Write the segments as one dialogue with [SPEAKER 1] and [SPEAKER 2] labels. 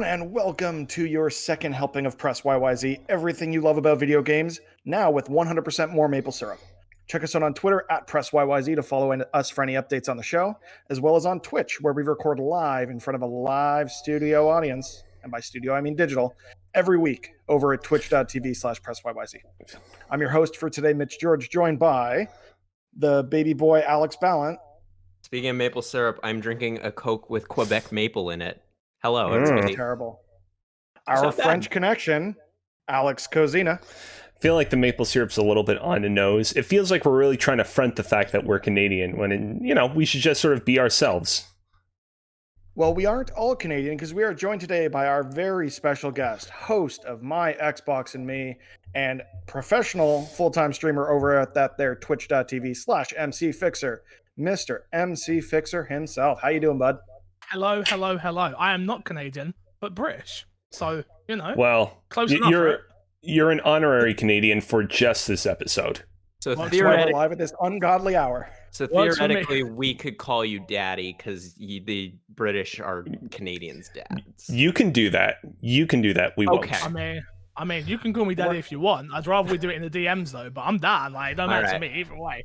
[SPEAKER 1] And welcome to your second helping of Press YYZ, everything you love about video games, now with 100% more maple syrup. Check us out on Twitter at Press YYZ to follow us for any updates on the show, as well as on Twitch, where we record live in front of a live studio audience, and by studio I mean digital, every week over at twitch.tv/PressYYZ. I'm your host for today, Mitch George, joined by the baby boy Alex Ballant.
[SPEAKER 2] Speaking of maple syrup, I'm drinking a Coke with Quebec maple in it. Hello, it's me.
[SPEAKER 1] Terrible. Our French connection, Alex Kozi.
[SPEAKER 3] I feel like the maple syrup's a little bit on the nose. It feels like we're really trying to front the fact that we're Canadian when, we should just sort of be ourselves.
[SPEAKER 1] Well, we aren't all Canadian because we are joined today by our very special guest, host of My Xbox and Me, and professional full-time streamer over at that there twitch.tv/MC Fixer, Mr. MC Fixer himself. How you doing, bud?
[SPEAKER 4] Hello. I am not Canadian, but British. So,
[SPEAKER 3] well,
[SPEAKER 4] close enough, right?
[SPEAKER 3] You're an honorary Canadian for just this episode.
[SPEAKER 2] So
[SPEAKER 1] theoretically, live at this ungodly hour.
[SPEAKER 2] So theoretically, we could call you Daddy because the British are Canadians' dads.
[SPEAKER 3] You can do that. We won't.
[SPEAKER 4] Okay. I mean, you can call me Daddy if you want. I'd rather we do it in the DMs though. But I'm down. Like, don't matter to me either way.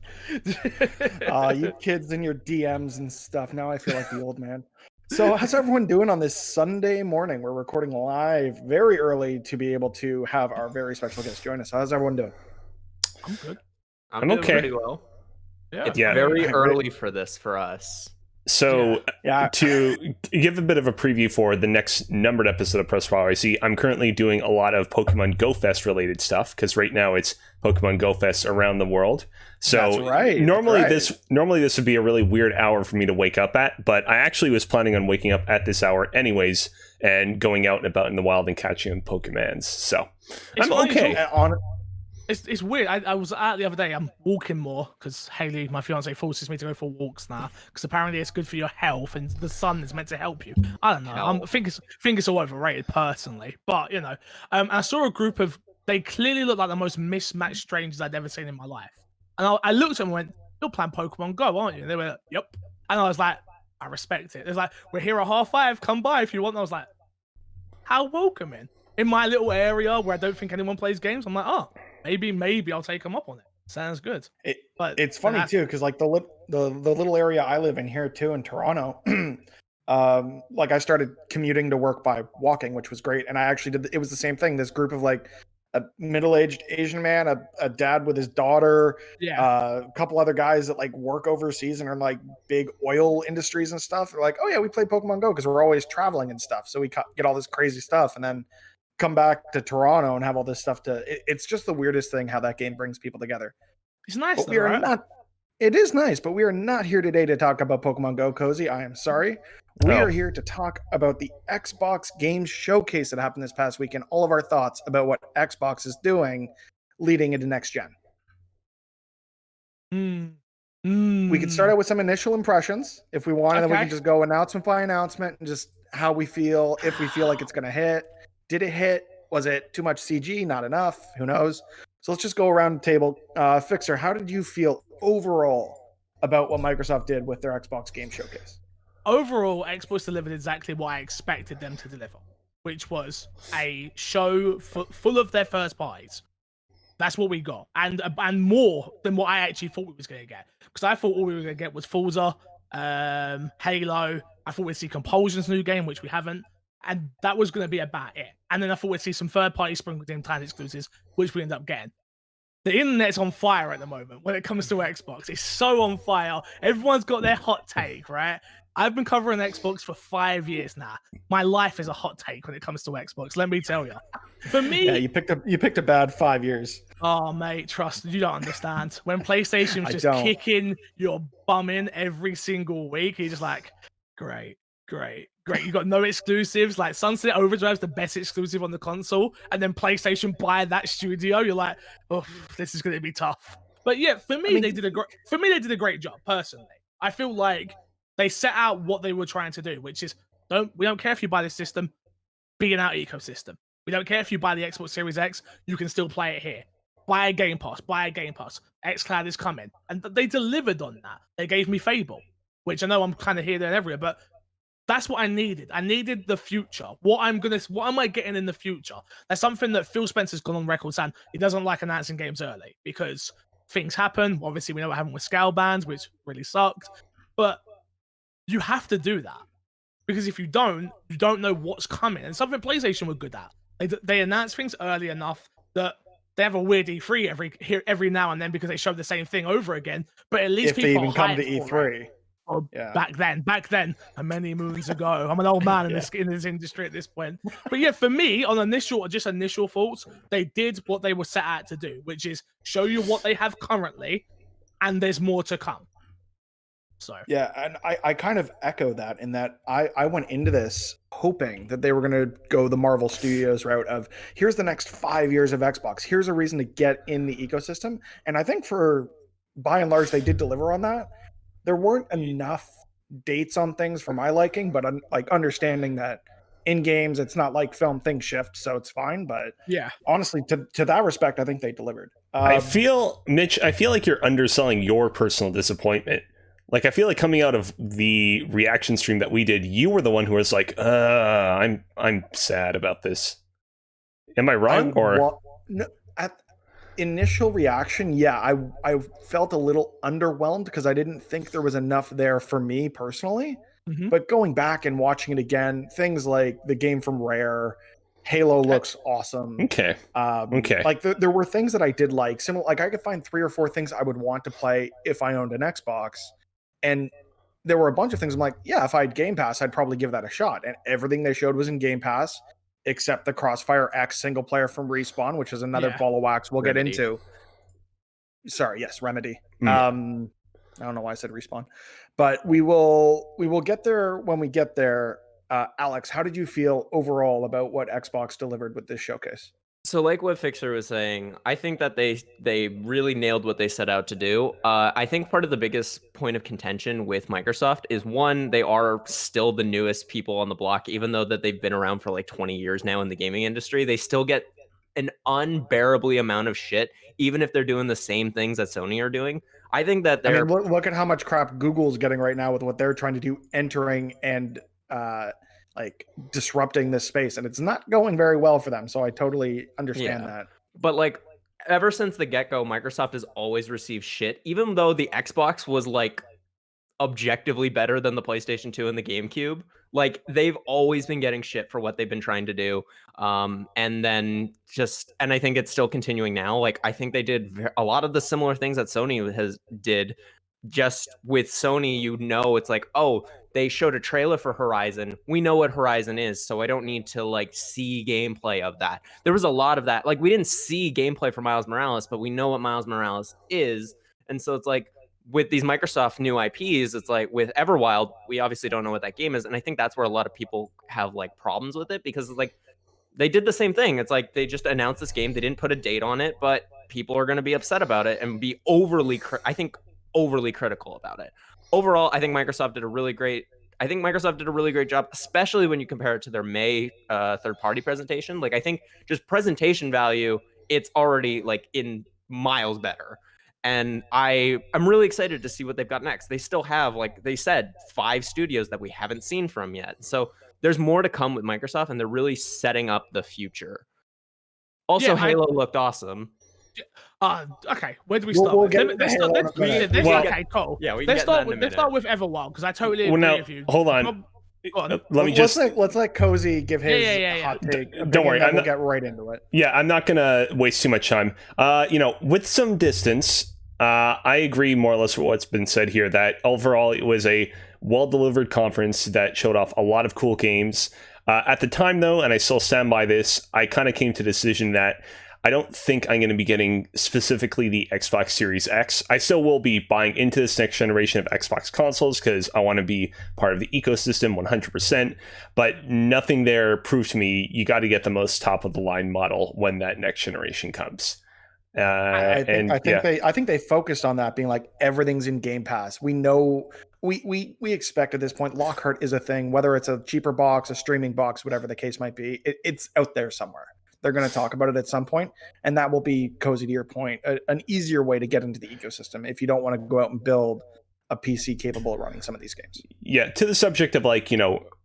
[SPEAKER 1] You kids and your DMs and stuff. Now I feel like the old man. So how's everyone doing on this Sunday morning? We're recording live very early to be able to have our very special guest join us. How's everyone doing?
[SPEAKER 4] I'm good.
[SPEAKER 2] I'm doing
[SPEAKER 3] okay.
[SPEAKER 2] Pretty well.
[SPEAKER 4] Yeah.
[SPEAKER 2] It's very early for this for us.
[SPEAKER 3] So to give a bit of a preview for the next numbered episode of Press YYZ, I'm currently doing a lot of Pokemon Go Fest related stuff because right now it's Pokemon Go Fest around the world. So
[SPEAKER 1] that's right.
[SPEAKER 3] Normally this would be a really weird hour for me to wake up at, but I actually was planning on waking up at this hour anyways and going out and about in the wild and catching Pokemans. So I'm okay.
[SPEAKER 4] It's weird. I was out the other day. I'm walking more because Haley, my fiance, forces me to go for walks now because apparently it's good for your health and the sun is meant to help you. I don't know. I think it's all overrated personally, but I saw a group of. They clearly look like the most mismatched strangers I'd ever seen in my life. And I looked at them and went, "You're playing Pokemon Go, aren't you?" And they were like, "Yep." And I was like, "I respect it." It's like, "We're here at 5:30. Come by if you want." And I was like, "How welcoming." In my little area where I don't think anyone plays games, I'm like, "Oh, maybe I'll take them up on it." Sounds good.
[SPEAKER 1] But it's funny too because like the little area I live in here too in Toronto, like I started commuting to work by walking, which was great, and I actually did. It was the same thing. This group of like a middle-aged Asian man, a dad with his daughter, a couple other guys that like work overseas and are in like big oil industries and stuff. They're like, "Oh yeah, we play Pokemon Go because we're always traveling and stuff, so we get all this crazy stuff, and then come back to Toronto and have all this stuff it's just the weirdest thing how that game brings people together.
[SPEAKER 4] It's nice
[SPEAKER 1] though, right? It is nice, but we are not here today to talk about Pokemon Go, Kozi. I am sorry. We are here to talk about the Xbox Game Showcase that happened this past week and all of our thoughts about what Xbox is doing leading into next gen. We could start out with some initial impressions if we want, and then we can just go announcement by announcement and just how we feel, if we feel like it's going to hit. Did it hit? Was it too much CG? Not enough? Who knows? So let's just go around the table. Fixer, how did you feel overall about what Microsoft did with their Xbox Game Showcase?
[SPEAKER 4] Overall, Xbox delivered exactly what I expected them to deliver, which was a show full of their first parties. That's what we got, and more than what I actually thought we was going to get. Because I thought all we were going to get was Forza, Halo. I thought we'd see Compulsion's new game, which we haven't. And that was going to be about it. And then I thought we'd see some third-party sprinkled in time exclusives, which we end up getting. The internet's on fire at the moment when it comes to Xbox. It's so on fire. Everyone's got their hot take, right? I've been covering Xbox for 5 years now. My life is a hot take when it comes to Xbox. Let me tell you. For me,
[SPEAKER 1] yeah, you picked a bad 5 years.
[SPEAKER 4] Oh, mate, trust you don't understand. When PlayStation's just kicking your bum in every single week, you're just like, great. You got no exclusives. Like Sunset Overdrive's the best exclusive on the console, and then PlayStation buy that studio. You're like, oh, this is going to be tough. But yeah, for me, they did a great job. Personally, I feel like they set out what they were trying to do, which is we don't care if you buy this system, be in our ecosystem. We don't care if you buy the Xbox Series X, you can still play it here. Buy a Game Pass. xCloud is coming, and they delivered on that. They gave me Fable, which I know I'm kind of here, there, and everywhere, but that's what I needed. I needed the future. What am I getting in the future? That's something that Phil Spencer's gone on record saying he doesn't like announcing games early because things happen. Obviously, we know what happened with scale bans, which really sucked. But you have to do that because if you don't know what's coming. And something PlayStation were good at. They announce things early enough that they have a weird E3 every now and then because they show the same thing over again. But at least
[SPEAKER 1] if they even come to E3.
[SPEAKER 4] Back then, many moons ago. I'm an old man in this industry at this point. But yeah, for me, on initial thoughts, they did what they were set out to do, which is show you what they have currently, and there's more to come. So
[SPEAKER 1] yeah, and I kind of echo that in that I went into this hoping that they were going to go the Marvel Studios route of here's the next 5 years of Xbox. Here's a reason to get in the ecosystem. And I think by and large, they did deliver on that. There weren't enough dates on things for my liking, but like understanding that in games, it's not like film, things shift, so it's fine. But
[SPEAKER 4] yeah,
[SPEAKER 1] honestly, to that respect, I think they delivered.
[SPEAKER 3] Mitch, I feel like you're underselling your personal disappointment. Like, I feel like coming out of the reaction stream that we did, you were the one who was like, I'm sad about this. Am I wrong?
[SPEAKER 1] No, at initial reaction, yeah, I felt a little underwhelmed because I didn't think there was enough there for me personally.
[SPEAKER 4] Mm-hmm.
[SPEAKER 1] But going back and watching it again, things like the game from Rare, Halo looks awesome.
[SPEAKER 3] Okay.
[SPEAKER 1] Like there were things that I did like. Similar, like I could find 3 or 4 things I would want to play if I owned an Xbox. And there were a bunch of things I'm like, yeah, if I had Game Pass, I'd probably give that a shot. And everything they showed was in Game Pass, except the Crossfire X single player from Respawn, which is another ball of wax we'll
[SPEAKER 2] Remedy.
[SPEAKER 1] get into. Sorry, yes, Remedy. I don't know why I said Respawn, but we will get there when we get there. Alex, how did you feel overall about what Xbox delivered with this showcase?
[SPEAKER 2] So like what Fixer was saying, I think that they really nailed what they set out to do. I think part of the biggest point of contention with Microsoft is, one, they are still the newest people on the block, even though that they've been around for like 20 years now in the gaming industry. They still get an unbearably amount of shit, even if they're doing the same things that Sony are doing. I think that they're...
[SPEAKER 1] I mean, look at how much crap Google's getting right now with what they're trying to do, entering and like disrupting this space, and it's not going very well for them. So I totally understand that.
[SPEAKER 2] But like, ever since the get-go, Microsoft has always received shit, even though the Xbox was like objectively better than the PlayStation 2 and the GameCube. Like, they've always been getting shit for what they've been trying to do. And I think it's still continuing now. Like, I think they did a lot of the similar things that Sony did. Just with Sony, it's like, oh, they showed a trailer for Horizon. We know what Horizon is, so I don't need to like see gameplay of that. There was a lot of that. Like, we didn't see gameplay for Miles Morales, but we know what Miles Morales is. And so it's like, with these Microsoft new IPs, it's like with Everwild, we obviously don't know what that game is. And I think that's where a lot of people have like problems with it, because it's like, they did the same thing. It's like, they just announced this game. They didn't put a date on it, but people are going to be upset about it and be overly critical about it. Overall, I think Microsoft did a really great job, especially when you compare it to their May third-party presentation. Like, I think just presentation value, it's already like in miles better. And I'm really excited to see what they've got next. They still have, like they said, 5 studios that we haven't seen from yet. So there's more to come with Microsoft, and they're really setting up the future. Also, Halo looked awesome.
[SPEAKER 4] Okay, where do we start? Okay, cool.
[SPEAKER 2] Yeah,
[SPEAKER 4] let's start with Everwild, because I totally agree with you.
[SPEAKER 3] Hold on.
[SPEAKER 1] Let's let Kozi give his hot take.
[SPEAKER 3] Don't worry,
[SPEAKER 1] we'll get right into it.
[SPEAKER 3] Yeah, I'm not gonna waste too much time. With some distance, I agree more or less with what's been said here. That overall, it was a well-delivered conference that showed off a lot of cool games. At the time, though, and I still stand by this, I kind of came to the decision that I don't think I'm going to be getting specifically the Xbox Series X. I still will be buying into this next generation of Xbox consoles because I want to be part of the ecosystem 100%, but nothing there proved to me you got to get the most top of the line model when that next generation comes.
[SPEAKER 1] I think they focused on that, being like, everything's in Game Pass. We know we expect at this point Lockhart is a thing, whether it's a cheaper box, a streaming box, whatever the case might be. It's out there somewhere. They're going to talk about it at some point, and that will be, Kozi, to your point, an easier way to get into the ecosystem if you don't want to go out and build a PC capable of running some of these games.
[SPEAKER 3] Yeah, to the subject of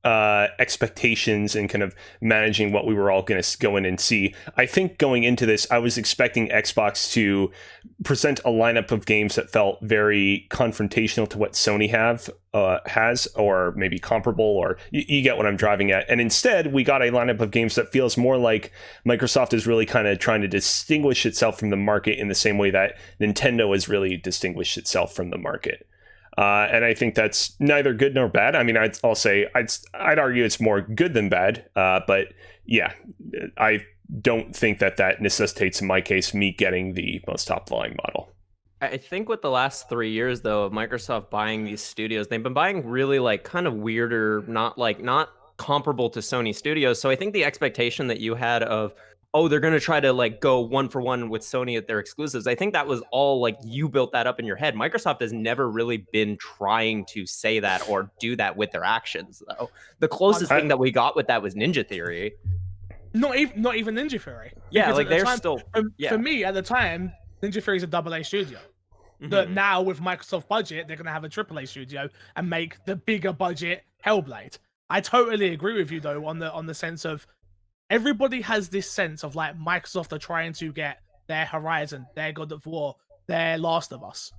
[SPEAKER 3] expectations and kind of managing what we were all going to go in and see. I think going into this, I was expecting Xbox to present a lineup of games that felt very confrontational to what Sony has, or maybe comparable, or you get what I'm driving at. And instead, we got a lineup of games that feels more like Microsoft is really kind of trying to distinguish itself from the market in the same way that Nintendo has really distinguished itself from the market. And I think that's neither good nor bad. I mean, I'd argue it's more good than bad. But yeah, I don't think that necessitates, in my case, me getting the most top volume model.
[SPEAKER 2] I think with the last 3 years, though, of Microsoft buying these studios, they've been buying really like kind of weirder, not comparable to Sony studios. So I think the expectation that you had of, oh, they're going to try to like go 1-for-1 with Sony at their exclusives, I think that was all like you built that up in your head. Microsoft has never really been trying to say that or do that with their actions, though. The closest thing that we got with that was Ninja Theory.
[SPEAKER 4] Not even Ninja Theory.
[SPEAKER 2] Yeah,
[SPEAKER 4] Because
[SPEAKER 2] like
[SPEAKER 4] at the
[SPEAKER 2] they're
[SPEAKER 4] time,
[SPEAKER 2] still...
[SPEAKER 4] For me, at the time, Ninja Theory is a AA studio. That now, with Microsoft budget, they're going to have a AAA studio and make the bigger budget Hellblade. I totally agree with you, though, on the sense of everybody has this sense of like Microsoft are trying to get their Horizon, their God of War, their Last of Us.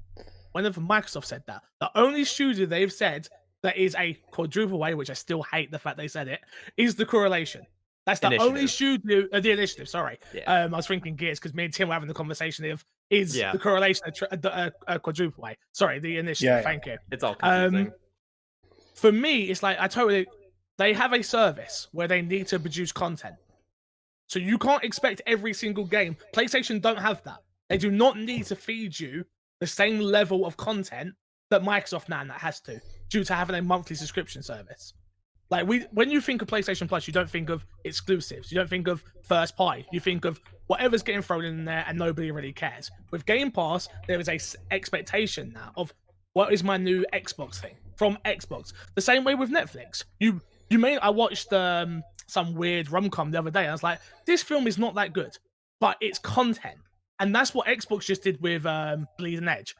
[SPEAKER 4] Whenever Microsoft said that, the only studio they've said that is a quadruple A, which I still hate the fact they said it, is the Correlation. That's the only studio, the Initiative, sorry. Yeah. I was thinking Gears because me and Tim were having the conversation of, is the Correlation a quadruple A? Sorry, the Initiative, thank you.
[SPEAKER 2] It's all confusing.
[SPEAKER 4] For me, it's like, they have a service where they need to produce content. So you can't expect every single game. PlayStation don't have that. They do not need to feed you the same level of content that Microsoft now has to, due to having a monthly subscription service. Like when you think of PlayStation Plus, you don't think of exclusives. You don't think of first party. You think of whatever's getting thrown in there and nobody really cares. With Game Pass, there is a expectation now of what is my new Xbox thing from Xbox. The same way with Netflix. I watched some weird rom-com the other day. And I was like, this film is not that good, but it's content. And that's what Xbox just did with Bleeding Edge.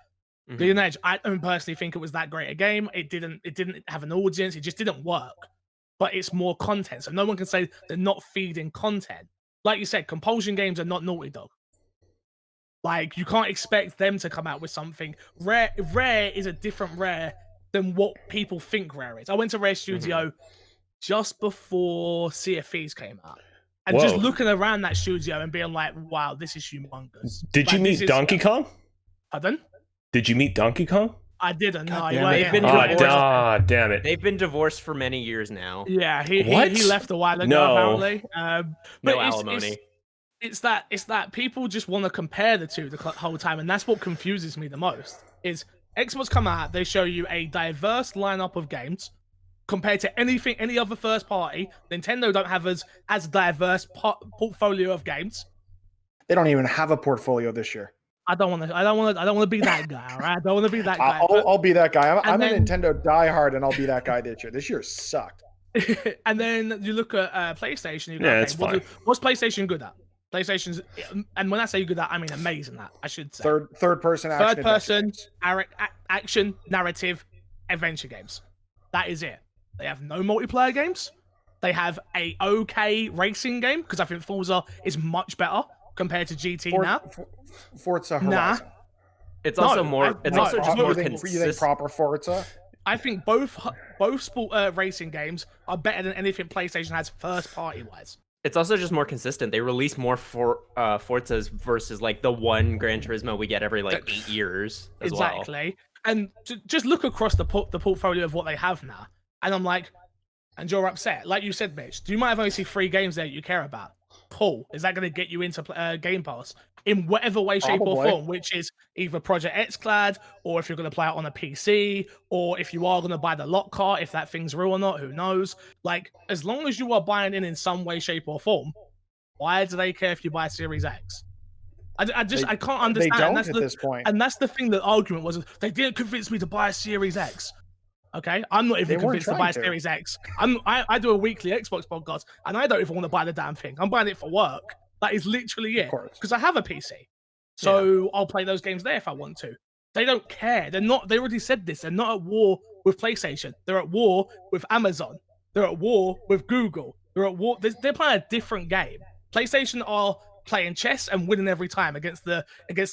[SPEAKER 4] Bleeding Edge, I don't personally think it was that great a game. It didn't have an audience. It just didn't work. But it's more content. So no one can say they're not feeding content. Like you said, Compulsion Games are not Naughty Dog. Like, you can't expect them to come out with something. Rare is a different Rare than what people think Rare is. I went to Rare Studio just before Sea of Thieves came out. And just looking around that studio and being like, wow, this is humongous.
[SPEAKER 3] Did you meet Donkey Kong?
[SPEAKER 4] Pardon?
[SPEAKER 3] Did you meet Donkey Kong?
[SPEAKER 4] I didn't. No,
[SPEAKER 3] damn it.
[SPEAKER 2] They've been divorced for many years now.
[SPEAKER 4] Yeah, he left a while ago, apparently.
[SPEAKER 2] No alimony.
[SPEAKER 4] It's that people just want to compare the two the whole time, and that's what confuses me the most. Is Xbox come out, they show you a diverse lineup of games compared to any other first party. Nintendo don't have as diverse portfolio of games.
[SPEAKER 1] They don't even have a portfolio this year.
[SPEAKER 4] I don't want to be that guy. All right, I don't want to be that guy.
[SPEAKER 1] I'll be that guy. I'm a Nintendo diehard, and I'll be that guy this year. This year sucked.
[SPEAKER 4] And then you look at PlayStation. You go, okay, what's PlayStation good at? PlayStation's, and when I say good at, I mean amazing at. I should say
[SPEAKER 1] third person
[SPEAKER 4] action narrative adventure games. That is it. They have no multiplayer games. They have a okay racing game because I think Forza is much better compared to GT now.
[SPEAKER 1] Forza Horizon.
[SPEAKER 2] It's also more. It's also just more consistent.
[SPEAKER 1] You think proper Forza?
[SPEAKER 4] I think both sport racing games are better than anything PlayStation has first party wise.
[SPEAKER 2] It's also just more consistent. They release more Forzas versus like the one Gran Turismo we get every like 8 years.
[SPEAKER 4] Exactly. And just look across the portfolio of what they have now, and I'm like, and you're upset. Like you said, Mitch, you might have only seen 3 games there you care about. Cool. Is that going to get you into Game Pass in whatever way, shape, or form? Which is either Project XClad, or if you're going to play it on a PC, or if you are going to buy the lock cart, if that thing's real or not, who knows? Like, as long as you are buying in some way, shape, or form, why do they care if you buy Series X? I can't understand.
[SPEAKER 1] They don't at this point.
[SPEAKER 4] And that's the thing. The argument was they didn't convince me to buy a Series X. Okay, I'm not even convinced to buy Series X. I do a weekly Xbox podcast, and I don't even want to buy the damn thing. I'm buying it for work. That is literally it. Because I have a PC, so I'll play those games there if I want to. They don't care. They're not. They already said this. They're not at war with PlayStation. They're at war with Amazon. They're at war with Google. They're at war. They're playing a different game. PlayStation are playing chess and winning every time against the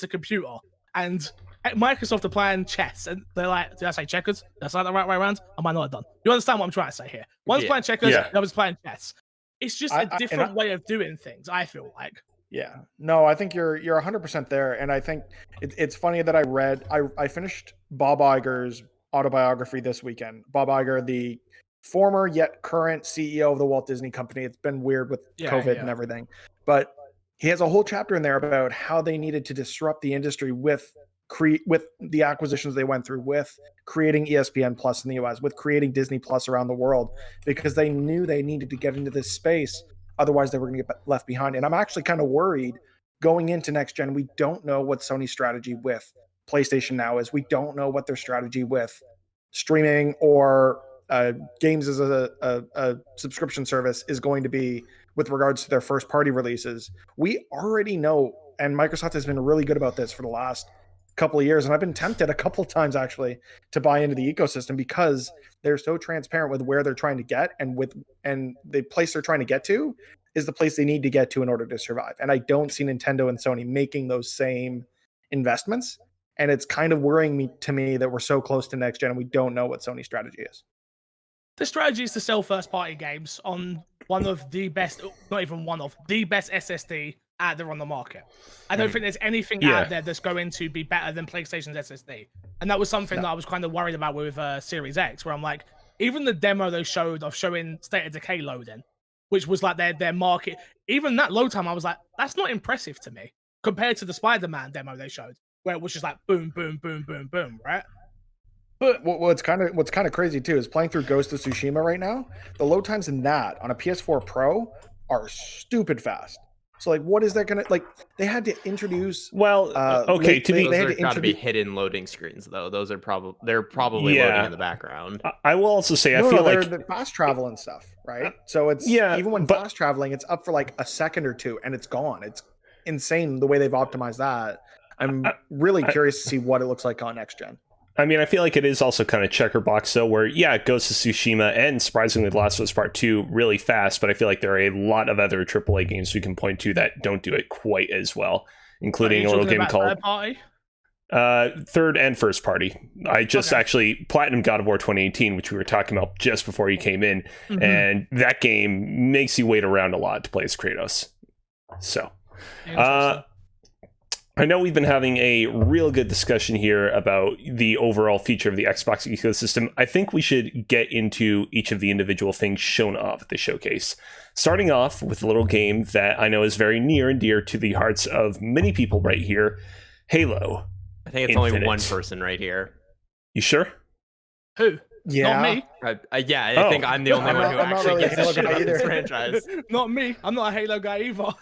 [SPEAKER 4] computer, and Microsoft are playing chess, and they're like, did I say checkers? That's not the right way around. I might not have done. You understand what I'm trying to say here? One's playing checkers, the other's playing chess. It's just a different way of doing things, I feel like.
[SPEAKER 1] Yeah. No, I think you're 100% there. And I think it's funny that I finished Bob Iger's autobiography this weekend. Bob Iger, the former yet current CEO of the Walt Disney Company. It's been weird with COVID and everything. But he has a whole chapter in there about how they needed to disrupt the industry with the acquisitions they went through, with creating ESPN Plus in the US, with creating Disney Plus around the world, because they knew they needed to get into this space. Otherwise, they were going to get left behind. And I'm actually kind of worried going into next gen. We don't know what Sony's strategy with PlayStation Now is. We don't know what their strategy with streaming or games as a subscription service is going to be with regards to their first party releases. We already know, and Microsoft has been really good about this for the last couple of years. And I've been tempted a couple of times actually to buy into the ecosystem because they're so transparent with where they're trying to get, and the place they're trying to get to is the place they need to get to in order to survive. And I don't see Nintendo and Sony making those same investments. And it's kind of worrying to me that we're so close to next gen and we don't know what Sony's strategy is.
[SPEAKER 4] The strategy is to sell first party games on one of the best, not even one of the best SSD out there on the market. I don't think there's anything out there that's going to be better than PlayStation's SSD. And that was something that I was kind of worried about with Series X, where I'm like, even the demo they showed of showing State of Decay loading, which was like their market, even that load time, I was like, that's not impressive to me compared to the Spider-Man demo they showed, where it was just like boom, boom, boom, boom, boom, right?
[SPEAKER 1] But what's kind of crazy too is playing through Ghost of Tsushima right now. The load times in that on a PS4 Pro are stupid fast. So like, what is that gonna like? They had to introduce.
[SPEAKER 3] Well, okay,
[SPEAKER 2] those got to be hidden loading screens though. Those are probably loading in the background.
[SPEAKER 3] I will also say I feel like
[SPEAKER 1] they're fast travel and stuff, right? So it's even when fast traveling, it's up for like a second or two and it's gone. It's insane the way they've optimized that. I'm really curious to see what it looks like on next gen.
[SPEAKER 3] I mean, I feel like it is also kind of checker box, though, where, it goes to Tsushima and surprisingly The Last of Us Part 2 really fast, but I feel like there are a lot of other AAA games we can point to that don't do it quite as well, including a little game called
[SPEAKER 4] Third Party?
[SPEAKER 3] Third and First Party. I just actually Platinum God of War 2018, which we were talking about just before you came in, and that game makes you wait around a lot to play as Kratos. So, I know we've been having a real good discussion here about the overall feature of the Xbox ecosystem. I think we should get into each of the individual things shown off at the showcase. Starting off with a little game that I know is very near and dear to the hearts of many people right here, Halo.
[SPEAKER 2] I think it's
[SPEAKER 3] Infinite.
[SPEAKER 2] only one person right here.
[SPEAKER 3] You sure?
[SPEAKER 4] Who?
[SPEAKER 1] Yeah.
[SPEAKER 4] Not me.
[SPEAKER 2] I think I'm the only one who actually gets a shit about this franchise.
[SPEAKER 4] Not me. I'm not a Halo guy either.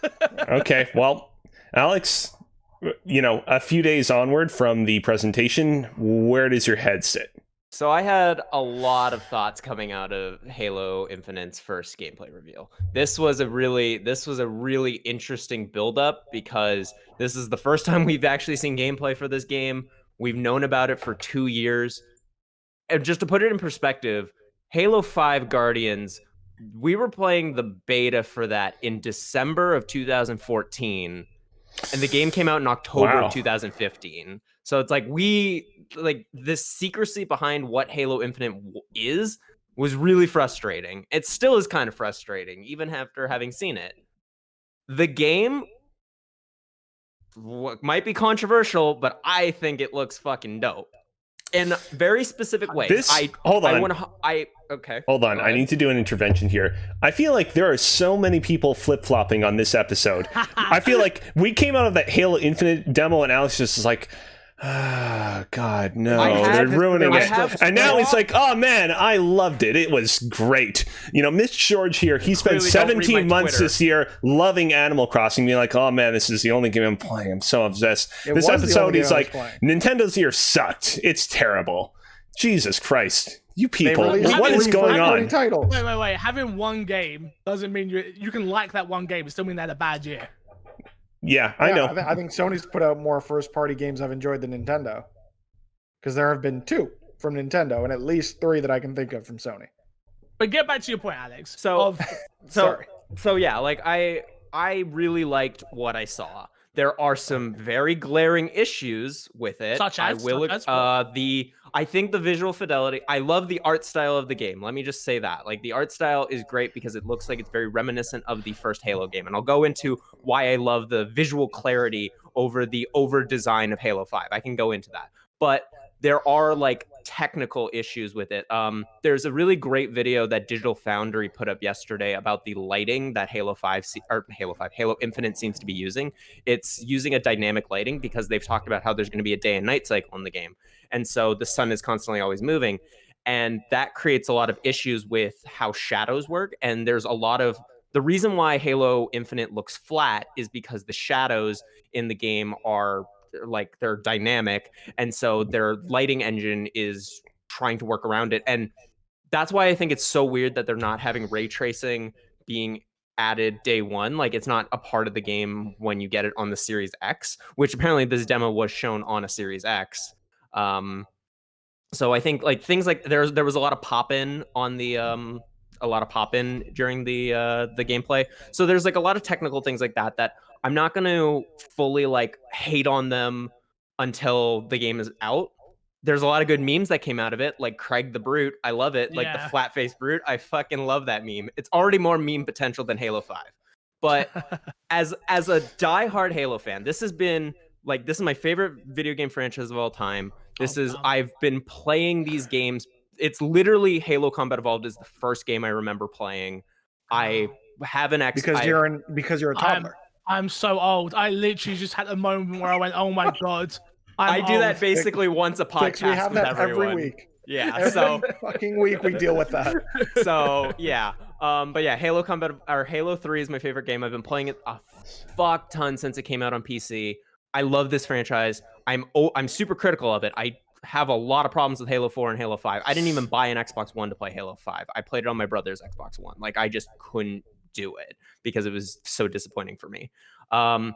[SPEAKER 3] Okay, well, Alex, a few days onward from the presentation, where does your head sit?
[SPEAKER 2] So I had a lot of thoughts coming out of Halo Infinite's first gameplay reveal. This was a really interesting build-up because this is the first time we've actually seen gameplay for this game. We've known about it for 2 years. And just to put it in perspective, Halo 5 Guardians, we were playing the beta for that in December of 2014. And the game came out in October of 2015. So it's like this secrecy behind what Halo Infinite was really frustrating. It still is kind of frustrating, even after having seen it. The game might be controversial, but I think it looks fucking dope. In very specific ways.
[SPEAKER 3] Hold on.
[SPEAKER 2] Hold
[SPEAKER 3] on. I need to do an intervention here. I feel like there are so many people flip-flopping on this episode. I feel like we came out of that Halo Infinite demo and Alex just is like, God, no, they're ruining it. And now it's like, oh man, I loved it. It was great. Mitch George here, he spent 17 months this year loving Animal Crossing, being like, oh man, this is the only game I'm playing. I'm so obsessed. This episode, he's like, Nintendo's year sucked. It's terrible. Jesus Christ. You people, what is going on?
[SPEAKER 4] Wait. Having one game doesn't mean you can like that one game. It still mean they had a bad year.
[SPEAKER 3] Yeah, I know.
[SPEAKER 1] I think Sony's put out more first-party games I've enjoyed than Nintendo. Because there have been 2 from Nintendo and at least 3 that I can think of from Sony.
[SPEAKER 4] But get back to your point, Alex.
[SPEAKER 2] So
[SPEAKER 1] Sorry.
[SPEAKER 2] so yeah, like I really liked what I saw. There are some very glaring issues with it. I think the visual fidelity. I love the art style of the game. Let me just say that. Like the art style is great because it looks like it's very reminiscent of the first Halo game. And I'll go into why I love the visual clarity over the over design of Halo 5. I can go into that. But there are like technical issues with it. There's a really great video that Digital Foundry put up yesterday about the lighting that Halo Infinite seems to be using. It's using a dynamic lighting because they've talked about how there's going to be a day and night cycle in the game. And so the sun is constantly always moving. And that creates a lot of issues with how shadows work. And there's a lot of the reason why Halo Infinite looks flat is because the shadows in the game are like they're dynamic, and so their lighting engine is trying to work around it. And that's why I think it's so weird that they're not having ray tracing being added day one. Like it's not a part of the game when you get it on the Series X, which apparently this demo was shown on a Series X. So I think like things like there was a lot of pop-in on the during the gameplay. So there's like a lot of technical things like that that I'm not going to fully like hate on them until the game is out. There's a lot of good memes that came out of it, like Craig the Brute. I love it. Like the flat-faced Brute. I fucking love that meme. It's already more meme potential than Halo 5. But as a diehard Halo fan, this is my favorite video game franchise of all time. I've been playing these games. It's literally Halo Combat Evolved is the first game I remember playing. I have an
[SPEAKER 1] because you're a toddler.
[SPEAKER 4] I'm so old. I literally just had a moment where I went, "Oh my god!"
[SPEAKER 2] I do that basically once a podcast.
[SPEAKER 1] We have that every week.
[SPEAKER 2] Yeah,
[SPEAKER 1] every fucking week we deal with that.
[SPEAKER 2] So yeah, but yeah, Halo 3 is my favorite game. I've been playing it a fuck ton since it came out on PC. I love this franchise. I'm super critical of it. I have a lot of problems with Halo 4 and Halo 5. I didn't even buy an Xbox One to play Halo 5. I played it on my brother's Xbox One. Like I just couldn't do it because it was so disappointing for me. I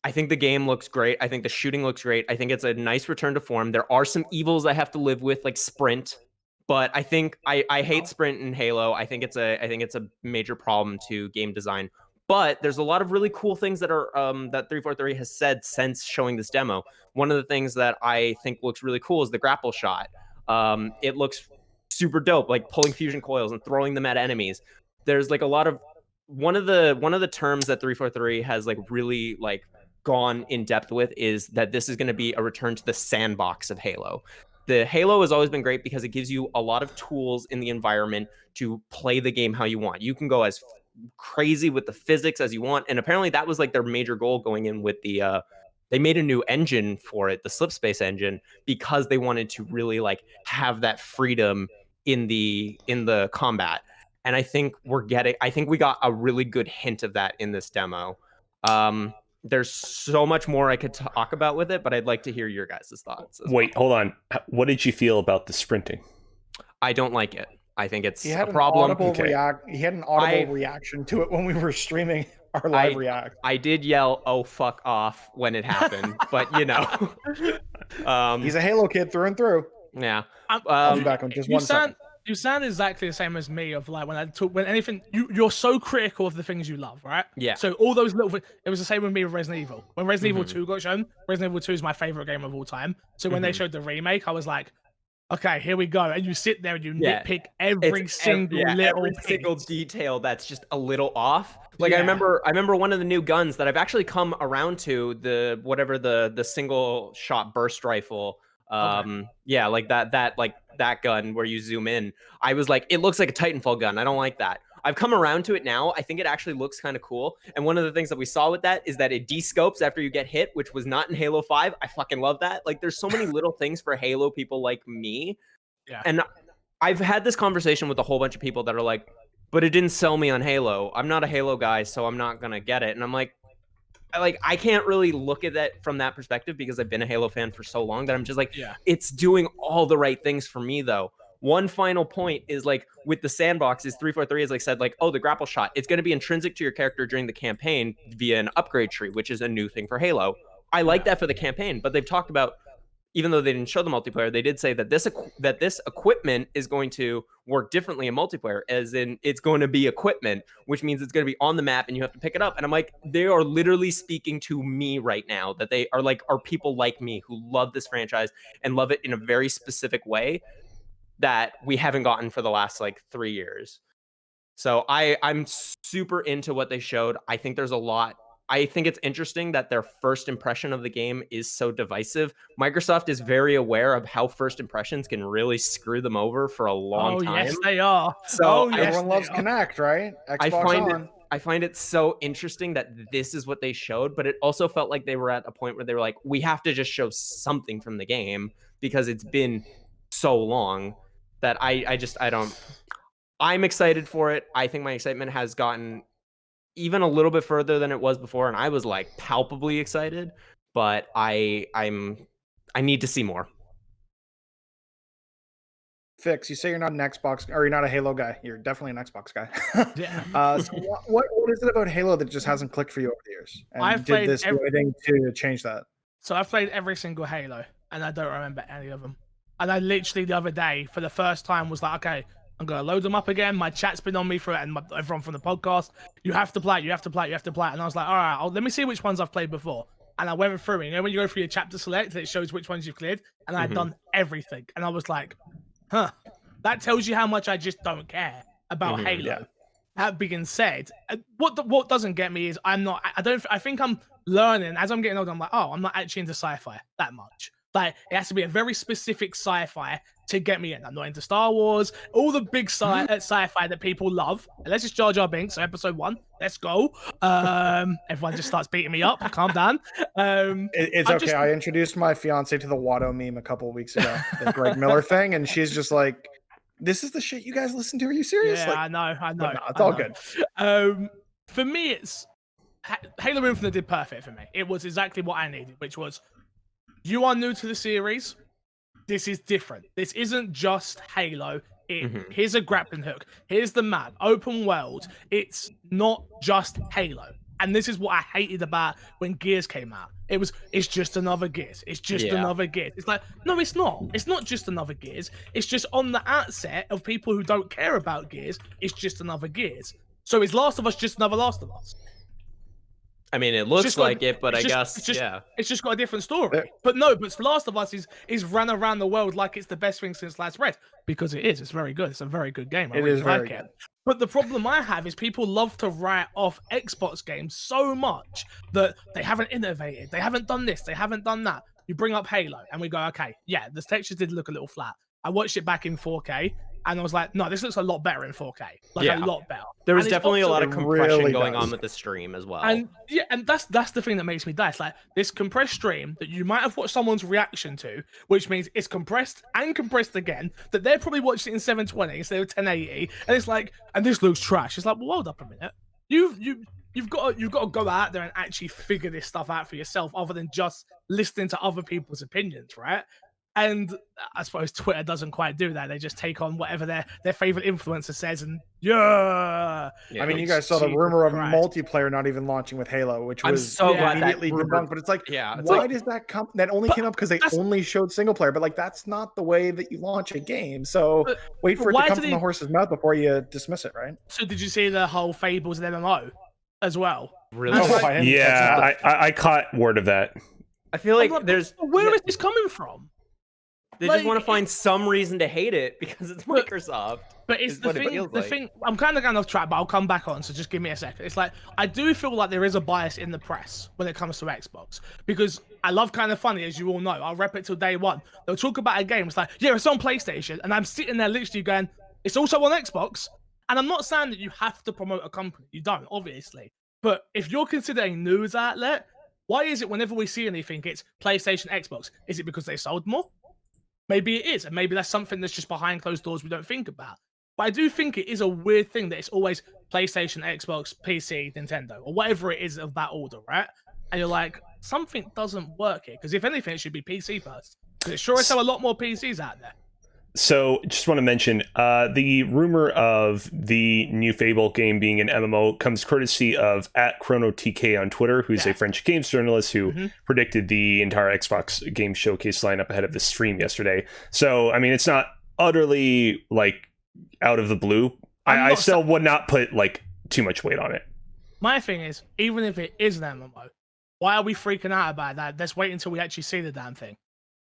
[SPEAKER 2] think the game looks great. I think the shooting looks great. I think it's a nice return to form. There are some evils I have to live with, like sprint, but I think I hate sprint in Halo. I think it's a major problem to game design. But there's a lot of really cool things that are that 343 has said since showing this demo. One of the things that I think looks really cool is the grapple shot. It looks super dope, like pulling fusion coils and throwing them at enemies. There's like a lot of one of the terms that 343 has like really like gone in depth with is that this is going to be a return to the sandbox of Halo. The Halo has always been great because it gives you a lot of tools in the environment to play the game how you want. You can go as crazy with the physics as you want, and apparently that was like their major goal going in with the they made a new engine for it, the Slipspace engine, because they wanted to really like have that freedom in the combat. And I think we got a really good hint of that in this demo. There's so much more I could talk about with it, but I'd like to hear your guys' thoughts.
[SPEAKER 3] Wait, hold on. What did you feel about the sprinting?
[SPEAKER 2] I don't like it. I think it's
[SPEAKER 1] a
[SPEAKER 2] problem.
[SPEAKER 1] He had an audible reaction to it when we were streaming our live react.
[SPEAKER 2] I did yell, "Oh fuck off" when it happened, but you know,
[SPEAKER 1] he's a Halo kid through and through.
[SPEAKER 2] Yeah.
[SPEAKER 1] I'll be back in just 1 second.
[SPEAKER 4] You sound exactly the same as me. Of like when anything, you're so critical of the things you love, right?
[SPEAKER 2] Yeah.
[SPEAKER 4] So all those little, it was the same with me with Resident Evil. When Resident Evil 2 got shown, Resident Evil 2 is my favorite game of all time. So when they showed the remake, I was like, okay, here we go. And you sit there and you nitpick every single
[SPEAKER 2] detail that's just a little off. Like I remember one of the new guns that I've actually come around to, the single shot burst rifle. Yeah, like that gun where you zoom in. I was like, it looks like a Titanfall gun. I don't like that. I've come around to it now. I think it actually looks kind of cool. And one of the things that we saw with that is that it descopes after you get hit, which was not in Halo 5. I fucking love that. Like there's so many little things for Halo people like me.
[SPEAKER 4] Yeah.
[SPEAKER 2] And I've had this conversation with a whole bunch of people that are like, but it didn't sell me on Halo. I'm not a Halo guy, so I'm not gonna get it. And I'm like I can't really look at that from that perspective because I've been a Halo fan for so long that I'm just like, it's doing all the right things for me though. One final point is like with the sandbox is 343 has like said like, oh, the grapple shot, it's going to be intrinsic to your character during the campaign via an upgrade tree, which is a new thing for Halo. I like that for the campaign, but they've talked about even though they didn't show the multiplayer, they did say that this equipment is going to work differently in multiplayer, as in it's going to be equipment, which means it's going to be on the map and you have to pick it up. And I'm like, they are literally speaking to me right now, that they are like, are people like me who love this franchise and love it in a very specific way that we haven't gotten for the last like 3 years. So I'm super into what they showed. I think there's a lot. I think it's interesting that their first impression of the game is so divisive. Microsoft is very aware of how first impressions can really screw them over for a long time.
[SPEAKER 4] Oh, yes, they are.
[SPEAKER 2] So
[SPEAKER 1] everyone loves Kinect, right? Xbox
[SPEAKER 2] I find it so interesting that this is what they showed, but it also felt like they were at a point where they were like, we have to just show something from the game because it's been so long that I don't. I'm excited for it. I think my excitement has gotten even a little bit further than it was before, and I was like palpably excited, but I need to see more.
[SPEAKER 1] Fix, you say you're not an Xbox, or you're not a Halo guy. You're definitely an Xbox guy.
[SPEAKER 4] Yeah.
[SPEAKER 1] So what is it about Halo that just hasn't clicked for you over the years? And
[SPEAKER 4] I've
[SPEAKER 1] did
[SPEAKER 4] played
[SPEAKER 1] this do anything to change that?
[SPEAKER 4] So I've played every single Halo, and I don't remember any of them. And I literally the other day, for the first time, was like, okay, I'm going to load them up again. My chat's been on me for it, and everyone from the podcast, you have to play it, you have to play it, you have to play it. And I was like, all right, let me see which ones I've played before. And I went through it. You know, when you go through your chapter select, it shows which ones you've cleared. And I had done everything. And I was like, huh, that tells you how much I just don't care about Halo.
[SPEAKER 1] Yeah.
[SPEAKER 4] That being said, what doesn't get me is I think I'm learning as I'm getting older. I'm like, oh, I'm not actually into sci-fi that much. Like, it has to be a very specific sci-fi to get me in. I'm not into Star Wars, all the big sci-fi that people love. And let's just Jar Jar Binks, so episode 1. Let's go. Everyone just starts beating me up. Calm down.
[SPEAKER 1] It's okay. I introduced my fiance to the Watto meme a couple of weeks ago, the Greg Miller thing, and she's just like, this is the shit you guys listen to? Are you serious?
[SPEAKER 4] Yeah,
[SPEAKER 1] like,
[SPEAKER 4] I know.
[SPEAKER 1] No, it's all good.
[SPEAKER 4] For me, it's Halo Infinite did perfect for me. It was exactly what I needed, which was, you are new to the series. This is different. This isn't just Halo. Here's a grappling hook. Here's the map. Open world. It's not just Halo. And this is what I hated about when Gears came out. It's just another Gears. It's just another Gears. It's like, no, it's not. It's not just another Gears. It's just on the outset of people who don't care about Gears, it's just another Gears. So is Last of Us just another Last of Us?
[SPEAKER 2] I mean, it looks like it, but I guess, yeah.
[SPEAKER 4] It's just got a different story. But Last of Us is run around the world like it's the best thing since sliced bread. Because it is. It's very good. It's a very good game. I really like it. But the problem I have is people love to write off Xbox games so much that they haven't innovated. They haven't done this. They haven't done that. You bring up Halo, and we go, okay, yeah, the textures did look a little flat. I watched it back in 4K, and I was like, no, this looks a lot better in 4K. Like, a lot better.
[SPEAKER 2] There was definitely a lot of compression going on with the stream as well.
[SPEAKER 4] And yeah, and that's the thing that makes me die. It's like this compressed stream that you might have watched someone's reaction to, which means it's compressed and compressed again, that they're probably watched it in 720 instead of 1080, and it's like, and this looks trash. It's like, well, hold up a minute. You've got to go out there and actually figure this stuff out for yourself, other than just listening to other people's opinions, right? And I suppose Twitter doesn't quite do that. They just take on whatever their favorite influencer says, and I
[SPEAKER 1] mean, you guys saw the rumor of multiplayer not even launching with Halo, which was
[SPEAKER 2] so glad
[SPEAKER 1] immediately debunked. But it's like, why does that come? That only came up because they only showed single player. But like, that's not the way that you launch a game. So wait for it to come from the horse's mouth before you dismiss it, right?
[SPEAKER 4] So did you see the whole Fables and MMO as well?
[SPEAKER 2] Really?
[SPEAKER 3] I caught word of that.
[SPEAKER 2] I feel like
[SPEAKER 4] where is this coming from?
[SPEAKER 2] They just want to find some reason to hate it because it's Microsoft.
[SPEAKER 4] But it's the thing. I'm kind of going off track, but I'll come back on. So just give me a second. It's like, I do feel like there is a bias in the press when it comes to Xbox, because I love Kind of Funny, as you all know. I'll rep it till day one. They'll talk about a game. It's like, yeah, it's on PlayStation, and I'm sitting there literally going, it's also on Xbox. And I'm not saying that you have to promote a company. You don't, obviously. But if you're considered a news outlet, why is it whenever we see anything, it's PlayStation, Xbox? Is it because they sold more? Maybe it is, and maybe that's something that's just behind closed doors we don't think about. But I do think it is a weird thing that it's always PlayStation, Xbox, PC, Nintendo, or whatever it is of that order, right? And you're like, something doesn't work here, because if anything, it should be PC first. Because it sure as hell a lot more PCs out there.
[SPEAKER 3] So, just want to mention the rumor of the new Fable game being an MMO comes courtesy of @ChronoTK on Twitter, who's a French games journalist who predicted the entire Xbox game showcase lineup ahead of the stream yesterday. So, I mean, it's not utterly like out of the blue. I still would not put like too much weight on it.
[SPEAKER 4] My thing is, even if it is an MMO, why are we freaking out about that? Let's wait until we actually see the damn thing.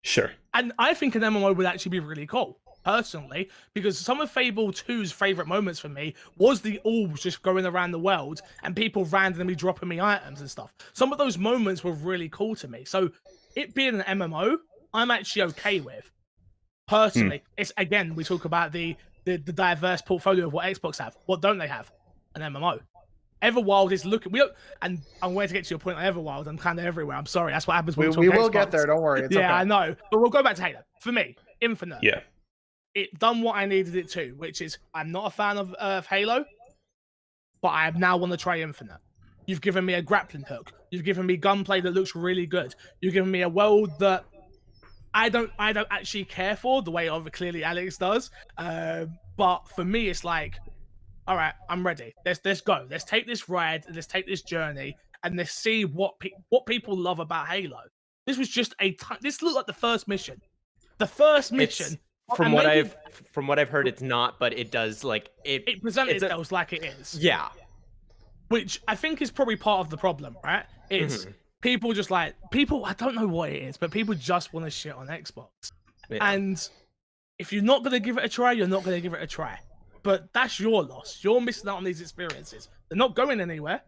[SPEAKER 3] Sure.
[SPEAKER 4] And I think an MMO would actually be really cool, personally, because some of Fable 2's favorite moments for me was the orbs just going around the world and people randomly dropping me items and stuff. Some of those moments were really cool to me. So it being an MMO, I'm actually okay with. Personally, it's again, we talk about the diverse portfolio of what Xbox have. What don't they have? An MMO. Everwild is looking. And I'm going to get to your point on Everwild. I'm kind of everywhere. I'm sorry. That's what happens when
[SPEAKER 1] we will get there. Don't worry. It's okay.
[SPEAKER 4] I know. But we'll go back to Halo. For me, Infinite.
[SPEAKER 3] Yeah.
[SPEAKER 4] It done what I needed it to, which is I'm not a fan of Halo, but I now want to try Infinite. You've given me a grappling hook. You've given me gunplay that looks really good. You've given me a world that I don't actually care for the way clearly Alex does. But for me, it's like, all right, I'm ready. Let's go. Let's take this ride. Let's take this journey, and let's see what people love about Halo. This was just this looked like the first mission. The first mission.
[SPEAKER 2] From what I've heard, it's not, but it does like it
[SPEAKER 4] presented itself like it is.
[SPEAKER 2] Yeah.
[SPEAKER 4] Which I think is probably part of the problem, right? It's people just I don't know what it is, but people just want to shit on Xbox. Yeah. And if you're not gonna give it a try, you're not gonna give it a try. But that's your loss. You're missing out on these experiences. They're not going anywhere.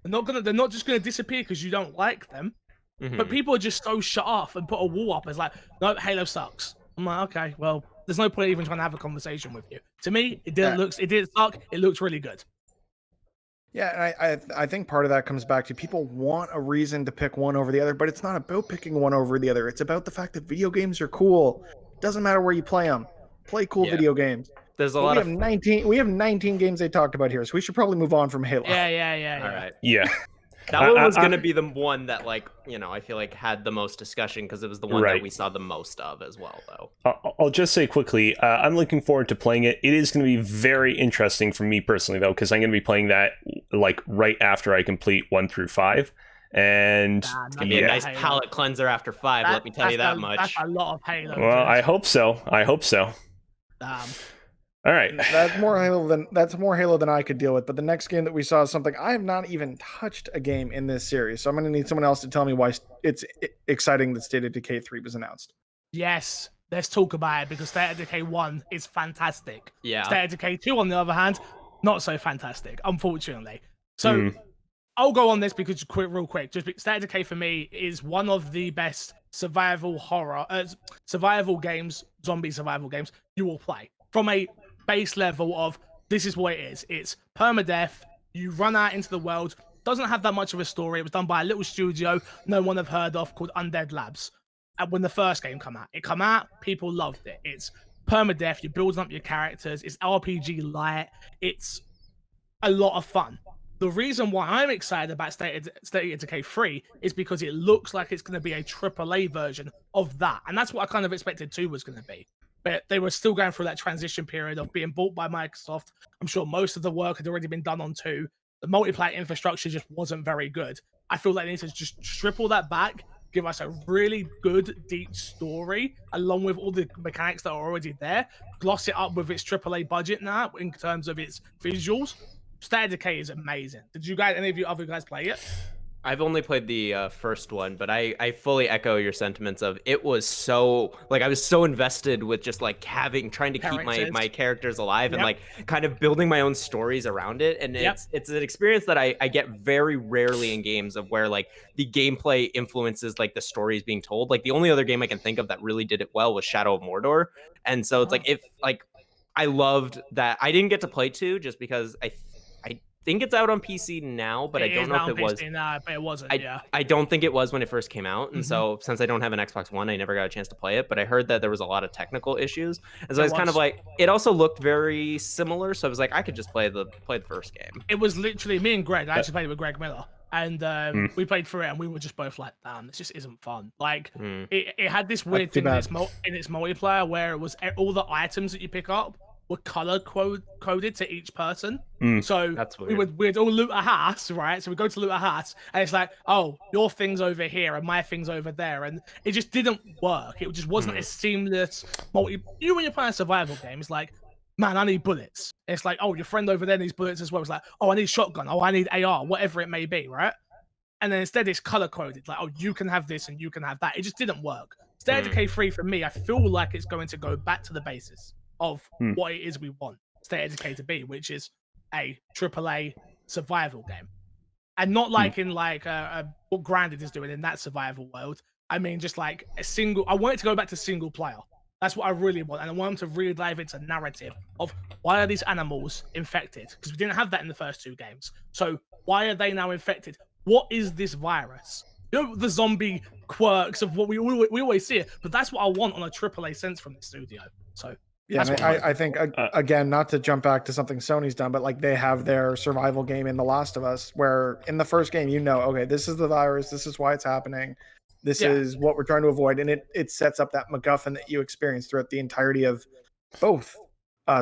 [SPEAKER 4] They're not just gonna disappear because you don't like them. But people are just so shut off and put a wall up. It's like, no, Halo sucks. I'm like, okay, well, there's no point even trying to have a conversation with you. To me, it didn't suck. It looks really good.
[SPEAKER 1] Yeah, and I think part of that comes back to people want a reason to pick one over the other, but it's not about picking one over the other. It's about the fact that video games are cool. It doesn't matter where you play them. Play cool video games.
[SPEAKER 2] There's a lot of
[SPEAKER 1] 19. We have 19 games they talked about here, so we should probably move on from Halo.
[SPEAKER 4] Yeah.
[SPEAKER 2] All right.
[SPEAKER 3] Yeah.
[SPEAKER 2] That one was going to be the one that, like, you know, I feel like had the most discussion because it was the one that we saw the most of as well, though.
[SPEAKER 3] I'll just say quickly, I'm looking forward to playing it. It is going to be very interesting for me personally, though, because I'm going to be playing that like right after I complete 1 through 5. And
[SPEAKER 2] it's going to be a nice palate cleanser after 5, let me tell you that much.
[SPEAKER 4] That's a lot of Halo.
[SPEAKER 3] Well, I hope so. All right.
[SPEAKER 1] That's more Halo than I could deal with. But the next game that we saw is something I have not even touched a game in this series. So I'm going to need someone else to tell me why it's exciting that State of Decay 3 was announced.
[SPEAKER 4] Yes, let's talk about it because State of Decay 1 is fantastic.
[SPEAKER 2] Yeah.
[SPEAKER 4] State of Decay 2, on the other hand, not so fantastic, unfortunately. So I'll go on this because real quick. State of Decay for me is one of the best survival games, zombie survival games you will play. From a base level of this is what it is. It's permadeath. You run out into the world. Doesn't have that much of a story. It was done by a little studio no one have heard of called Undead Labs. And when the first game came out, people loved it. It's permadeath. You're building up your characters. It's RPG light. It's a lot of fun. The reason why I'm excited about State of Decay 3 is because it looks like it's going to be a AAA version of that. And that's what I kind of expected 2 was going to be. But they were still going through that transition period of being bought by Microsoft. I'm sure most of the work had already been done on 2. The multiplayer infrastructure just wasn't very good. I feel like they need to just strip all that back, give us a really good, deep story, along with all the mechanics that are already there, gloss it up with its AAA budget now in terms of its visuals. State of Decay is amazing. Did any of you other guys play it?
[SPEAKER 2] I've only played the first one, but I fully echo your sentiments of it was so, like, I was so invested with just, like, trying to keep my characters alive and, like, kind of building my own stories around it. And it's an experience that I get very rarely in games of where, like, the gameplay influences, like, the stories being told. Like, the only other game I can think of that really did it well was Shadow of Mordor. And so it's I loved that. I didn't get to play 2 just because I think it's out on PC now, but I don't know if it was.
[SPEAKER 4] Nah, but it wasn't.
[SPEAKER 2] I don't think it was when it first came out, and so since I don't have an Xbox One, I never got a chance to play it. But I heard that there was a lot of technical issues, and so I was kind of like, it also looked very similar. So I was like, I could just play the first game.
[SPEAKER 4] It was literally me and Greg. I actually played it with Greg Miller. and we played through it, and we were just both like, "Damn, this just isn't fun." Like,
[SPEAKER 2] Mm.
[SPEAKER 4] it had this weird thing in its multiplayer where it was all the items that you pick up were color coded to each person. So
[SPEAKER 2] That's weird.
[SPEAKER 4] we'd all loot a house, right? So we go to loot a house, and it's like, oh, your thing's over here and my thing's over there, and it just didn't work. It just wasn't a seamless multi. You when you're playing a survival game, it's like, man, I need bullets. It's like, oh, your friend over there needs bullets as well. It's like, oh, I need shotgun. Oh, I need AR, whatever it may be, right? And then instead it's color coded, like, oh, you can have this and you can have that. It just didn't work. State of Decay 3 for me, I feel like it's going to go back to the basis of what it is we want State of Decay to be, which is a AAA survival game, and not like in like what Grounded is doing in that survival world. I mean, just like a single. I want it to go back to single player. That's what I really want, and I want them to really dive into narrative of why are these animals infected, because we didn't have that in the first 2 games. So why are they now infected? What is this virus? You know, the zombie quirks of what we always see it, but that's what I want on a AAA sense from the studio. So
[SPEAKER 1] yeah, I think again, not to jump back to something Sony's done, but like they have their survival game in The Last of Us, where in the first game, you know, okay, this is the virus, this is why it's happening, this is what we're trying to avoid, and it sets up that MacGuffin that you experience throughout the entirety of both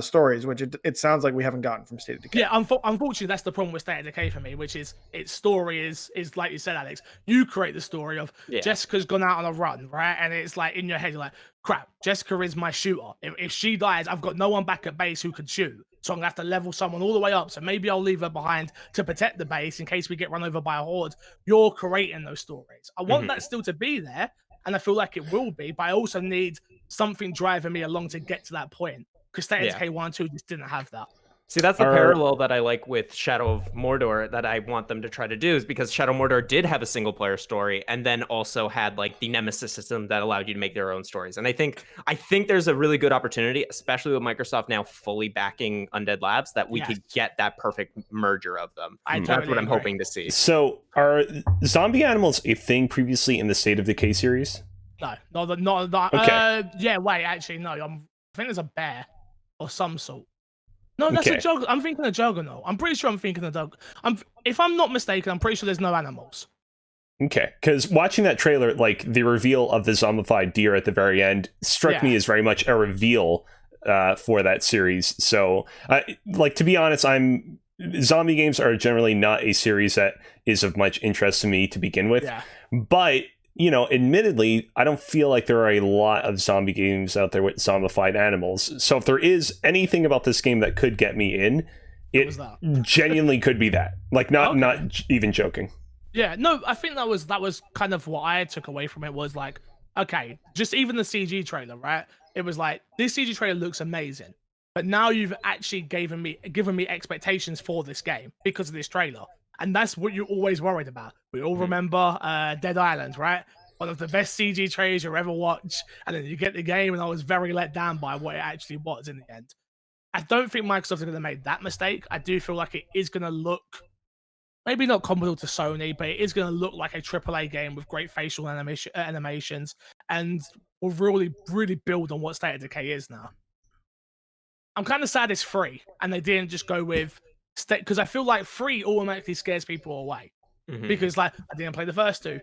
[SPEAKER 1] stories, which it sounds like we haven't gotten from State of Decay.
[SPEAKER 4] Yeah, unfortunately, that's the problem with State of Decay for me, which is its story is like you said, Alex. You create the story of Jessica's gone out on a run, right? And it's like in your head, you're like, crap, Jessica is my shooter. If she dies, I've got no one back at base who can shoot. So I'm gonna have to level someone all the way up. So maybe I'll leave her behind to protect the base in case we get run over by a horde. You're creating those stories. I want that still to be there, and I feel like it will be, but I also need something driving me along to get to that point. Because State of Decay 1 and 2 just didn't have that.
[SPEAKER 2] See, that's the parallel that I like with Shadow of Mordor that I want them to try to do, is because Shadow of Mordor did have a single player story and then also had like the Nemesis system that allowed you to make their own stories. And I think there's a really good opportunity, especially with Microsoft now fully backing Undead Labs, that we could get that perfect merger of them. That's what I'm hoping to see.
[SPEAKER 3] So are zombie animals a thing previously in the State of Decay series?
[SPEAKER 4] No, not that. Okay. Yeah, wait, actually, no. I think there's a bear or some sort. No, that's a Juggernaut. I'm thinking of Juggernaut. I'm pretty sure I'm thinking of Juggernaut. If I'm not mistaken, I'm pretty sure there's no animals.
[SPEAKER 3] Okay, because watching that trailer, like the reveal of the zombified deer at the very end struck me as very much a reveal for that series. So, like, to be honest, zombie games are generally not a series that is of much interest to me to begin with. Yeah. But you know, admittedly, I don't feel like there are a lot of zombie games out there with zombified animals. So if there is anything about this game that could get me in, it genuinely could be that. Like, not even joking.
[SPEAKER 4] Yeah, no, I think that was kind of what I took away from it, was like, okay, just even the CG trailer, right? It was like, this CG trailer looks amazing, but now you've actually given me expectations for this game because of this trailer. And that's what you're always worried about. We all remember Dead Island, right? One of the best CG trailers you'll ever watch. And then you get the game, and I was very let down by what it actually was in the end. I don't think Microsoft is going to make that mistake. I do feel like it is going to look, maybe not comparable to Sony, but it is going to look like a AAA game with great facial animations, and will really, really build on what State of Decay is now. I'm kind of sad it's free, and they didn't just go with, because I feel like free automatically scares people away. Because like, I didn't play the first 2,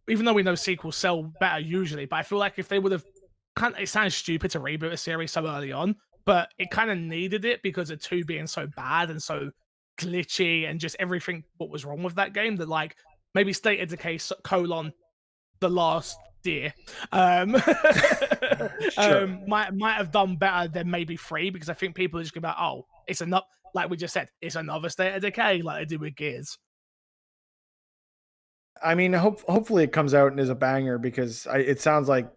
[SPEAKER 4] even though we know sequels sell better usually. But I feel like if they would have, it sounds stupid to reboot a series so early on, but it kind of needed it because of 2 being so bad and so glitchy and just everything what was wrong with that game, that like maybe State of Decay : The Last Deer might have done better than maybe 3, because I think people are just going to be like, oh, it's enough. Like we just said, it's another State of Decay, like they did with Gears.
[SPEAKER 1] I mean, hopefully it comes out and is a banger, because it sounds like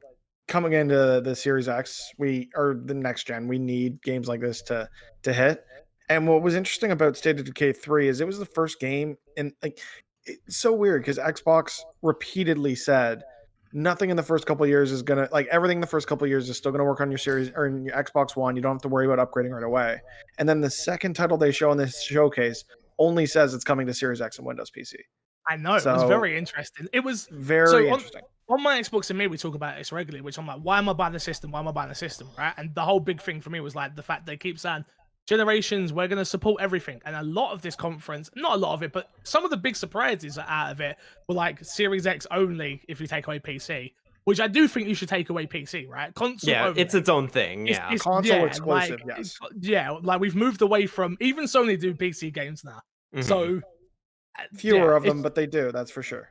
[SPEAKER 1] coming into the Series X, or the next gen, we need games like this to hit. And what was interesting about State of Decay 3 is it was the first game, and like, it's so weird because Xbox repeatedly said nothing in the first couple of years is gonna, like, everything in the first couple of years is still gonna work on your series or in your Xbox One. You don't have to worry about upgrading right away. And then the second title they show in this showcase only says it's coming to Series X and Windows PC.
[SPEAKER 4] I know, so, it was very interesting. It was
[SPEAKER 1] very interesting.
[SPEAKER 4] On my Xbox and me, we talk about this regularly, which I'm like, why am I buying the system? Why am I buying the system, right? And the whole big thing for me was like the fact they keep saying, generations, we're going to support everything. And a lot of this conference, not a lot of it, but some of the big surprises out of it were like Series X only if you take away PC, which I do think you should take away PC, right? Console only.
[SPEAKER 2] It's its own thing. Yeah,
[SPEAKER 4] It's
[SPEAKER 1] console exclusive. Yes.
[SPEAKER 4] Yeah, like we've moved away from even Sony do PC games now. So
[SPEAKER 1] fewer of them, but they do. That's for sure.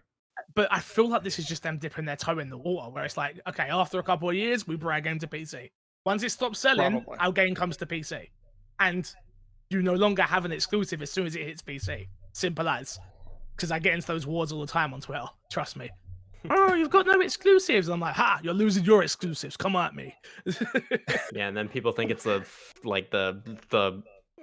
[SPEAKER 4] But I feel like this is just them dipping their toe in the water, where it's like, okay, after a couple of years, we bring our game to PC. Once it stops selling, our game comes to PC, and you no longer have an exclusive as soon as it hits PC. Simple as. Because I get into those wars all the time on Twitter. Trust me. Oh, you've got no exclusives. I'm like, ha, you're losing your exclusives. Come at me.
[SPEAKER 2] Yeah, and then people think it's the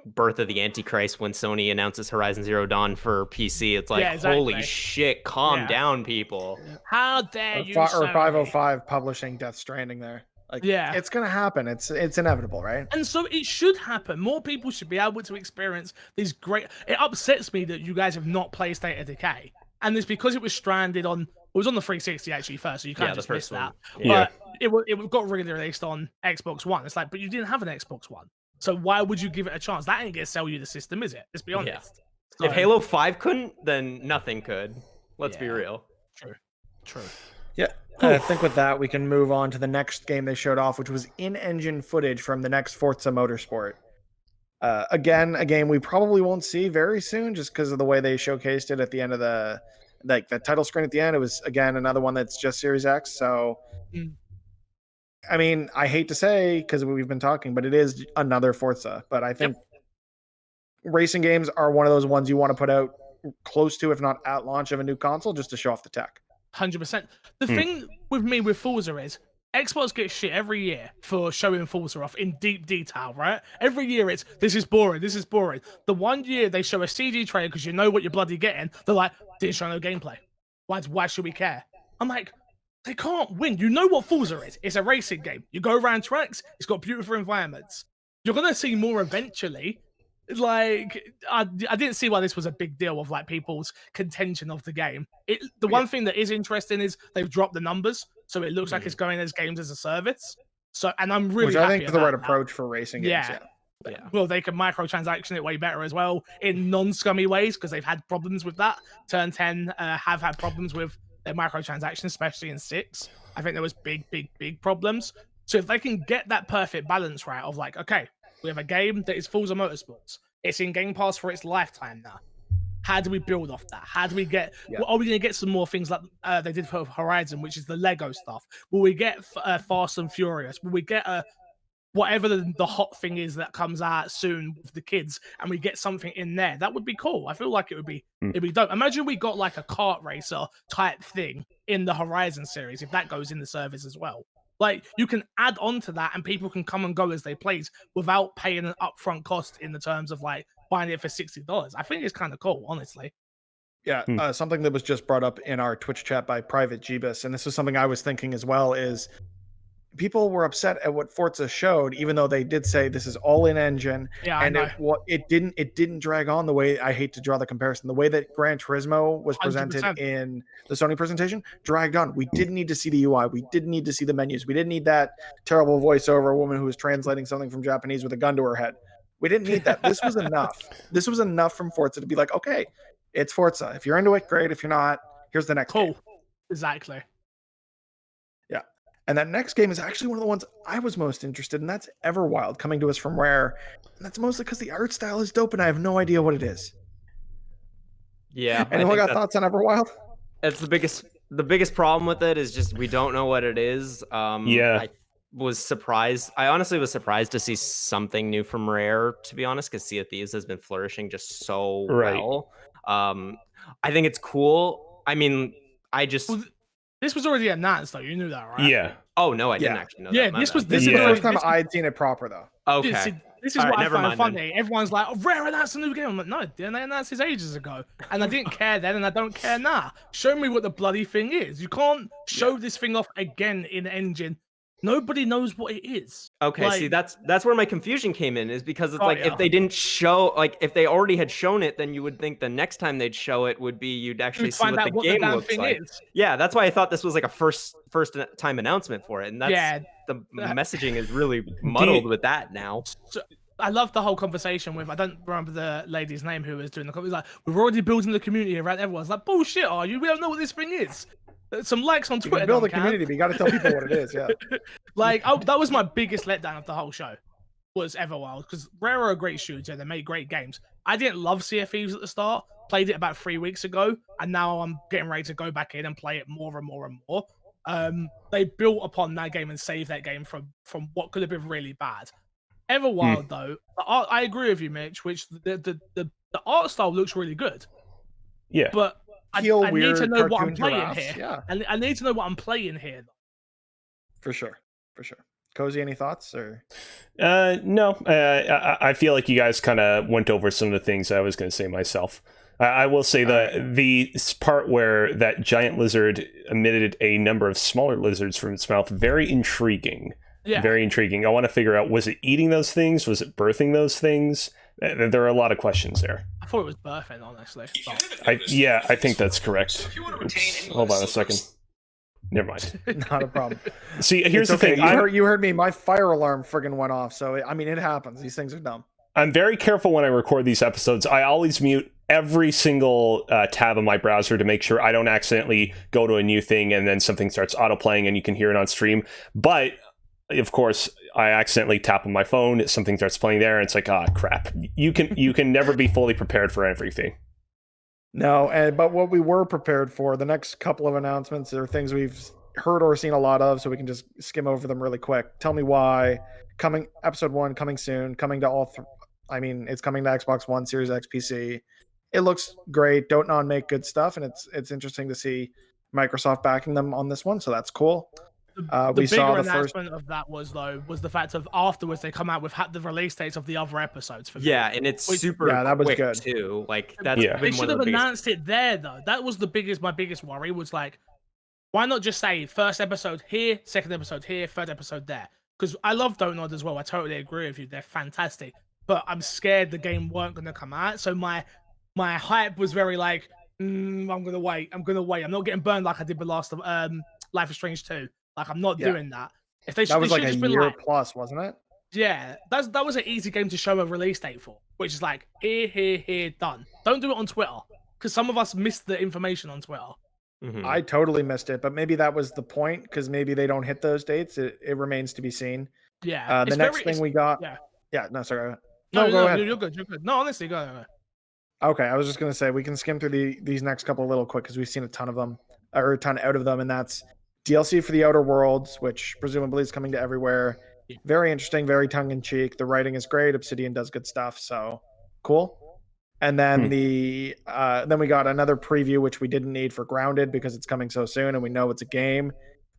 [SPEAKER 2] birth of the Antichrist when Sony announces Horizon Zero Dawn for PC. It's like, holy shit, calm down, people.
[SPEAKER 4] How dare you?
[SPEAKER 1] Or 505 publishing Death Stranding there. Like, it's gonna happen. It's inevitable, right?
[SPEAKER 4] And so it should happen. More people should be able to experience these great. It upsets me that you guys have not played State of Decay, and it's because it was stranded on. It was on the 360 actually first, so you can't just miss that.
[SPEAKER 2] Yeah.
[SPEAKER 4] But it got really released on Xbox One. It's like, but you didn't have an Xbox One, so why would you give it a chance? That ain't gonna sell you the system, is it? Let's be honest.
[SPEAKER 2] So, if Halo 5 couldn't, then nothing could. Let's be real.
[SPEAKER 4] True.
[SPEAKER 1] Yeah. I think with that, we can move on to the next game they showed off, which was in-engine footage from the next Forza Motorsport. Again, a game we probably won't see very soon, just because of the way they showcased it at the end of the title screen at the end. It was, again, another one that's just Series X. So, I mean, I hate to say, because we've been talking, but it is another Forza. But I think racing games are one of those ones you want to put out close to, if not at launch of a new console, just to show off the tech.
[SPEAKER 4] 100%. The thing with me with Forza is Xbox gets shit every year for showing Forza off in deep detail, right? Every year it's, this is boring. The one year they show a CG trailer because you know what you're bloody getting, they're like, didn't show no gameplay. Why should we care? I'm like, they can't win. You know what Forza is. It's a racing game. You go around tracks, it's got beautiful environments. You're going to see more eventually. Like, I didn't see why this was a big deal of like people's contention of the game. The one thing that is interesting is they've dropped the numbers, so it looks like it's going as games as a service. So, and I'm really happy.
[SPEAKER 1] I think is the right approach for racing games.
[SPEAKER 4] Yeah. Well, they can microtransaction it way better as well in non-scummy ways because they've had problems with that. Turn 10 have had problems with their microtransactions, especially in 6. I think there was big problems. So if they can get that perfect balance right of like, okay, we have a game that is Forza Motorsports. It's in Game Pass for its lifetime now. How do we build off that? How do we get... Are we going to get some more things like they did for Horizon, which is the Lego stuff? Will we get Fast and Furious? Will we get whatever the hot thing is that comes out soon with the kids, and we get something in there? That would be cool. I feel like it'd be dope. Imagine we got like a kart racer type thing in the Horizon series, if that goes in the service as well. Like, you can add on to that and people can come and go as they please without paying an upfront cost in the terms of like buying it for $60. I think it's kind of cool, honestly.
[SPEAKER 1] Yeah, something that was just brought up in our Twitch chat by Private Jeebus, and this was something I was thinking as well, is people were upset at what Forza showed, even though they did say this is all in engine.
[SPEAKER 4] Yeah,
[SPEAKER 1] and it didn't drag on the way, I hate to draw the comparison, the way that Gran Turismo was presented
[SPEAKER 4] 100%.
[SPEAKER 1] in the Sony presentation dragged on. We didn't need to see the UI. We didn't need to see the menus. We didn't need that terrible voiceover woman who was translating something from Japanese with a gun to her head. We didn't need that. This was enough. This was enough from Forza to be like, okay, it's Forza. If you're into it, great. If you're not, here's the next game.
[SPEAKER 4] Exactly.
[SPEAKER 1] Yeah. And that next game is actually one of the ones I was most interested in. That's Everwild, coming to us from Rare. And that's mostly because the art style is dope and I have no idea what it is.
[SPEAKER 2] Yeah.
[SPEAKER 1] Anyone got thoughts on Everwild?
[SPEAKER 2] It's the biggest problem with it is just we don't know what it is. I was surprised. I honestly was surprised to see something new from Rare, to be honest, because Sea of Thieves has been flourishing just so well. I think it's cool. I mean,
[SPEAKER 4] this was already announced, though. You knew that, right?
[SPEAKER 3] Yeah.
[SPEAKER 2] Oh no, I didn't actually know that.
[SPEAKER 4] Yeah, this is
[SPEAKER 1] the first time I'd seen it proper, though.
[SPEAKER 2] Okay.
[SPEAKER 4] This is what I find funny. Everyone's like, oh, Rare announced a new game. I'm like, no, didn't they announce this ages ago? And I didn't care then, and I don't care now. Show me what the bloody thing is. You can't show this thing off again in engine. Nobody knows what it is.
[SPEAKER 2] Okay, see, that's where my confusion came in, is because it's if they didn't show, like, if they already had shown it, then you would think the next time they'd show it would be you'd actually see what the game looks like. Yeah, that's why I thought this was like a first time announcement for it, and that's the messaging is really muddled with that now.
[SPEAKER 4] So, I love the whole conversation with, I don't remember the lady's name who was doing the conversation. Like, we're already building the community around everyone's like, bullshit, are you? We don't know what this thing is. Some likes on
[SPEAKER 1] You
[SPEAKER 4] Twitter.
[SPEAKER 1] can build a community, but you got to tell people what it is. Yeah.
[SPEAKER 4] Like, that was my biggest letdown of the whole show. Was Everwild, because Rare are a great shooter. They make great games. I didn't love Sea of Thieves at the start. Played it about 3 weeks ago, and now I'm getting ready to go back in and play it more and more and more. They built upon that game and saved that game from what could have been really bad. Everwild, though, I agree with you, Mitch. Which the art style looks really good.
[SPEAKER 3] Yeah,
[SPEAKER 4] but I need to know what I'm playing here.
[SPEAKER 1] Yeah,
[SPEAKER 4] and I need to know what I'm playing here.
[SPEAKER 1] For sure. Kozi, any thoughts? Or
[SPEAKER 3] no, I feel like you guys kind of went over some of the things I was going to say myself. I will say the part where that giant lizard emitted a number of smaller lizards from its mouth, very intriguing. Yeah. Very intriguing. I want to figure out, was it eating those things? Was it birthing those things? There are a lot of questions there.
[SPEAKER 4] I thought it was birthing, honestly.
[SPEAKER 3] I think that's correct. Oops. Hold on a second. Never mind.
[SPEAKER 1] Not a problem.
[SPEAKER 3] See, here's the thing.
[SPEAKER 1] You heard me. My fire alarm friggin' went off. So, I mean, it happens. These things are dumb.
[SPEAKER 3] I'm very careful when I record these episodes. I always mute every single tab on my browser to make sure I don't accidentally go to a new thing and then something starts autoplaying and you can hear it on stream. But, of course, I accidentally tap on my phone. Something starts playing there, and it's like, crap. You can never be fully prepared for everything.
[SPEAKER 1] No, but what we were prepared for, the next couple of announcements are things we've heard or seen a lot of, so we can just skim over them really quick. Tell me why. Episode 1 coming soon, coming to all it's coming to Xbox One, Series X, PC. It looks great. Dotnon make good stuff, and it's interesting to see Microsoft backing them on this one, so that's cool.
[SPEAKER 4] The bigger announcement of that was the fact of afterwards they come out with the release dates of the other episodes.
[SPEAKER 2] And it's super
[SPEAKER 1] that was
[SPEAKER 2] quick
[SPEAKER 1] good
[SPEAKER 2] too. Like that's
[SPEAKER 4] they should have announced it there though. That was my biggest worry was like, why not just say first episode here, second episode here, third episode there? Because I love Donut as well. I totally agree with you. They're fantastic, but I'm scared the game weren't going to come out. So my hype was very like, I'm gonna wait. I'm not getting burned like I did with last Life is Strange 2. Like, I'm not doing that. If they
[SPEAKER 1] that was like a year
[SPEAKER 4] like,
[SPEAKER 1] plus, wasn't it?
[SPEAKER 4] Yeah, that was an easy game to show a release date for, which is like here, done. Don't do it on Twitter, because some of us missed the information on Twitter.
[SPEAKER 1] Mm-hmm. I totally missed it, but maybe that was the point, because maybe they don't hit those dates. It remains to be seen.
[SPEAKER 4] Yeah.
[SPEAKER 1] The next thing we got. Yeah. No, sorry. No, go ahead.
[SPEAKER 4] You're good. No, honestly, go ahead.
[SPEAKER 1] Okay, I was just gonna say we can skim through these next couple a little quick because we've seen a ton of them, or a ton out of them, and that's DLC for the Outer Worlds, which presumably is coming to everywhere. Yeah. Very interesting, very tongue-in-cheek. The writing is great. Obsidian does good stuff, so cool. And then then we got another preview, which we didn't need for Grounded because it's coming so soon, and we know it's a game.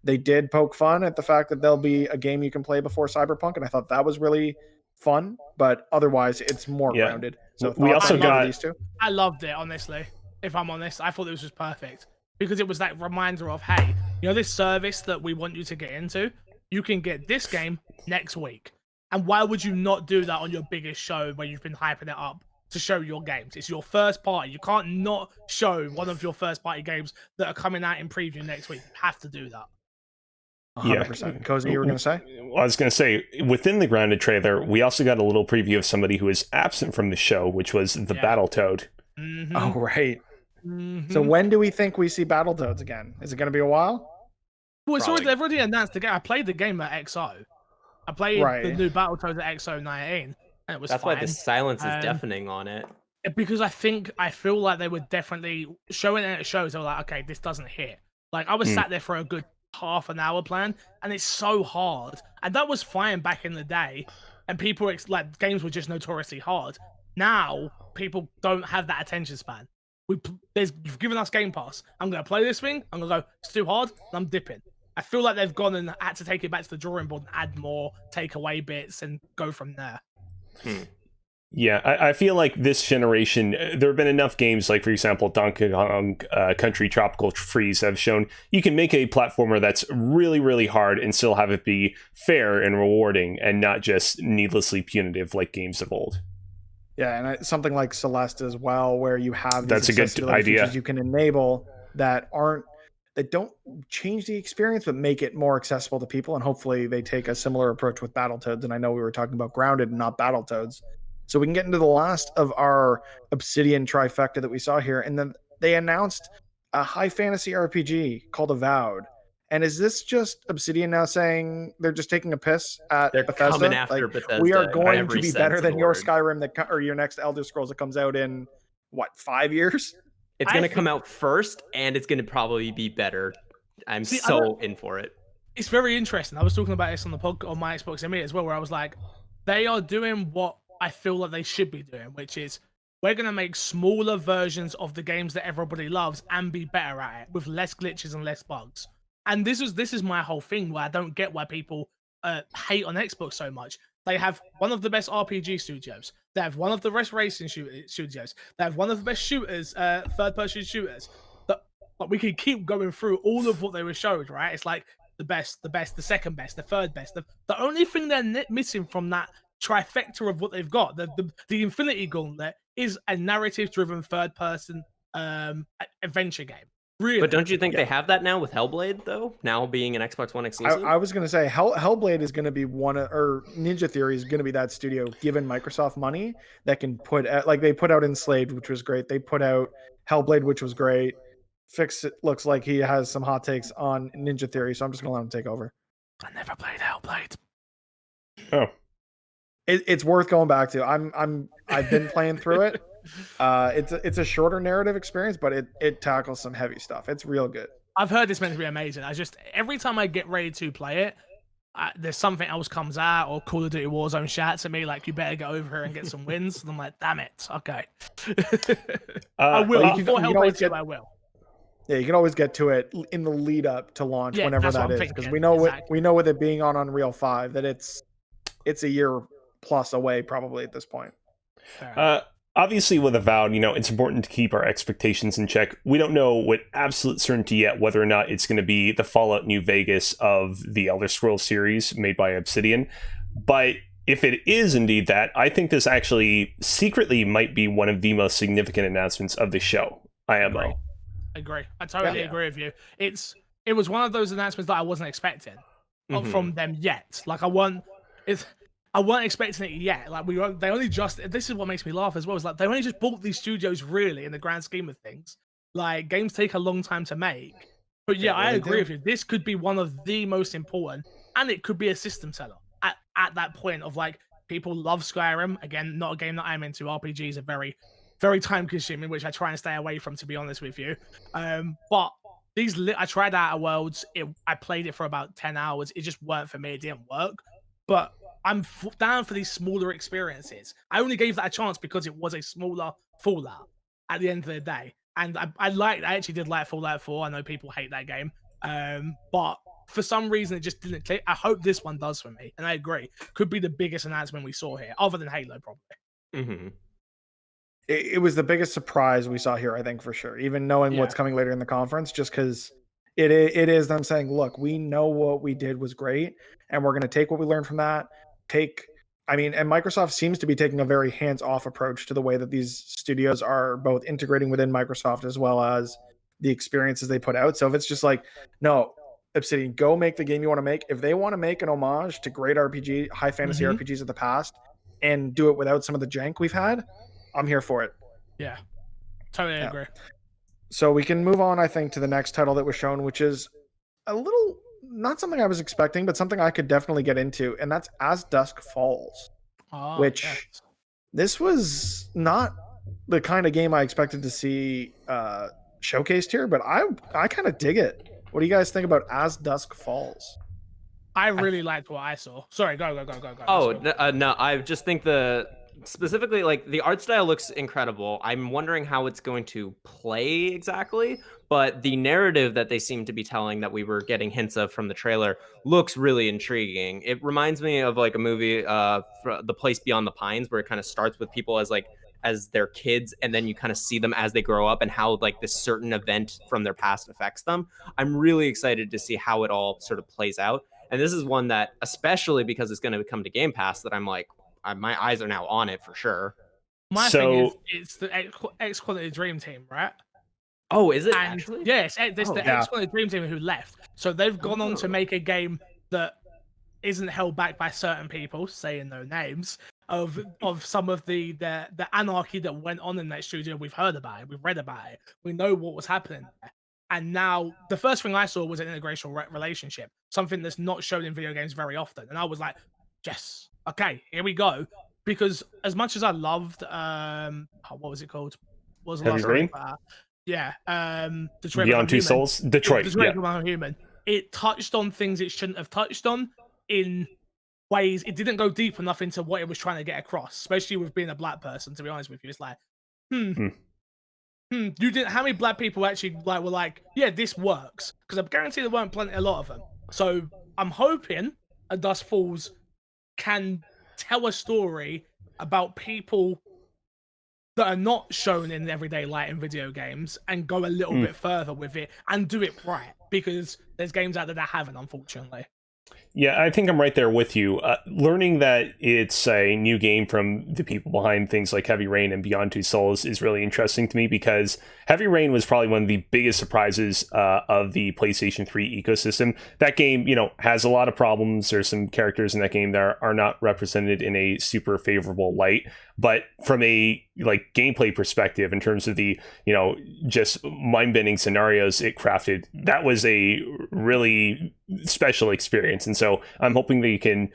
[SPEAKER 1] They did poke fun at the fact that there'll be a game you can play before Cyberpunk, and I thought that was really fun. But otherwise, it's more Grounded. So
[SPEAKER 3] we also got
[SPEAKER 1] these two.
[SPEAKER 4] I loved it, honestly. If I'm honest, I thought it was just perfect because it was that reminder of, hey, this service that we want you to get into, you can get this game next week. And why would you not do that on your biggest show where you've been hyping it up to show your games? It's your first party. You can't not show one of your first party games that are coming out in preview next week. You have to do that.
[SPEAKER 1] 100%. Kozi, you were going to say?
[SPEAKER 3] Well, I was going to say, within the Grounded trailer, we also got a little preview of somebody who is absent from the show, which was the Battletoad.
[SPEAKER 4] Mm-hmm.
[SPEAKER 1] Oh, right. Mm-hmm. So when do we think we see Battletoads again? Is it going to be a while?
[SPEAKER 4] Well, they've already announced the game. I played the game at XO. I played the new Battletoads at XO 19, and it was
[SPEAKER 2] That's
[SPEAKER 4] fine.
[SPEAKER 2] why the silence is deafening on it.
[SPEAKER 4] Because I feel like they were definitely showing it at shows. They were like, okay, this doesn't hit. Like, I was sat there for a good half an hour plan, and it's so hard. And that was fine back in the day, and people games were just notoriously hard. Now people don't have that attention span. You've given us Game Pass. I'm gonna play this thing. I'm gonna go, it's too hard, and I'm dipping. I feel like they've gone and had to take it back to the drawing board and add more takeaway bits and go from there.
[SPEAKER 3] Yeah, I feel like this generation, there have been enough games, like, for example, Donkey Kong Country Tropical Freeze, have shown you can make a platformer that's really, really hard and still have it be fair and rewarding and not just needlessly punitive like games of old.
[SPEAKER 1] Yeah, and something like Celeste as well, where you have these
[SPEAKER 3] that's a good idea
[SPEAKER 1] features you can enable that aren't that don't change the experience but make it more accessible to people. And hopefully they take a similar approach with Battletoads. And I know we were talking about Grounded and not Battletoads. So we can get into the last of our Obsidian trifecta that we saw here. And then they announced a high fantasy RPG called Avowed. And is this just Obsidian now saying they're just taking a piss at
[SPEAKER 2] They're
[SPEAKER 1] Bethesda?
[SPEAKER 2] coming after
[SPEAKER 1] Like,
[SPEAKER 2] Bethesda.
[SPEAKER 1] we are
[SPEAKER 2] in
[SPEAKER 1] going
[SPEAKER 2] every
[SPEAKER 1] to be
[SPEAKER 2] sense
[SPEAKER 1] better
[SPEAKER 2] of
[SPEAKER 1] than
[SPEAKER 2] the
[SPEAKER 1] your
[SPEAKER 2] word.
[SPEAKER 1] Skyrim or your next Elder Scrolls that comes out in what, 5 years?
[SPEAKER 2] It's going to come out first, and it's going to probably be better. I'm so in for it.
[SPEAKER 4] It's very interesting. I was talking about this on the podcast on my Xbox ME as well, where I was like, they are doing what I feel like they should be doing, which is we're going to make smaller versions of the games that everybody loves and be better at it with less glitches and less bugs. And this is my whole thing where I don't get why people hate on Xbox so much. They have one of the best RPG studios. They have one of the best racing studios. They have one of the best shooters, third-person shooters. But we can keep going through all of what they were showed, right? It's like the best, the second best, the third best. The only thing they're missing from that trifecta of what they've got, the Infinity Gauntlet, is a narrative-driven third-person adventure game. Really?
[SPEAKER 2] But don't you think they have that now with Hellblade, though? Now being an Xbox One exclusive?
[SPEAKER 1] I was going to say Hellblade is going to be or Ninja Theory is going to be that studio, given Microsoft money, that can put like they put out Enslaved, which was great. They put out Hellblade, which was great. Fix it looks like he has some hot takes on Ninja Theory, so I'm just going to let him take over.
[SPEAKER 4] I never played Hellblade.
[SPEAKER 3] Oh,
[SPEAKER 1] it's worth going back to. I've been playing through it. It's a shorter narrative experience, but it tackles some heavy stuff. It's real good.
[SPEAKER 4] I've heard it's meant to be amazing. Every time I get ready to play it, there's something else comes out, or Call of Duty Warzone shouts at me like, "You better get over here and get some wins." And I'm like, "Damn it, okay." I will. I will.
[SPEAKER 1] Yeah, you can always get to it in the lead up to launch, whenever that is, because we know with it being on Unreal 5 that it's a year plus away probably at this point.
[SPEAKER 3] Obviously, with Avowed, it's important to keep our expectations in check. We don't know with absolute certainty yet whether or not it's going to be the Fallout New Vegas of the Elder Scrolls series made by Obsidian. But if it is indeed that, I think this actually secretly might be one of the most significant announcements of the show, IMO.
[SPEAKER 4] I agree. I totally agree with you. It was one of those announcements that I wasn't expecting from them yet. Like I wasn't expecting it yet. Like they only just. This is what makes me laugh as well. Is like they only just bought these studios really in the grand scheme of things. Like games take a long time to make. But yeah, I agree with you. This could be one of the most important, and it could be a system seller at that point of like people love Skyrim. Again, not a game that I'm into. RPGs are very, very time consuming, which I try and stay away from, to be honest with you. But I tried Outer Worlds. I played it for about 10 hours. It just weren't for me. It didn't work. But I'm down for these smaller experiences. I only gave that a chance because it was a smaller Fallout at the end of the day. And I actually did like Fallout 4. I know people hate that game. But for some reason, it just didn't click. I hope this one does for me. And I agree. Could be the biggest announcement we saw here, other than Halo, probably.
[SPEAKER 2] Mm-hmm.
[SPEAKER 1] It was the biggest surprise we saw here, I think, for sure. Even knowing what's coming later in the conference, just because it is them saying, look, we know what we did was great, and we're going to take what we learned from that. And Microsoft seems to be taking a very hands-off approach to the way that these studios are both integrating within Microsoft as well as the experiences they put out. So if it's just like, no, Obsidian, go make the game you want to make. If they want to make an homage to great RPG, high fantasy RPGs of the past, and do it without some of the jank we've had, I'm here for it.
[SPEAKER 4] Yeah, totally agree.
[SPEAKER 1] So we can move on, I think, to the next title that was shown, which is a little, not something I was expecting, but something I could definitely get into, and that's As Dusk Falls. This was not the kind of game I expected to see showcased here, but I kind of dig it. What do you guys think about As Dusk Falls?
[SPEAKER 4] I really liked what I saw. Sorry, go.
[SPEAKER 2] No, I just think specifically, like, the art style looks incredible. I'm wondering how it's going to play exactly, but the narrative that they seem to be telling that we were getting hints of from the trailer looks really intriguing. It reminds me of like a movie, The Place Beyond the Pines, where it kind of starts with people as their kids, and then you kind of see them as they grow up and how like this certain event from their past affects them. I'm really excited to see how it all sort of plays out. And this is one that, especially because it's going to come to Game Pass, that I'm like, my eyes are now on it for sure.
[SPEAKER 4] My thing is, it's the X Quality Dream Team, right?
[SPEAKER 2] Oh, is it
[SPEAKER 4] And
[SPEAKER 2] actually?
[SPEAKER 4] yes, there's
[SPEAKER 2] Oh,
[SPEAKER 4] the
[SPEAKER 1] yeah.
[SPEAKER 4] XCOM Dream Team who left. So they've gone on to
[SPEAKER 2] Oh.
[SPEAKER 4] make a game that isn't held back by certain people, saying no names, of some of the anarchy that went on in that studio. We've heard about it, we've read about it, we know what was happening there. And now the first thing I saw was an interracial relationship, something that's not shown in video games very often. And I was like, yes, okay, here we go. Because as much as I loved what was it called? What was the
[SPEAKER 3] Heavy
[SPEAKER 4] last
[SPEAKER 3] Rain?
[SPEAKER 4] game? Yeah, Detroit
[SPEAKER 3] Beyond
[SPEAKER 4] Become
[SPEAKER 3] Two
[SPEAKER 4] Human.
[SPEAKER 3] Souls, Detroit.
[SPEAKER 4] Detroit
[SPEAKER 3] Yeah,
[SPEAKER 4] Become Human. It touched on things it shouldn't have touched on in ways. It didn't go deep enough into what it was trying to get across, especially with being a black person. To be honest with you, it's like, you didn't. How many black people actually were like, yeah, this works? Because I guarantee there weren't a lot of them. So I'm hoping A Dust Falls can tell a story about people that are not shown in everyday light in video games and go a little bit further with it and do it right, because there's games out there that haven't, unfortunately.
[SPEAKER 3] Yeah, I think I'm right there with you. Learning that it's a new game from the people behind things like Heavy Rain and Beyond Two Souls is really interesting to me, because Heavy Rain was probably one of the biggest surprises of the PlayStation 3 ecosystem. That game, has a lot of problems. There's some characters in that game that are not represented in a super favorable light. But from a gameplay perspective, in terms of the just mind-bending scenarios it crafted, that was a really special experience. And so I'm hoping that you can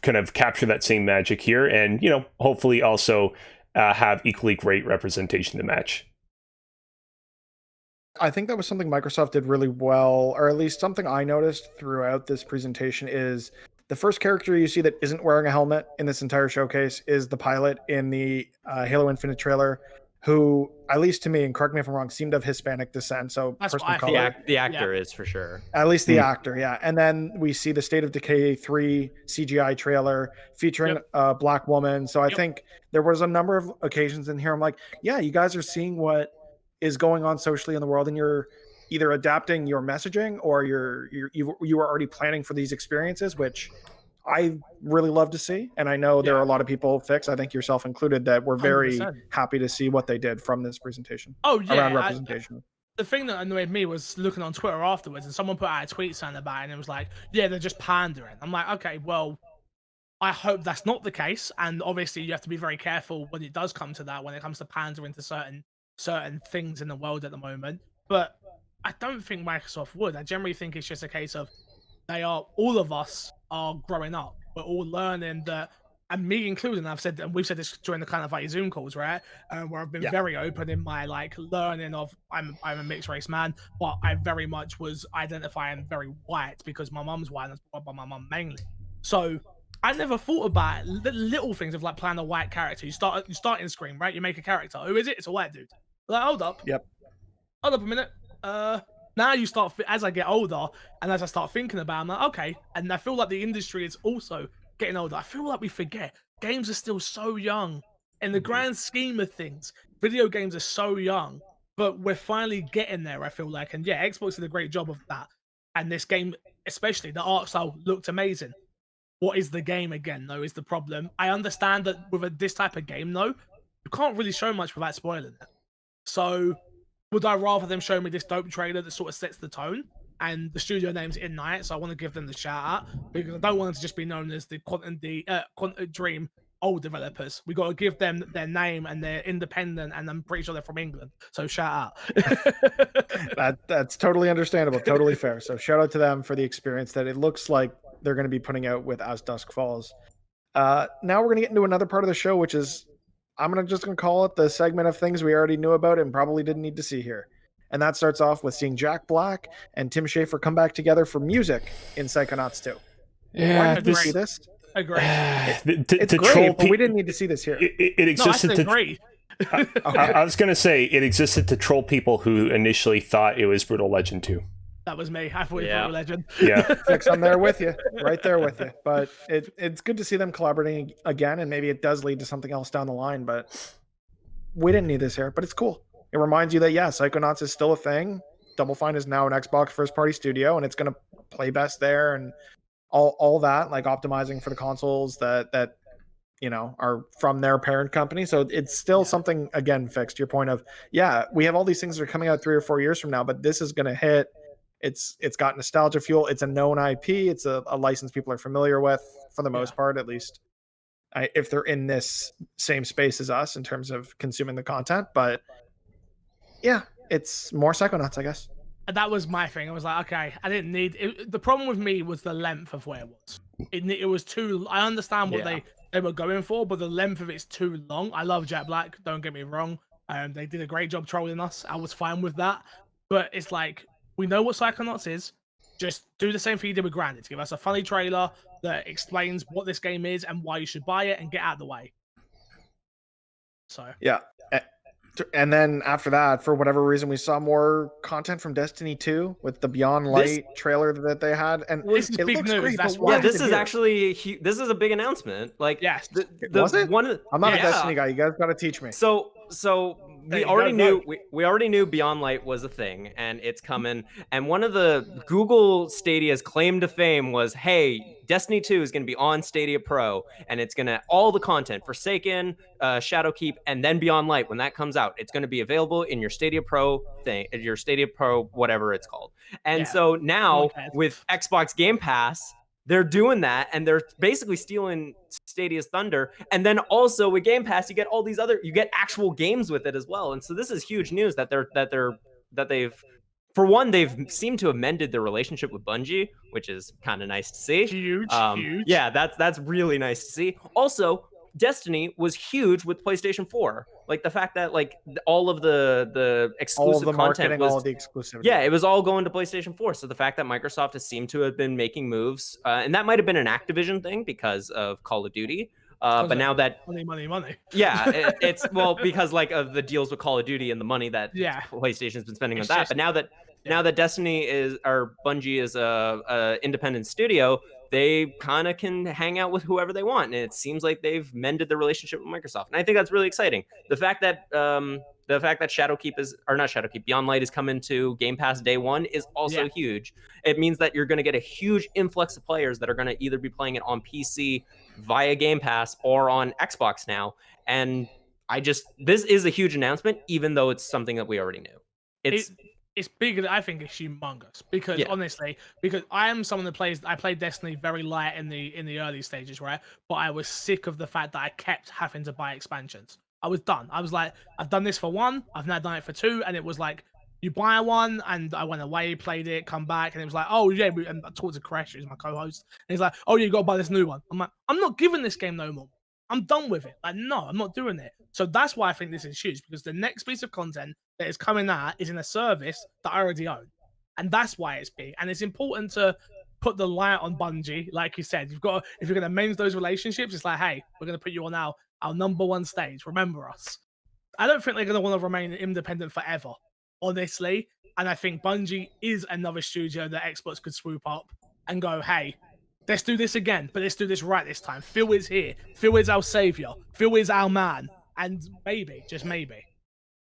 [SPEAKER 3] kind of capture that same magic here, and hopefully also have equally great representation to match.
[SPEAKER 1] I think that was something Microsoft did really well, or at least something I noticed throughout this presentation is the first character you see that isn't wearing a helmet in this entire showcase is the pilot in the Halo Infinite trailer, who, at least to me, and correct me if I'm wrong, seemed of Hispanic descent. So
[SPEAKER 4] That's
[SPEAKER 1] person
[SPEAKER 4] what
[SPEAKER 1] of
[SPEAKER 4] I
[SPEAKER 1] color.
[SPEAKER 4] feel.
[SPEAKER 2] The actor is for sure.
[SPEAKER 1] At least the actor, yeah. And then we see the State of Decay 3 CGI trailer featuring a black woman. So I think there was a number of occasions in here I'm like, yeah, you guys are seeing what is going on socially in the world, and you're either adapting your messaging or you are already planning for these experiences, which I really love to see. And I know there are a lot of people, Fix, I think yourself included, that were very
[SPEAKER 4] 100%.
[SPEAKER 1] happy to see what they did from this presentation.
[SPEAKER 4] Oh yeah,
[SPEAKER 1] around representation.
[SPEAKER 4] The thing that annoyed me was looking on Twitter afterwards, and someone put out a tweet saying about it, and it was like, yeah, they're just pandering. I'm like, okay, well, I hope that's not the case. And obviously you have to be very careful when it does come to that, when it comes to pandering to certain things in the world at the moment. But I don't think Microsoft would. I generally think it's just a case of all of us are growing up. We're all learning that, and me included, I've said, and we've said this during the kind of Zoom calls, right? Where I've been very open in my learning of I'm a mixed race man, but I very much was identifying very white because my mum's white and that's brought up by my mum mainly. So I never thought about the little things of playing a white character. You start in Scream, right? You make a character. Who is it? It's a white dude. Hold up.
[SPEAKER 1] Yep.
[SPEAKER 4] Hold up a minute. Now you start, as I get older and as I start thinking about it, I'm like, okay. And I feel like the industry is also getting older. I feel like we forget games are still so young in the grand scheme of things. Video games are so young, but we're finally getting there, I feel like. And yeah, Xbox did a great job of that. And this game, especially the art style, looked amazing. What is the game again, though, is the problem. I understand that with this type of game, though, you can't really show much without spoiling it. So would I rather them show me this dope trailer that sort of sets the tone? And the studio name's In Night, so I want to give them the shout out, because I don't want it to just be known as the Quantum Dream old developers. We got to give them their name, and they're independent, and I'm pretty sure they're from England. So shout
[SPEAKER 1] out. That's totally understandable, totally fair. So shout out to them for the experience that it looks like they're going to be putting out with As Dusk Falls. Now we're going to get into another part of the show, which is I'm just going to call it the segment of things we already knew about and probably didn't need to see here. And that starts off with seeing Jack Black and Tim Schafer come back together for music in Psychonauts 2.
[SPEAKER 3] Yeah,
[SPEAKER 1] Why did we see this?
[SPEAKER 4] Agree.
[SPEAKER 1] It's great, but we didn't need to see this here.
[SPEAKER 3] It existed to
[SPEAKER 4] agree.
[SPEAKER 3] Okay. I was going to say it existed to troll people who initially thought it was Brutal Legend 2.
[SPEAKER 4] That was me. I thought it was Brutal Legend.
[SPEAKER 3] Yeah.
[SPEAKER 1] Fix, I'm there with you. Right there with you. But it's good to see them collaborating again, and maybe it does lead to something else down the line, but we didn't need this here, but it's cool. It reminds you that, yeah, Psychonauts is still a thing. Double Fine is now an Xbox first-party studio, and it's going to play best there, and all that, like optimizing for the consoles that are from their parent company. So it's still something, again, fixed to your point of, yeah, we have all these things that are coming out 3 or 4 years from now, but this is going to hit. It's got nostalgia fuel. It's a known IP. It's a license people are familiar with for the most part, at least if they're in this same space as us in terms of consuming the content. But yeah, it's more Psychonauts, I guess.
[SPEAKER 4] And that was my thing. I was like, okay, I didn't need it. The problem with me was the length of where it was. It was too. I understand what they were going for, but the length of it's too long. I love Jet Black. Don't get me wrong. They did a great job trolling us. I was fine with that. But it's like, we know what Psychonauts is. Just do the same thing you did with Granted. Give us a funny trailer that explains what this game is and why you should buy it, and get out of the way. So
[SPEAKER 1] yeah. And then after that, for whatever reason, we saw more content from Destiny 2 with the Beyond Light trailer that they had. And
[SPEAKER 4] this is
[SPEAKER 1] it
[SPEAKER 4] big
[SPEAKER 1] looks
[SPEAKER 4] news.
[SPEAKER 1] great.
[SPEAKER 4] That's
[SPEAKER 1] why
[SPEAKER 2] this is actually this is a big announcement. Like,
[SPEAKER 4] yes,
[SPEAKER 1] was it? I'm not a
[SPEAKER 2] yeah.
[SPEAKER 1] Destiny guy. You guys got to teach me.
[SPEAKER 2] So we already knew we already knew Beyond Light was a thing, and it's coming. And one of the Google Stadia's claim to fame was, hey, Destiny 2 is going to be on Stadia Pro, and it's going to all the content, Forsaken, Shadowkeep, and then Beyond Light. When that comes out, it's going to be available in your Stadia Pro thing, your Stadia Pro, whatever it's called. And so now with Xbox Game Pass, they're doing that, and they're basically stealing Stadia's thunder. And then also with Game Pass, you get all these you get actual games with it as well. And so this is huge news that they've, for one, they've seemed to have mended their relationship with Bungie, which is kind of nice to see.
[SPEAKER 4] Huge.
[SPEAKER 2] Yeah, that's really nice to see. Also, Destiny was huge with PlayStation 4. Like the fact that like all of the exclusive
[SPEAKER 1] all the
[SPEAKER 2] content
[SPEAKER 1] marketing,
[SPEAKER 2] was,
[SPEAKER 1] all of the exclusivity.
[SPEAKER 2] Yeah, it was all going to PlayStation 4. So the fact that Microsoft has seemed to have been making moves, and that might have been an Activision thing because of Call of Duty. But now that
[SPEAKER 4] money.
[SPEAKER 2] Yeah, it's because like of the deals with Call of Duty and the money that PlayStation's been spending on that. But now that Destiny or Bungie is a independent studio, they kind of can hang out with whoever they want, and it seems like they've mended the relationship with Microsoft, and I think that's really exciting. The fact that Shadowkeep Beyond Light is coming to Game Pass day one is also huge. It means that you're going to get a huge influx of players that are going to either be playing it on PC via Game Pass or on Xbox now, and this is a huge announcement, even though it's something that we already knew.
[SPEAKER 4] It's bigger. I think it's humongous because honestly, because I am someone that I played Destiny very light in the early stages, right? But I was sick of the fact that I kept having to buy expansions. I was done. I was like, I've done this for 1, I've now done it for 2, and it was like, you buy one, and I went away, played it, come back, and it was like, oh yeah, and I talked to Crash, who's my co-host, and he's like, oh yeah, you gotta buy this new one. I'm like, I'm not giving this game no more. I'm done with it. Like, no, I'm not doing it. So that's why I think this is huge, because the next piece of content that is coming out is in a service that I already own. And that's why it's big. And it's important to put the light on Bungie. Like you said, if you're going to mend those relationships, it's like, hey, we're going to put you on our number 1 stage. Remember us. I don't think they're going to want to remain independent forever, honestly. And I think Bungie is another studio that Xbox could swoop up and go, hey, let's do this again, but let's do this right this time. Phil is here. Phil is our savior. Phil is our man. And maybe, just maybe.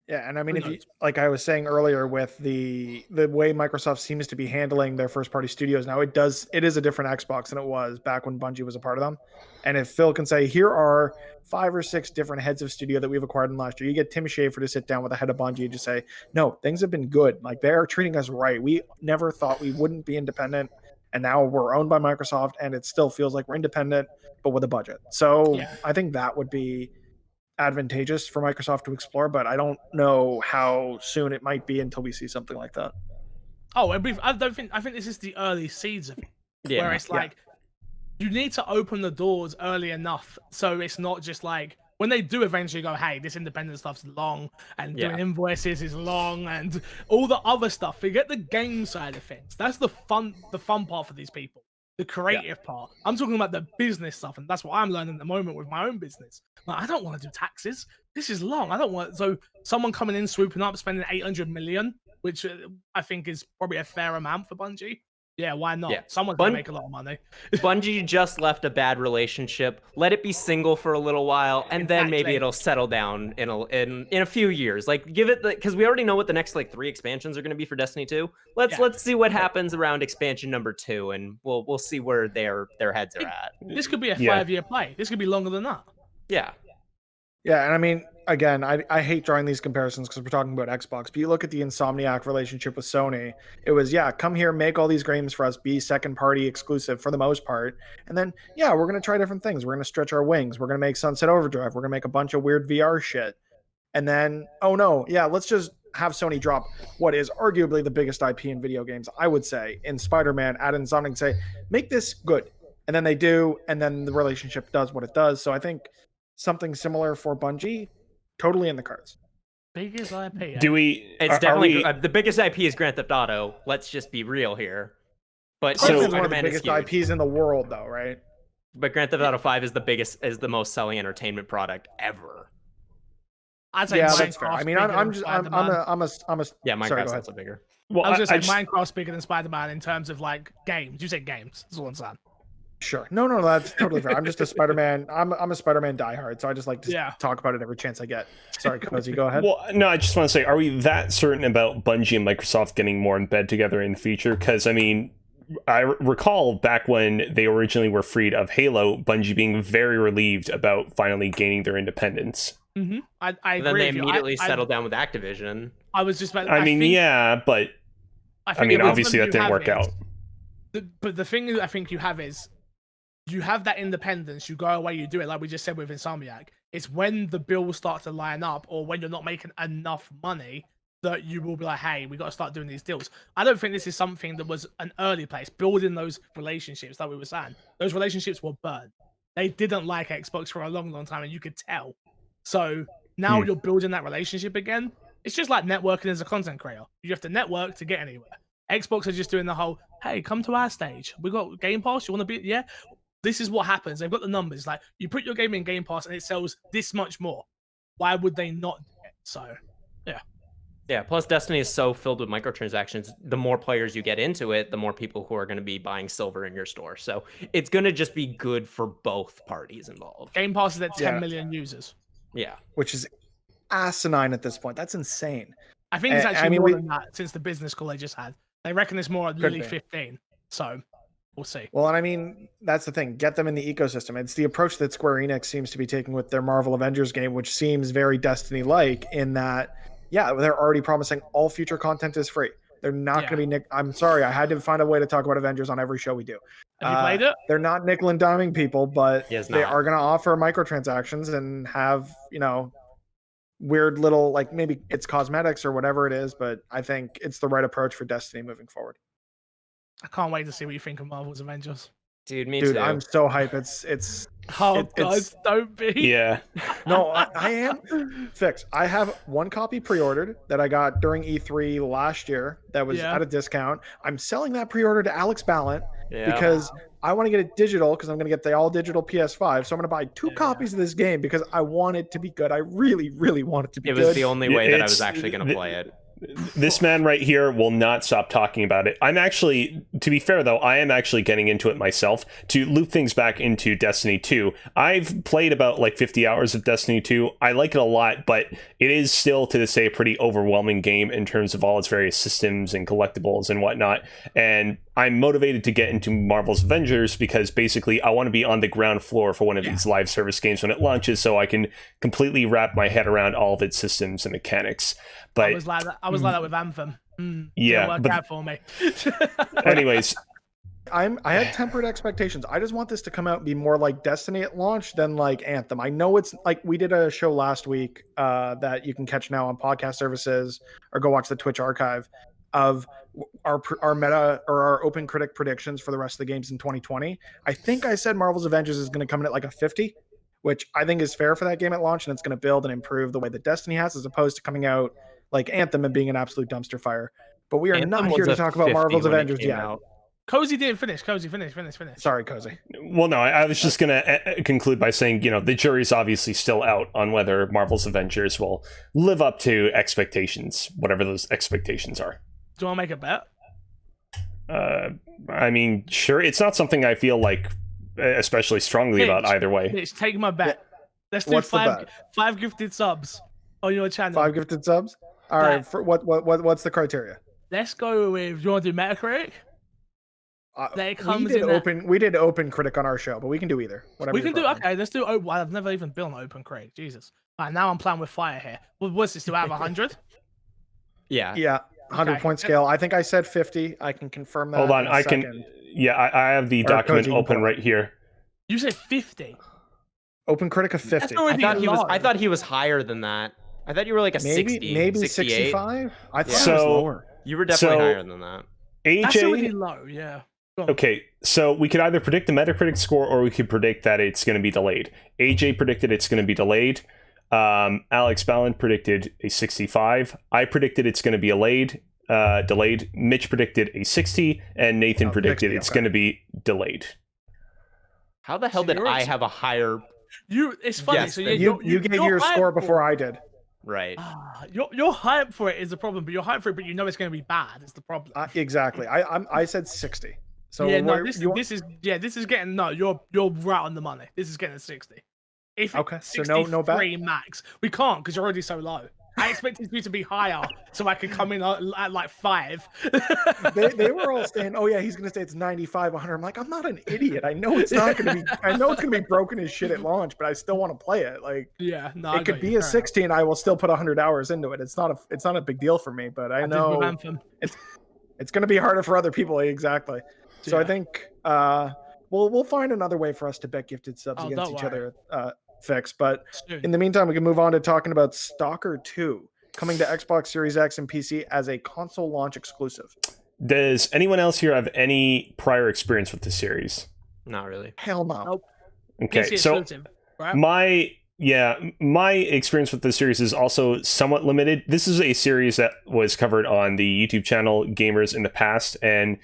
[SPEAKER 1] Yeah, and I mean, like I was saying earlier, with the way Microsoft seems to be handling their first-party studios now, it is a different Xbox than it was back when Bungie was a part of them. And if Phil can say, here are 5 or 6 different heads of studio that we've acquired in last year, you get Tim Schafer to sit down with the head of Bungie and just say, no, things have been good. Like, they are treating us right. We never thought we wouldn't be independent, and now we're owned by Microsoft, and it still feels like we're independent, but with a budget. So I think that would be advantageous for Microsoft to explore, but I don't know how soon it might be until we see something like that.
[SPEAKER 4] Oh, I think this is the early seeds of it, where it's like you need to open the doors early enough so it's not just like when they do eventually go, hey, this independent stuff's long and doing invoices is long and all the other stuff. Forget the game side of things. That's the fun part for these people. The creative part. I'm talking about the business stuff, and that's what I'm learning at the moment with my own business. Like, I don't want to do taxes. This is long. I don't want so someone coming in, swooping up, spending 800 million, which I think is probably a fair amount for Bungie. Yeah, why not?
[SPEAKER 2] Yeah.
[SPEAKER 4] Someone's gonna make a lot of money.
[SPEAKER 2] Bungie just left a bad relationship. Let it be single for a little while, and then maybe it'll settle down in a few years. Like, give it because we already know what the next like 3 expansions are going to be for Destiny 2. Let's see what happens around expansion number 2, and we'll see where their heads are at.
[SPEAKER 4] This could be a 5-year play. This could be longer than that.
[SPEAKER 2] Yeah.
[SPEAKER 1] Yeah, and I mean, again, I hate drawing these comparisons because we're talking about Xbox, but you look at the Insomniac relationship with Sony, it was, yeah, come here, make all these games for us, be second party exclusive for the most part. And then, yeah, we're going to try different things. We're going to stretch our wings. We're going to make Sunset Overdrive. We're going to make a bunch of weird VR shit. And then, oh no, yeah, let's just have Sony drop what is arguably the biggest IP in video games, I would say, in Spider-Man, add Insomniac and say, make this good. And then they do, and then the relationship does what it does. So I think something similar for Bungie, totally in the cards.
[SPEAKER 4] Biggest IP.
[SPEAKER 3] Do we?
[SPEAKER 2] It's definitely the biggest IP is Grand Theft Auto. Let's just be real here. But
[SPEAKER 1] So it's one of the
[SPEAKER 2] Spider-Man is
[SPEAKER 1] biggest
[SPEAKER 2] huge.
[SPEAKER 1] IPs in the world, though, right?
[SPEAKER 2] But Grand Theft Auto 5 is the most selling entertainment product ever.
[SPEAKER 4] I'd say
[SPEAKER 1] Yeah,
[SPEAKER 4] Minecraft's
[SPEAKER 1] that's fair. I mean,
[SPEAKER 4] bigger
[SPEAKER 1] I'm
[SPEAKER 4] than
[SPEAKER 1] just,
[SPEAKER 4] Spider-Man.
[SPEAKER 1] I'm a.
[SPEAKER 2] Yeah,
[SPEAKER 1] Sorry,
[SPEAKER 2] Minecraft's
[SPEAKER 1] go
[SPEAKER 2] also bigger.
[SPEAKER 3] Well,
[SPEAKER 4] I was just saying
[SPEAKER 3] just-
[SPEAKER 4] Minecraft's bigger than Spider-Man in terms of like games. You said games. That's what I'm saying.
[SPEAKER 1] Sure. No, that's totally fair. I'm just a Spider-Man. I'm a Spider-Man diehard, so I just like to talk about it every chance I get. Sorry, Kozi, go ahead.
[SPEAKER 3] Well, no, I just want to say, are we that certain about Bungie and Microsoft getting more in bed together in the future? Because, I mean, I recall back when they originally were freed of Halo, Bungie being very relieved about finally gaining their independence.
[SPEAKER 4] Mm-hmm. I agree.
[SPEAKER 2] Then they
[SPEAKER 4] with you.
[SPEAKER 2] immediately settled down with Activision.
[SPEAKER 4] I was just about.
[SPEAKER 3] I mean,
[SPEAKER 4] think,
[SPEAKER 3] yeah, but I mean, obviously that didn't work out.
[SPEAKER 4] But the thing that I think you have is you have that independence. You go away, you do it like we just said with Insomniac. It's when the bills start to line up, or when you're not making enough money, that you will be like, hey, we got to start doing these deals. I don't think this is something that was an early place. Building those relationships, like we were saying, those relationships were burned. They didn't like Xbox for a long, long time, and you could tell. So now you're building that relationship again. It's just like networking as a content creator. You have to network to get anywhere. Xbox are just doing the whole, hey, come to our stage. We got Game Pass. You want to be? Yeah. This is what happens. They've got the numbers. Like, you put your game in Game Pass and it sells this much more. Why would they not do it? So, yeah.
[SPEAKER 2] Yeah, plus Destiny is so filled with microtransactions. The more players you get into it, the more people who are going to be buying silver in your store. So it's going to just be good for both parties involved.
[SPEAKER 4] Game Pass is at 10 million users.
[SPEAKER 2] Yeah.
[SPEAKER 1] Which is asinine at this point. That's insane.
[SPEAKER 4] I think it's actually more than that since the business call they just had. They reckon it's more at nearly 15. So we'll see.
[SPEAKER 1] Well, and I mean, that's the thing. Get them in the ecosystem. It's the approach that Square Enix seems to be taking with their Marvel Avengers game, which seems very Destiny-like in that, yeah, they're already promising all future content is free. They're not going to be I'm sorry, I had to find a way to talk about Avengers on every show we do.
[SPEAKER 4] Have you played it?
[SPEAKER 1] They're not nickel and diming people, but they are going to offer microtransactions and have, weird little, like, maybe it's cosmetics or whatever it is, but I think it's the right approach for Destiny moving forward.
[SPEAKER 4] I can't wait to see what you think of Marvel's Avengers.
[SPEAKER 2] Dude, me too.
[SPEAKER 1] I'm so hype. It's
[SPEAKER 4] guys, don't be.
[SPEAKER 3] Yeah.
[SPEAKER 1] No, I am. Fix. I have one copy pre-ordered that I got during E3 last year that was at a discount. I'm selling that pre-order to Alex Ballant because I want to get it digital because I'm going to get the all-digital PS5. So I'm going to buy 2 copies of this game because I want it to be good. I really, really want it to be good.
[SPEAKER 2] It was the only way that I was actually going to play it.
[SPEAKER 3] This man right here will not stop talking about it. I'm actually, to be fair though, I am actually getting into it myself. To loop things back into Destiny 2, I've played about like 50 hours of Destiny 2. I like it a lot, but it is still to this day a pretty overwhelming game in terms of all its various systems and collectibles and whatnot. And I'm motivated to get into Marvel's Avengers because basically I want to be on the ground floor for one of these live service games when it launches so I can completely wrap my head around all of its systems and mechanics. But
[SPEAKER 4] I was like that with Anthem.
[SPEAKER 3] Yeah,
[SPEAKER 4] didn't work out for me.
[SPEAKER 3] Anyways,
[SPEAKER 1] I had tempered expectations. I just want this to come out and be more like Destiny at launch than like Anthem. I know it's like we did a show last week that you can catch now on podcast services or go watch the Twitch archive of our meta or our open critic predictions for the rest of the games in 2020. I think I said Marvel's Avengers is going to come in at like a 50, which I think is fair for that game at launch, and it's going to build and improve the way that Destiny has, as opposed to coming out like Anthem and being an absolute dumpster fire. But we are not here to talk about Marvel's Avengers yet.
[SPEAKER 4] Kozi didn't finish. Kozi, finish.
[SPEAKER 1] Sorry, Kozi.
[SPEAKER 3] Well, no, I was just going to conclude by saying, the jury's obviously still out on whether Marvel's Avengers will live up to expectations, whatever those expectations are.
[SPEAKER 4] Do you want to make a bet?
[SPEAKER 3] I mean, sure. It's not something I feel like especially strongly about either way.
[SPEAKER 4] Mitch, take my bet. Let's do five gifted subs on your channel.
[SPEAKER 1] 5 gifted subs? All right. For what's the criteria?
[SPEAKER 4] Let's go with, you want to do Metacritic? That comes in
[SPEAKER 1] we did open critic on our show, but we can do either. Whatever
[SPEAKER 4] we can do.
[SPEAKER 1] preferring.
[SPEAKER 4] Okay, let's do. Oh, I've never even been on open critic. Jesus. All right, now I'm playing with fire here. What's this? Do I have 100?
[SPEAKER 2] Yeah.
[SPEAKER 1] 100 point scale. I think I said 50. I can confirm that.
[SPEAKER 3] Hold on, I
[SPEAKER 1] second.
[SPEAKER 3] can. Yeah, I have the document open right here.
[SPEAKER 4] You said 50.
[SPEAKER 1] Open critic of 50.
[SPEAKER 4] That's already
[SPEAKER 2] I thought he was higher than that. I thought you were like a 60,
[SPEAKER 1] maybe
[SPEAKER 2] 68.
[SPEAKER 1] 65. I thought it was
[SPEAKER 3] So-
[SPEAKER 1] lower.
[SPEAKER 2] You were definitely higher than that.
[SPEAKER 4] That's already
[SPEAKER 3] AJ.
[SPEAKER 4] low. Yeah. Go on.
[SPEAKER 3] Okay, so we could either predict the Metacritic score or we could predict that it's going to be delayed. AJ predicted it's going to be delayed. Alex Ballin predicted a 65. I predicted it's going to be delayed. Mitch predicted a 60, and Nathan predicted
[SPEAKER 1] 60,
[SPEAKER 3] it's
[SPEAKER 1] okay.
[SPEAKER 3] going to be delayed.
[SPEAKER 2] How the hell
[SPEAKER 4] So
[SPEAKER 2] did
[SPEAKER 4] you're
[SPEAKER 2] I
[SPEAKER 4] ex-
[SPEAKER 2] have a higher?
[SPEAKER 4] It's funny.
[SPEAKER 2] Yes,
[SPEAKER 4] so
[SPEAKER 1] You gave your score before I did.
[SPEAKER 2] Right.
[SPEAKER 4] Your hype for it is the problem, but your hype for it, but you know it's going to be bad. Is the problem.
[SPEAKER 1] Exactly. I said 60. So
[SPEAKER 4] yeah, no,
[SPEAKER 1] we're-
[SPEAKER 4] this
[SPEAKER 1] you-
[SPEAKER 4] is getting no. You're right on the money. This is getting 60. If
[SPEAKER 1] Okay, so
[SPEAKER 4] 63
[SPEAKER 1] no bet?
[SPEAKER 4] max, we can't because you're already so low. I expected you to be higher so I could come in at like 5.
[SPEAKER 1] they were all saying, "Oh yeah, he's gonna say it's 95, 100." I'm like, I'm not an idiot. I know it's not gonna be. I know it's gonna be broken as shit at launch, but I still want to play it. Like,
[SPEAKER 4] Yeah, no, I
[SPEAKER 1] it could
[SPEAKER 4] got
[SPEAKER 1] be
[SPEAKER 4] you.
[SPEAKER 1] a 60, and I will still put 100 hours into it. It's not a big deal for me, but I
[SPEAKER 4] Fair enough.
[SPEAKER 1] know
[SPEAKER 4] Anthem.
[SPEAKER 1] it's gonna be harder for other people. Exactly. So I
[SPEAKER 4] Yeah.
[SPEAKER 1] think we'll find another way for us to bet gifted subs
[SPEAKER 4] Oh,
[SPEAKER 1] against
[SPEAKER 4] don't
[SPEAKER 1] each
[SPEAKER 4] worry.
[SPEAKER 1] other. Fix, but
[SPEAKER 4] Soon.
[SPEAKER 1] in the meantime, we can move on to talking about Stalker 2 coming to Xbox Series X and PC as a console launch exclusive.
[SPEAKER 3] Does anyone else here have any prior experience with the series?
[SPEAKER 2] Not really.
[SPEAKER 1] Hell no.
[SPEAKER 4] Nope.
[SPEAKER 3] Okay,
[SPEAKER 4] PC
[SPEAKER 3] so
[SPEAKER 4] exclusive, right?
[SPEAKER 3] my experience with the series is also somewhat limited. This is a series that was covered on the YouTube channel Gamers in the past, and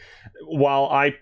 [SPEAKER 3] while I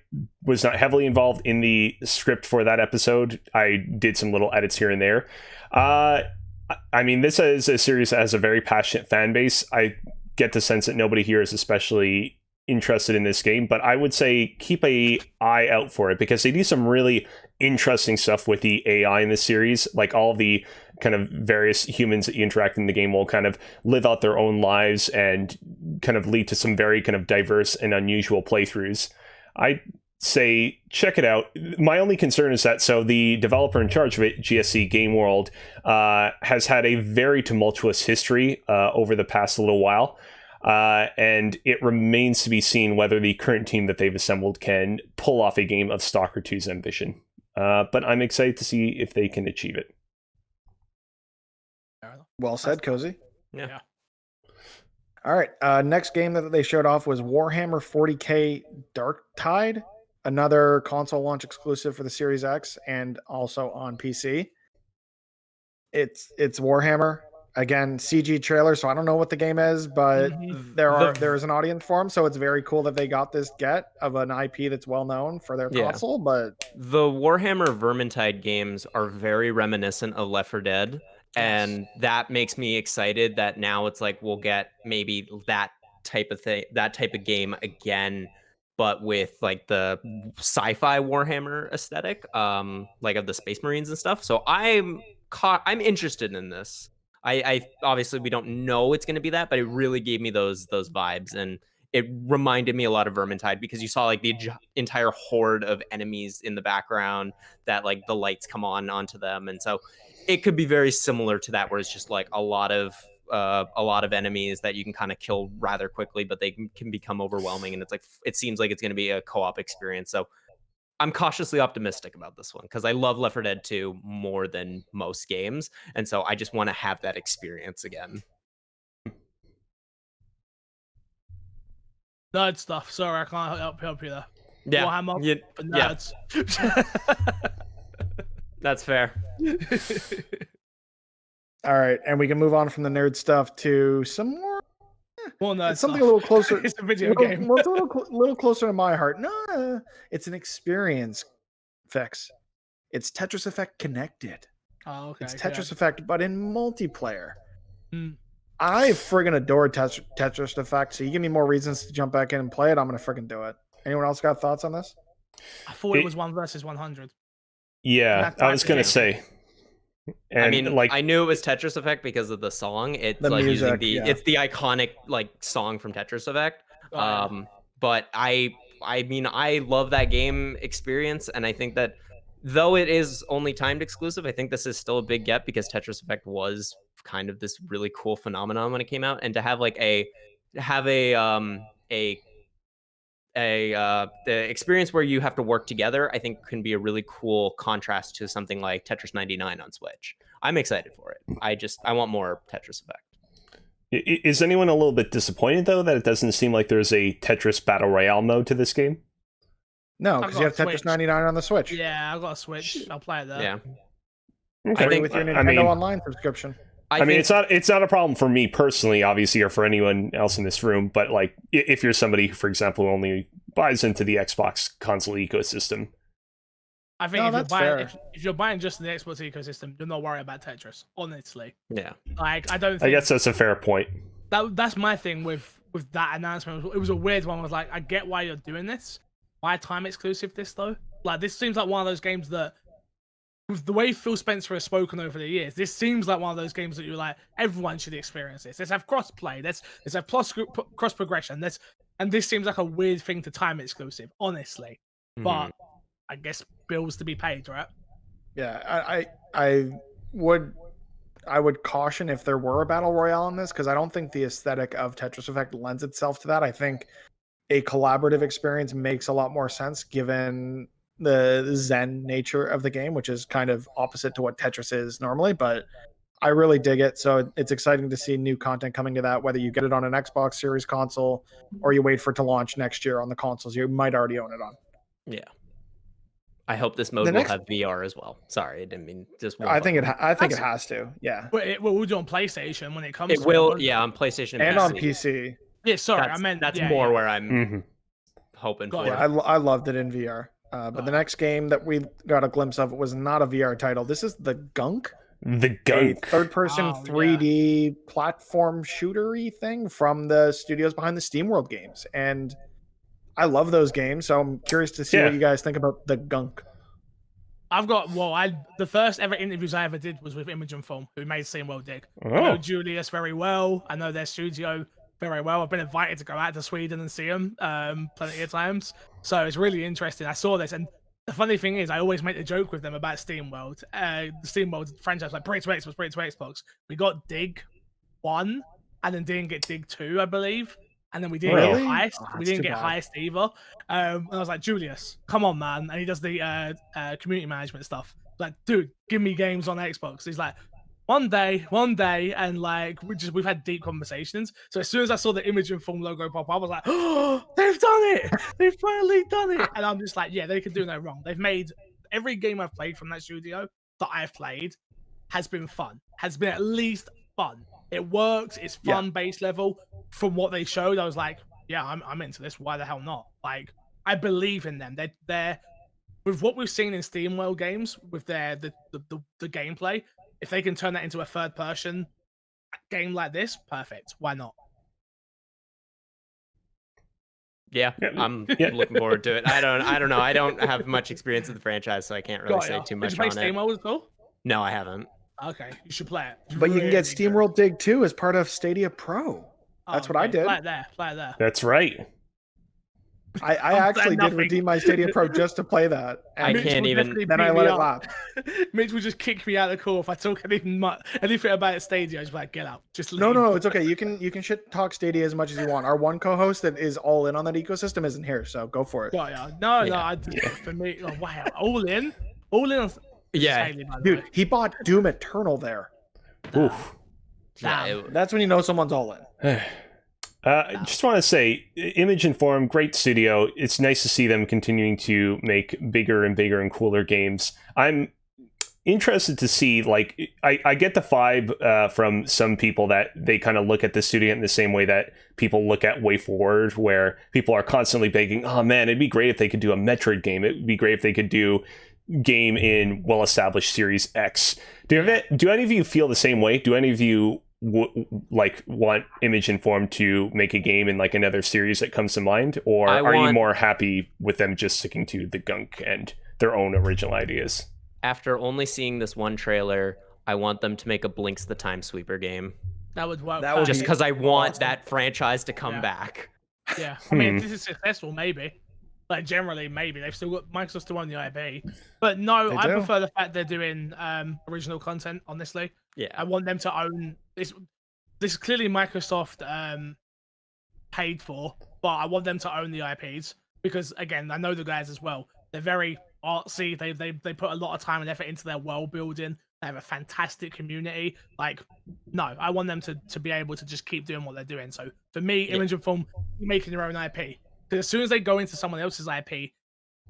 [SPEAKER 3] was not heavily involved in the script for that episode, I did some little edits here and there. I mean, this is a series that has a very passionate fan base. I get the sense that nobody here is especially interested in this game, but I would say keep an eye out for it because they do some really interesting stuff with the AI in this series. Like all the kind of various humans that you interact in the game will kind of live out their own lives and kind of lead to some very kind of diverse and unusual playthroughs. I say check it out. My only concern is that the developer in charge of it, GSC Game World, has had a very tumultuous history over the past little while. And it remains to be seen whether the current team that they've assembled can pull off a game of Stalker 2's ambition. But I'm excited to see if they can achieve it.
[SPEAKER 1] Well said, Kozi.
[SPEAKER 2] Yeah.
[SPEAKER 1] All right. Next game that they showed off was Warhammer 40K Dark Tide, another console launch exclusive for the Series X and also on PC. It's Warhammer. Again, CG trailer, so I don't know what the game is, but there is an audience for them, so it's very cool that they got this get of an IP that's well known for their console. But
[SPEAKER 2] the Warhammer Vermintide games are very reminiscent of Left 4 Dead, and that makes me excited that now it's like we'll get maybe that type of thing, that type of game again, but with like the sci-fi Warhammer aesthetic, like of the Space Marines and stuff. So I'm interested in this. I obviously we don't know it's going to be that, but it really gave me those vibes, and it reminded me a lot of Vermintide because you saw like the entire horde of enemies in the background that like the lights come onto them, and so it could be very similar to that, where it's just like a lot of enemies that you can kind of kill rather quickly, but they can become overwhelming, and it's like it seems like it's going to be a co-op experience. So I'm cautiously optimistic about this one because I love Left 4 Dead 2 more than most games, and so I just want to have that experience again.
[SPEAKER 4] Nerd stuff. Sorry, I can't help you there.
[SPEAKER 2] Yeah,
[SPEAKER 4] Warhammer for nerds.
[SPEAKER 2] That's fair.
[SPEAKER 1] all right, and we can move on from the nerd stuff to some more.
[SPEAKER 4] More nerd
[SPEAKER 1] It's something
[SPEAKER 4] stuff.
[SPEAKER 1] a little closer.
[SPEAKER 4] It's a video game.
[SPEAKER 1] It's a little closer to my heart. No, it's an experience. Fix. It's Tetris Effect Connected.
[SPEAKER 4] Oh, okay.
[SPEAKER 1] It's Tetris Effect, but in multiplayer.
[SPEAKER 4] Hmm.
[SPEAKER 1] I friggin' adore Tetris Effect. So you give me more reasons to jump back in and play it, I'm gonna friggin' do it. Anyone else got thoughts on this?
[SPEAKER 4] I thought it was 1 versus 100.
[SPEAKER 3] Yeah, I was gonna say. And
[SPEAKER 2] I mean,
[SPEAKER 3] like
[SPEAKER 2] I knew it was Tetris Effect because of the song. It's
[SPEAKER 1] The
[SPEAKER 2] like
[SPEAKER 1] music,
[SPEAKER 2] using it's the iconic like song from Tetris Effect. But I mean, I love that game experience, and I think that though it is only timed exclusive, I think this is still a big get because Tetris Effect was kind of this really cool phenomenon when it came out, and to have like the experience where you have to work together, I think can be a really cool contrast to something like Tetris 99 on Switch. I'm excited for it. I want more Tetris Effect.
[SPEAKER 3] Is anyone a little bit disappointed, though, that it doesn't seem like there's a Tetris Battle Royale mode to this game?
[SPEAKER 1] No, because you have Tetris 99 on the Switch.
[SPEAKER 4] Yeah, I've got a Switch. I'll play it there.
[SPEAKER 2] Yeah.
[SPEAKER 3] Okay.
[SPEAKER 1] I think with your Nintendo Online subscription.
[SPEAKER 3] I mean, it's not a problem for me personally, obviously, or for anyone else in this room. But like, if you're somebody, for example, who only buys into the Xbox console ecosystem,
[SPEAKER 4] I think if you're buying just the Xbox ecosystem, do not worry about Tetris. Honestly,
[SPEAKER 2] yeah.
[SPEAKER 4] Like, I don't think,
[SPEAKER 3] I guess that's a fair point.
[SPEAKER 4] That's my thing with that announcement. It was a weird one. I was like, I get why you're doing this. Why time exclusive this though? Like, this seems like one of those games that, with the way Phil Spencer has spoken over the years, this seems like one of those games that you're like, everyone should experience this. Let's have cross-play. Let's have cross-progression. And this seems like a weird thing to time exclusive, honestly. But I guess bills to be paid, right?
[SPEAKER 1] Yeah, I would caution if there were a battle royale in this, because I don't think the aesthetic of Tetris Effect lends itself to that. I think a collaborative experience makes a lot more sense given the zen nature of the game, which is kind of opposite to what Tetris is normally, but I really dig it. So it's exciting to see new content coming to that, whether you get it on an Xbox Series console or you wait for it to launch next year on the consoles you might already own it on.
[SPEAKER 2] Yeah. I hope this mode will have VR as well. Sorry, I didn't mean just.
[SPEAKER 1] I think it has to. Yeah.
[SPEAKER 4] But it will do on PlayStation when it comes.
[SPEAKER 2] It will. Yeah, on PlayStation
[SPEAKER 1] and on PC.
[SPEAKER 4] Yeah, sorry, I meant
[SPEAKER 2] that's more where I'm hoping for.
[SPEAKER 1] Yeah, I loved it in VR. But the next game that we got a glimpse of was not a VR title. This is the Gunk.
[SPEAKER 3] The Gunk,
[SPEAKER 1] a third-person 3D platform shootery thing from the studios behind the SteamWorld games, and I love those games. So I'm curious to see what you guys think about the Gunk.
[SPEAKER 4] I've got the first ever interviews I ever did was with Imogen Film, who made SteamWorld Dig. I know Julius very well. I know their studio very well. I've been invited to go out to Sweden and see them plenty of times. So it's really interesting. I saw this, and the funny thing is, I always make a joke with them about SteamWorld. The SteamWorld franchise, like, bring it to Xbox. We got Dig 1, and then didn't get Dig 2, I believe. And then we didn't get Heist. We didn't get Heist either. And I was like, Julius, come on, man. And he does the community management stuff. Like, dude, give me games on Xbox. He's like, one day, and like we've had deep conversations. So as soon as I saw the Imogen Film logo pop up, I was like, oh, they've done it! They've finally done it! And I'm just like, yeah, they can do no wrong. They've made every game I've played from that studio that I've played has been fun. Has been at least fun. It works. It's fun base level. From what they showed, I was like, yeah, I'm into this. Why the hell not? Like, I believe in them. They're with what we've seen in SteamWorld games with the gameplay. If they can turn that into a third-person game like this, perfect. Why not?
[SPEAKER 2] Yeah, I'm looking forward to it. I don't know. I don't have much experience with the franchise, so I can't really say too much on it.
[SPEAKER 4] Did you play SteamWorld as well?
[SPEAKER 2] No, I haven't.
[SPEAKER 4] Okay, you should play it.
[SPEAKER 1] But you can get SteamWorld Dig 2 as part of Stadia Pro. That's what I did.
[SPEAKER 4] Play it there.
[SPEAKER 3] That's right.
[SPEAKER 1] I actually did redeem my Stadia Pro just to play that.
[SPEAKER 2] I can't even.
[SPEAKER 1] Then I let it lapse.
[SPEAKER 4] Mitch would just kick me out of the call if I talk anything about Stadia. I was like, get out. Just leave.
[SPEAKER 1] No, it's okay. You can shit talk Stadia as much as you want. Our one co-host that is all in on that ecosystem isn't here, so go for it.
[SPEAKER 4] No. For me, wow, all in.
[SPEAKER 2] Yeah,
[SPEAKER 1] dude, he bought Doom Eternal there.
[SPEAKER 3] Oof.
[SPEAKER 1] That's when you know someone's all in.
[SPEAKER 3] I just want to say, Imogen Form, great studio. It's nice to see them continuing to make bigger and bigger and cooler games. I'm interested to see, like, I get the vibe from some people that they kind of look at the studio in the same way that people look at Way Forward, where people are constantly begging, oh man, it'd be great if they could do a Metroid game. It would be great if they could do game in well-established Series X. Do any of you feel the same way? Do any of you want Image Informed to make a game in like another series that comes to mind, or are you more happy with them just sticking to the Gunk and their own original ideas?
[SPEAKER 2] After only seeing this one trailer, I want them to make a Blinks the Time Sweeper game.
[SPEAKER 4] That would work.
[SPEAKER 2] Just because I want that franchise to come back.
[SPEAKER 4] Yeah, I mean, if this is successful, maybe. Like generally, maybe they've still got Microsoft still own the IP, but no,
[SPEAKER 1] They
[SPEAKER 4] I
[SPEAKER 1] do.
[SPEAKER 4] prefer the fact they're doing original content. Honestly,
[SPEAKER 2] Yeah.
[SPEAKER 4] I want them to own this. This is clearly Microsoft paid for, but I want them to own the IPs because again, I know the guys as well. They're very artsy. They put a lot of time and effort into their world building. They have a fantastic community. Like, no, I want them to be able to just keep doing what they're doing. So for me, Image and Film, making your own IP. Because as soon as they go into someone else's IP,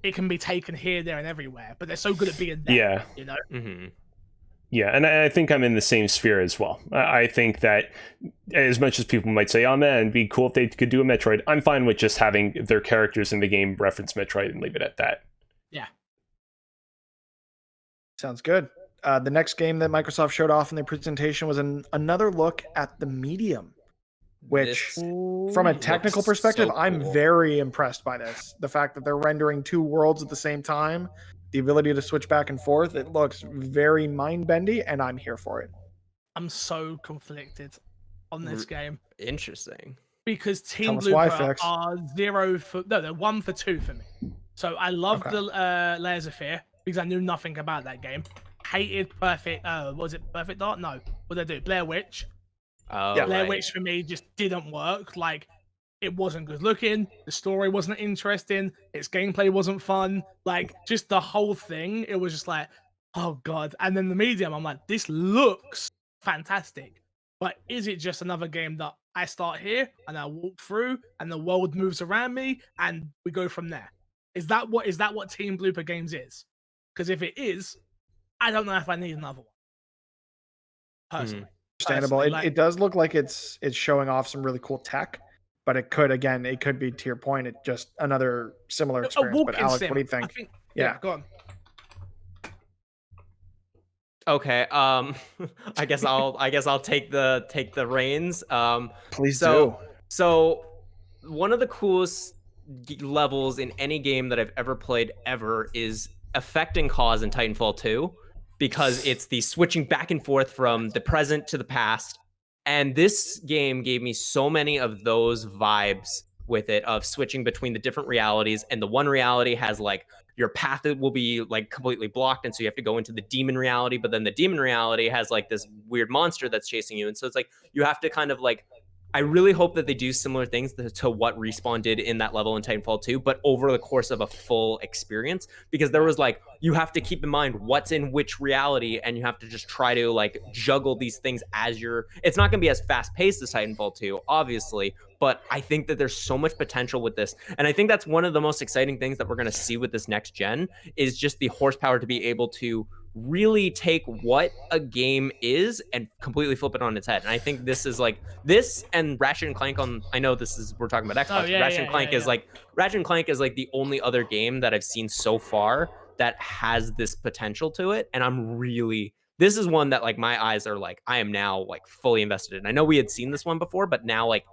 [SPEAKER 4] it can be taken here, there, and everywhere. But they're so good at being there.
[SPEAKER 3] Yeah.
[SPEAKER 4] You know.
[SPEAKER 2] Mm-hmm.
[SPEAKER 3] Yeah, and I think I'm in the same sphere as well. I think that as much as people might say, oh man, it'd be cool if they could do a Metroid, I'm fine with just having their characters in the game reference Metroid and leave it at that.
[SPEAKER 4] Yeah.
[SPEAKER 1] Sounds good. The next game that Microsoft showed off in their presentation was another look at the medium, which from a technical perspective,
[SPEAKER 2] so cool.
[SPEAKER 1] I'm very impressed by this. The fact that they're rendering two worlds at the same time, the ability to switch back and forth, it looks very mind-bendy, and I'm here for it.
[SPEAKER 4] I'm so conflicted on this game.
[SPEAKER 2] Interesting.
[SPEAKER 4] Because
[SPEAKER 1] Tell
[SPEAKER 4] Team
[SPEAKER 1] us why,
[SPEAKER 4] Blooper
[SPEAKER 1] Fix.
[SPEAKER 4] are 0 for... No, they're 1 for 2 for me. So I love
[SPEAKER 1] Okay.
[SPEAKER 4] the Layers of Fear because I knew nothing about that game. Hated Perfect... was it Perfect Dark? No. What did I do? Blair Witch.
[SPEAKER 2] Oh,
[SPEAKER 1] Yeah.
[SPEAKER 4] Blair
[SPEAKER 2] right.
[SPEAKER 4] Witch for me just didn't work. Like, it wasn't good looking. The story wasn't interesting. Its gameplay wasn't fun. Like, just the whole thing. It was just like, oh god. And then the medium, I'm like, this looks fantastic. But is it just another game that I start here and I walk through and the world moves around me and we go from there? Is that what Team Blooper Games is? Because if it is, I don't know if I need another one. Personally.
[SPEAKER 1] Understandable.
[SPEAKER 4] Personally,
[SPEAKER 1] It does look like it's showing off some really cool tech, but it could be to your point, it just another similar experience. But
[SPEAKER 4] walking
[SPEAKER 1] Alex,
[SPEAKER 4] sim.
[SPEAKER 1] what do you
[SPEAKER 4] I
[SPEAKER 1] think?
[SPEAKER 4] yeah,
[SPEAKER 1] Yeah.
[SPEAKER 4] go on.
[SPEAKER 2] Okay. I guess I'll take the reins.
[SPEAKER 1] Please
[SPEAKER 2] so,
[SPEAKER 1] do.
[SPEAKER 2] So one of the coolest levels in any game that I've ever played ever is affecting Cause in Titanfall 2, because it's the switching back and forth from the present to the past. And this game gave me so many of those vibes with it, of switching between the different realities. And the one reality has like your path will be like completely blocked, and so you have to go into the demon reality, but then the demon reality has like this weird monster that's chasing you, and so it's like you have to kind of like, I really hope that they do similar things to what Respawn did in that level in Titanfall 2, but over the course of a full experience, because there was like, you have to keep in mind what's in which reality, and you have to just try to like juggle these things as you're, it's not going to be as fast paced as Titanfall 2, obviously, but I think that there's so much potential with this. And I think that's one of the most exciting things that we're going to see with this next gen, is just the horsepower to be able to really take what a game is and completely flip it on its head. And I think this is like, this and Ratchet and Clank on, I know this is, we're talking about Xbox, Ratchet and Clank is like, Ratchet and Clank is like the only other game that I've seen so far that has this potential to it. And I'm really, this is one that like my eyes are like, I am now like fully invested in. I know we had seen this one before, but now like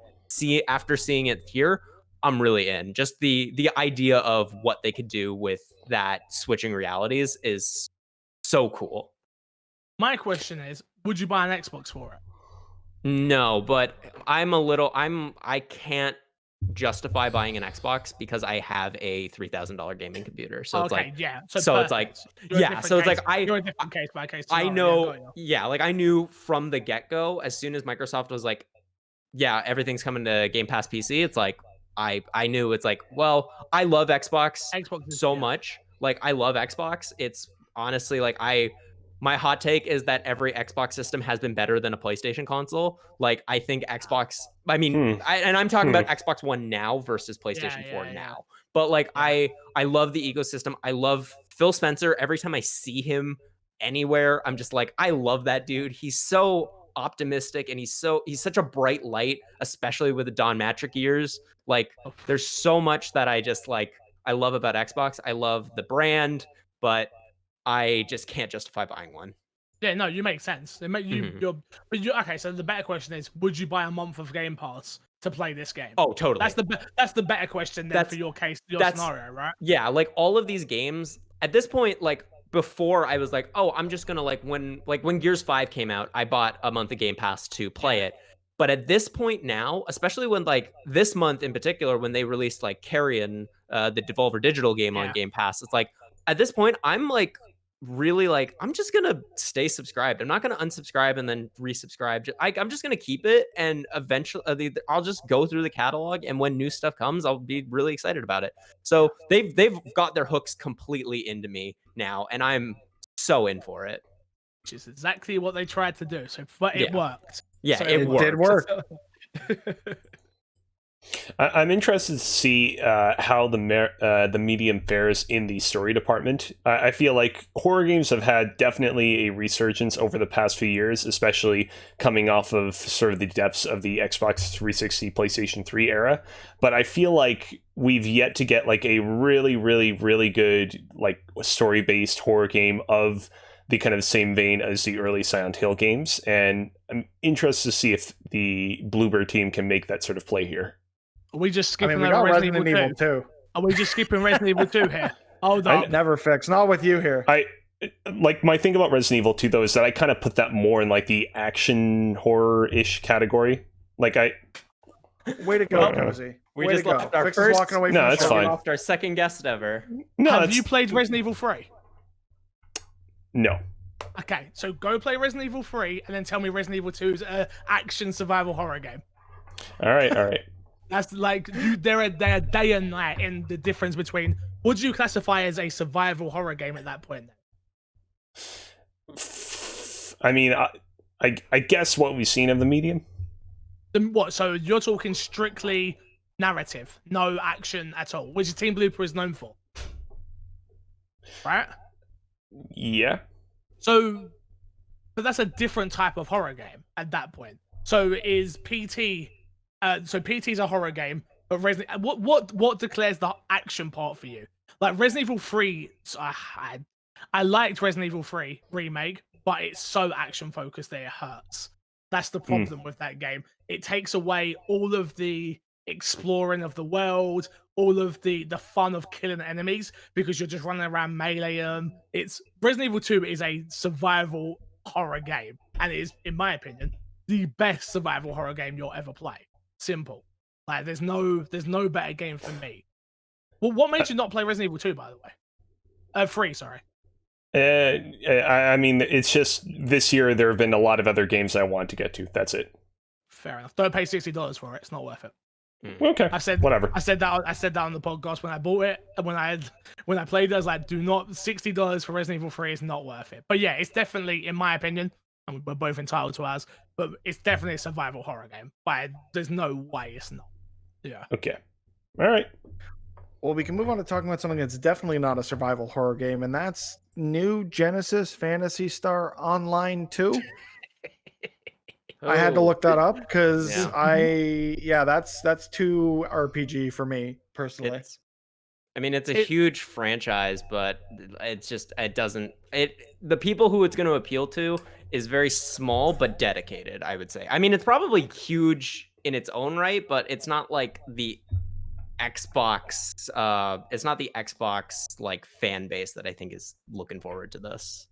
[SPEAKER 2] after seeing it here, I'm really in. Just the idea of what they could do with that switching realities is so cool.
[SPEAKER 4] My question is, would you buy an Xbox for it?
[SPEAKER 2] No, but I can't justify buying an Xbox because I have a $3,000 gaming computer. So it's like,
[SPEAKER 4] yeah.
[SPEAKER 2] So it's like,
[SPEAKER 4] You're a
[SPEAKER 2] yeah. So it's
[SPEAKER 4] different
[SPEAKER 2] like,
[SPEAKER 4] case- you're a different case by case.
[SPEAKER 2] I
[SPEAKER 4] scenario,
[SPEAKER 2] know,
[SPEAKER 4] got you.
[SPEAKER 2] yeah, like I knew from the get-go, as soon as Microsoft was like, yeah, everything's coming to Game Pass PC, it's like, I knew, it's like, well, I love Xbox so much. Like, I love Xbox. It's honestly like, my hot take is that every Xbox system has been better than a PlayStation console. Like, I think Xbox, I mean, I'm talking about Xbox One now versus PlayStation 4 now. But like, I love the ecosystem. I love Phil Spencer. Every time I see him anywhere, I'm just like, I love that dude. He's so optimistic, and he's such a bright light, especially with the Don Matrick years. Like, there's so much that I just like, I love about Xbox. I love the brand, but I just can't justify buying one.
[SPEAKER 4] Yeah, no, you make sense. It make you, okay. So the better question is, would you buy a month of Game Pass to play this game?
[SPEAKER 2] Oh, totally.
[SPEAKER 4] That's the better question then for your case, your scenario, right?
[SPEAKER 2] Yeah, like all of these games at this point, like before I was like, oh, I'm just gonna like when Gears 5 came out, I bought a month of Game Pass to play it. But at this point now, especially when like this month in particular, when they released like Carrion, the Devolver Digital game on Game Pass, it's like at this point, I'm like really like, I'm just gonna stay subscribed. I'm not gonna unsubscribe and then resubscribe. I'm just gonna keep it, and eventually I'll just go through the catalog, and when new stuff comes, I'll be really excited about it. So they've got their hooks completely into me now, and I'm so in for it.
[SPEAKER 4] Which is exactly what they tried to do. So, but it worked.
[SPEAKER 2] Yeah,
[SPEAKER 4] So
[SPEAKER 2] it
[SPEAKER 1] did work.
[SPEAKER 3] I'm interested to see how the medium fares in the story department. I feel like horror games have had definitely a resurgence over the past few years, especially coming off of sort of the depths of the Xbox 360, PlayStation 3 era. But I feel like we've yet to get like a really, really, really good like story-based horror game of the kind of same vein as the early Silent Hill games. And I'm interested to see if the Bluebird team can make that sort of play here.
[SPEAKER 4] Are we just skipping
[SPEAKER 1] we got
[SPEAKER 4] over
[SPEAKER 1] Resident Evil 2.
[SPEAKER 4] Are we just skipping Resident Evil 2 here? Hold on.
[SPEAKER 1] Never fix. Not with you here.
[SPEAKER 3] Like my thing about Resident Evil 2 though is that I kind of put that more in like the action horror-ish category. Like
[SPEAKER 1] Way to go, Kozi.
[SPEAKER 2] We
[SPEAKER 1] Way
[SPEAKER 2] just
[SPEAKER 1] to go.
[SPEAKER 2] left our
[SPEAKER 1] Fix is
[SPEAKER 2] first.
[SPEAKER 1] walking away from
[SPEAKER 3] No,
[SPEAKER 1] the
[SPEAKER 3] that's
[SPEAKER 1] show.
[SPEAKER 3] fine.
[SPEAKER 2] Off our second guest ever.
[SPEAKER 3] no,
[SPEAKER 4] Have you played Resident Evil 3?
[SPEAKER 3] No.
[SPEAKER 4] Okay, so go play Resident Evil 3 and then tell me Resident Evil 2 is an action survival horror game.
[SPEAKER 3] All right.
[SPEAKER 4] That's like they're day and night in the difference between would you classify as a survival horror game at that point?
[SPEAKER 3] I mean, I guess what we've seen of the medium.
[SPEAKER 4] What? So you're talking strictly narrative, no action at all, which Team Blooper is known for, right?
[SPEAKER 3] Yeah.
[SPEAKER 4] So, but that's a different type of horror game at that point. So is PT? So PT is a horror game, but Resident. What declares the action part for you? Like Resident Evil 3, I liked Resident Evil 3 remake, but it's so action focused that it hurts. That's the problem with that game. It takes away all of the exploring of the world, all of the fun of killing enemies because you're just running around melee. It's Resident Evil 2 is a survival horror game, and it is, in my opinion, the best survival horror game you'll ever play. Simple. Like there's no better game for me. Well, what made you not play Resident Evil 2, by the way? 3, sorry.
[SPEAKER 3] I mean, it's just this year there have been a lot of other games I want to get to. That's it.
[SPEAKER 4] Fair enough. Don't pay $60 for it. It's not worth it.
[SPEAKER 3] Okay. Whatever.
[SPEAKER 4] I said that on the podcast when I bought it, and when I played it, I was like, do not $60 for Resident Evil 3 is not worth it. But yeah, it's definitely, in my opinion, and we're both entitled to ours, but it's definitely a survival horror game. But there's no way it's not. Yeah.
[SPEAKER 3] Okay. All right.
[SPEAKER 1] Well, we can move on to talking about something that's definitely not a survival horror game, and that's new Genesis Phantasy Star Online 2. I had to look that up because that's too RPG for me personally.
[SPEAKER 2] It's a huge franchise, but the people who it's going to appeal to is very small but dedicated, I would say. I mean, it's probably huge in its own right, but it's not like the Xbox it's not the Xbox like fan base that I think is looking forward to this.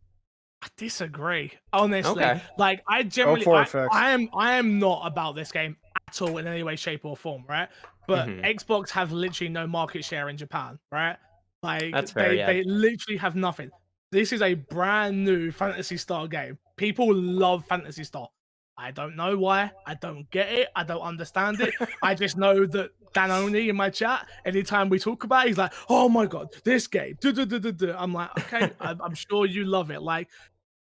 [SPEAKER 4] I disagree, honestly.
[SPEAKER 2] Okay.
[SPEAKER 4] Like I generally I am not about this game at all in any way, shape, or form, right? But Xbox have literally no market share in Japan, right? Like
[SPEAKER 2] that's fair,
[SPEAKER 4] they literally have nothing. This is a brand new Phantasy Star game. People love Phantasy Star. I don't know why. I don't get it. I don't understand it. I just know that Danoni in my chat, anytime we talk about it, he's like, oh my God, this game. I'm like, okay, I'm sure you love it. Like,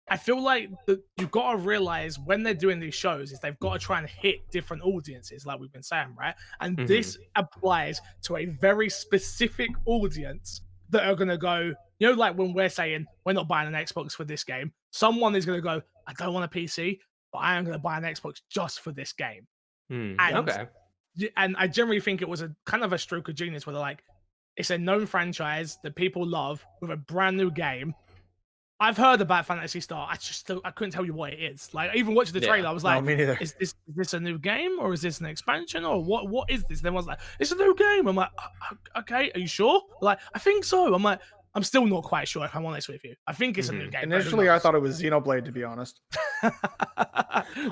[SPEAKER 4] I feel like you've got to realize when they're doing these shows is they've got to try and hit different audiences, like we've been saying, right? And this applies to a very specific audience that are going to go, you know, like when we're saying we're not buying an Xbox for this game, someone is going to go, I don't want a PC, but I am going to buy an Xbox just for this game. And I generally think it was a kind of a stroke of genius where they're like, it's a known franchise that people love with a brand new game. I've heard about Phantasy Star. I couldn't tell you what it is. Like, even watching the trailer, I was like, is this a new game or is this an expansion or what is this? And everyone's like, it's a new game. I'm like, okay, are you sure? Like, I think so. I'm like, I'm still not quite sure if I'm honest with you. I think it's a new game.
[SPEAKER 1] Initially, I thought it was Xenoblade, to be honest.
[SPEAKER 4] Not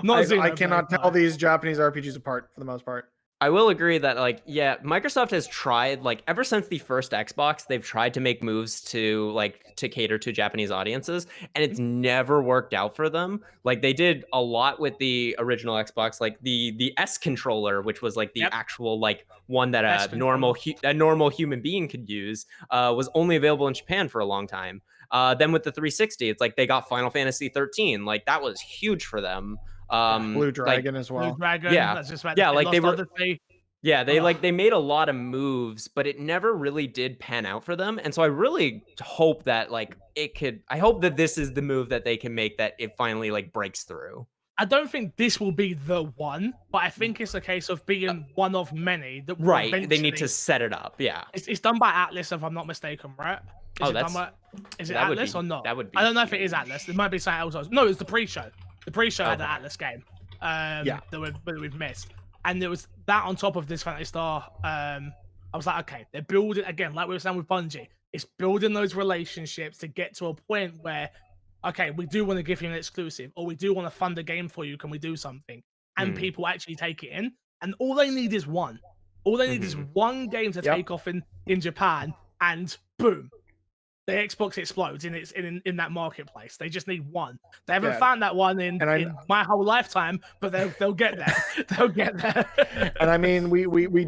[SPEAKER 4] Xenoblade,
[SPEAKER 1] I cannot tell these Japanese RPGs apart for the most part.
[SPEAKER 2] I will agree that, like, yeah, Microsoft has tried, like, ever since the first Xbox, they've tried to make moves to cater to Japanese audiences, and it's never worked out for them. Like, they did a lot with the original Xbox, like the S controller, which was like the actual like one that a normal human being could use, was only available in Japan for a long time. Then with the 360, it's like they got Final Fantasy 13, like that was huge for them.
[SPEAKER 1] Blue Dragon as well.
[SPEAKER 4] Blue Dragon,
[SPEAKER 2] yeah,
[SPEAKER 4] that's just right.
[SPEAKER 2] Yeah, like they were. Yeah,
[SPEAKER 4] Ugh.
[SPEAKER 2] they made a lot of moves, but it never really did pan out for them. And so I really hope that like I hope that this is the move that they can make, that it finally like breaks through.
[SPEAKER 4] I don't think this will be the one, but I think it's a case of being one of many that will
[SPEAKER 2] they need to set it up. Yeah,
[SPEAKER 4] it's done by Atlas, if I'm not mistaken, right? Is it Atlas or not?
[SPEAKER 2] That would be.
[SPEAKER 4] I don't know if it is Atlas. It might be something else. No, it's the pre-show. The pre-show had the Atlas game. That we've missed, and there was that on top of this Phantasy Star. I was like, okay, they're building again, like we were saying with Bungie. It's building those relationships to get to a point where, okay, we do want to give you an exclusive, or we do want to fund a game for you. Can we do something? And people actually take it in, and all they need is one. All they need is one game to take off in Japan, and boom, the Xbox explodes in that marketplace. They just need one. They haven't found that one in my whole lifetime, but they'll get there. They'll get there.
[SPEAKER 1] And I mean, we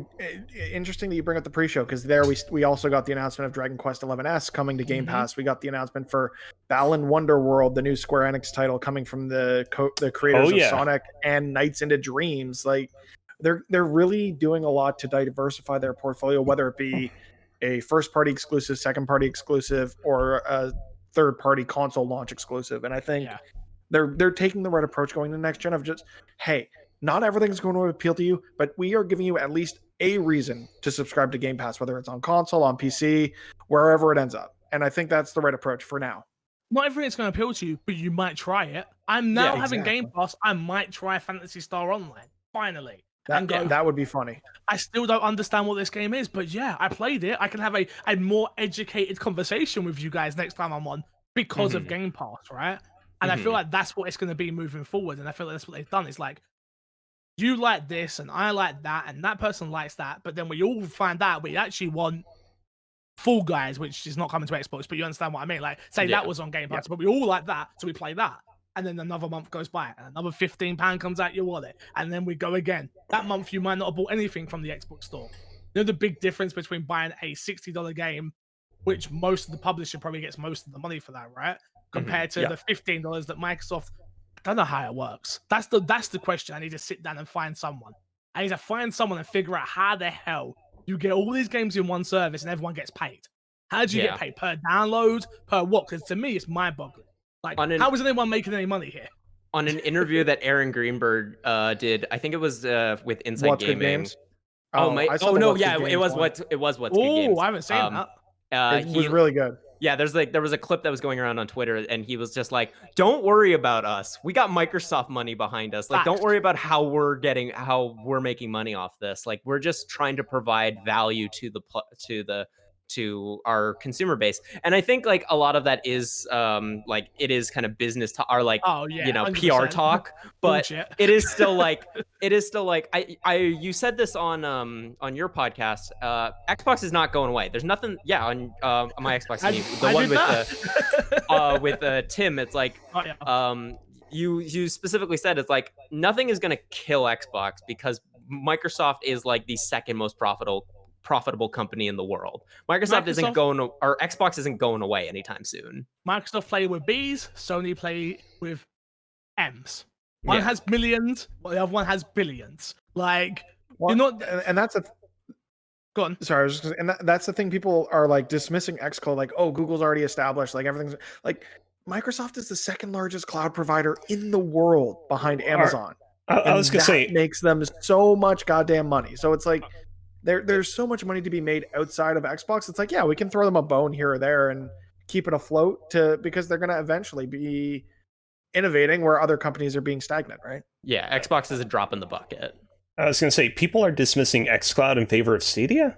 [SPEAKER 1] interesting that you bring up the pre-show, because there we also got the announcement of Dragon Quest XI-S coming to Game Pass. We got the announcement for Balan Wonderworld, the new Square Enix title coming from the creators of Sonic and Nights into Dreams. Like they're really doing a lot to diversify their portfolio, whether it be a first-party exclusive, second-party exclusive, or a third-party console launch exclusive. And I think they're taking the right approach going to the next gen of just, hey, not everything's going to appeal to you, but we are giving you at least a reason to subscribe to Game Pass, whether it's on console, on PC, wherever it ends up. And I think that's the right approach for now.
[SPEAKER 4] Not everything's going to appeal to you, but you might try it. I'm now having Game Pass. I might try Phantasy Star Online, finally.
[SPEAKER 1] That would be funny.
[SPEAKER 4] I still don't understand what this game is, but yeah, I played it. I can have a more educated conversation with you guys next time I'm on because of Game Pass, right? And I feel like that's what it's going to be moving forward. And I feel like that's what they've done. It's like, you like this and I like that and that person likes that, but then we all find out we actually want Fall Guys, which is not coming to Xbox, but you understand what I mean? Like, say that was on Game Pass, but we all like that, so we play that. And then another month goes by, and another £15 comes out your wallet, and then we go again. That month, you might not have bought anything from the Xbox store. You know the big difference between buying a $60 game, which most of the publisher probably gets most of the money for that, right? Compared to the $15 that Microsoft. I don't know how it works. That's the question. I need to sit down and find someone. I need to find someone and figure out how the hell you get all these games in one service and everyone gets paid. How do you get paid? Per download? Per what? Because to me, it's mind-boggling. Like, how is anyone making any money here?
[SPEAKER 2] On an interview that Aaron Greenberg did, I think it was with Inside
[SPEAKER 1] What's
[SPEAKER 2] Gaming.
[SPEAKER 1] Good Games?
[SPEAKER 2] It was What's Good Games.
[SPEAKER 4] I haven't seen that.
[SPEAKER 1] It was really good.
[SPEAKER 2] Yeah, there was a clip that was going around on Twitter, and he was just like, "Don't worry about us. We got Microsoft money behind us. Like, don't worry about how we're making money off this. Like, we're just trying to provide value to our consumer base." And I think like a lot of that is like it is kind of business to our like 100%. PR talk, but it is still like I you said this on your podcast. Xbox is not going away. There's nothing on my Xbox team, the one with Tim. It's like you specifically said it's like nothing is going to kill Xbox because Microsoft is like the second most profitable company in the world. Microsoft isn't going to, or Xbox isn't going away anytime soon.
[SPEAKER 4] Microsoft play with B's, Sony play with M's. One has millions, while the other one has billions. Like, you're not,
[SPEAKER 1] and that's a.
[SPEAKER 4] Go on.
[SPEAKER 1] Sorry, I was just, and that's the thing. People are like dismissing xCloud, like, oh, Google's already established, like everything's like. Microsoft is the second largest cloud provider in the world behind Amazon.
[SPEAKER 3] I was gonna say,
[SPEAKER 1] makes them so much goddamn money. So it's like. There's so much money to be made outside of Xbox. It's like, yeah, we can throw them a bone here or there and keep it afloat because they're going to eventually be innovating where other companies are being stagnant, right?
[SPEAKER 2] Yeah, Xbox is a drop in the bucket.
[SPEAKER 3] I was going to say, people are dismissing xCloud in favor of Stadia?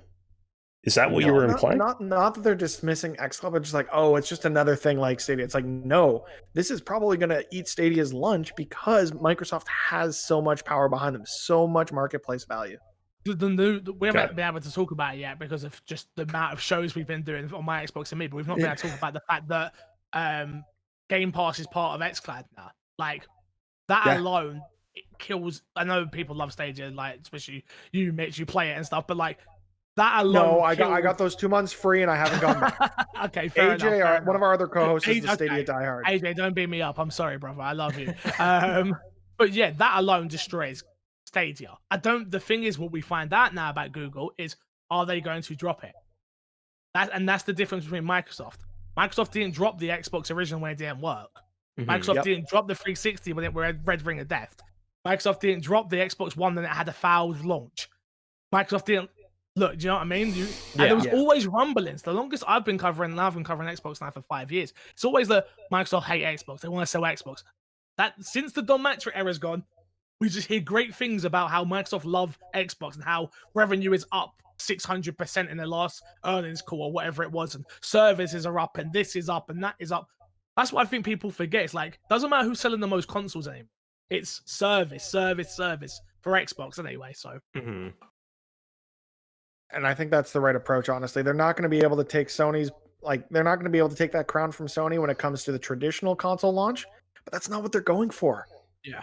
[SPEAKER 3] Is that what you were implying?
[SPEAKER 1] Not that they're dismissing xCloud, but just like, oh, it's just another thing like Stadia. It's like, no, this is probably going to eat Stadia's lunch because Microsoft has so much power behind them, so much marketplace value.
[SPEAKER 4] We haven't been able to talk about it yet because of just the amount of shows we've been doing on my Xbox and me, but we've not been able to talk about the fact that Game Pass is part of xCloud now. Like, that alone, it kills. I know people love Stadia, like, especially you, Mitch, you play it and stuff, but like, that alone.
[SPEAKER 1] No, I got those 2 months free and I haven't gone back.
[SPEAKER 4] Okay, fair
[SPEAKER 1] AJ,
[SPEAKER 4] enough.
[SPEAKER 1] One of our other co-hosts, is the
[SPEAKER 4] okay.
[SPEAKER 1] Stadia diehard.
[SPEAKER 4] AJ, don't beat me up. I'm sorry, brother. I love you. But yeah, that alone destroys Stadia. The thing is, what we find out now about Google is, are they going to drop it? That's the difference between Microsoft. Microsoft didn't drop the Xbox original when it didn't work. Microsoft didn't drop the 360 when it were Red Ring of Death. Microsoft didn't drop the Xbox One when it had a failed launch. Microsoft didn't. Look, do you know what I mean? And there was always rumblings. The longest I've been covering, and I've been covering Xbox now for 5 years, it's always the Microsoft hate Xbox. They want to sell Xbox. That since the Don Matrick era's gone, we just hear great things about how Microsoft love Xbox and how revenue is up 600% in their last earnings call or whatever it was, and services are up, and this is up, and that is up. That's what I think people forget. It's like, doesn't matter who's selling the most consoles anymore. It's service for Xbox anyway. So.
[SPEAKER 1] And I think that's the right approach, honestly. They're not going to be able to take they're not going to be able to take that crown from Sony when it comes to the traditional console launch, but that's not what they're going for.
[SPEAKER 4] Yeah.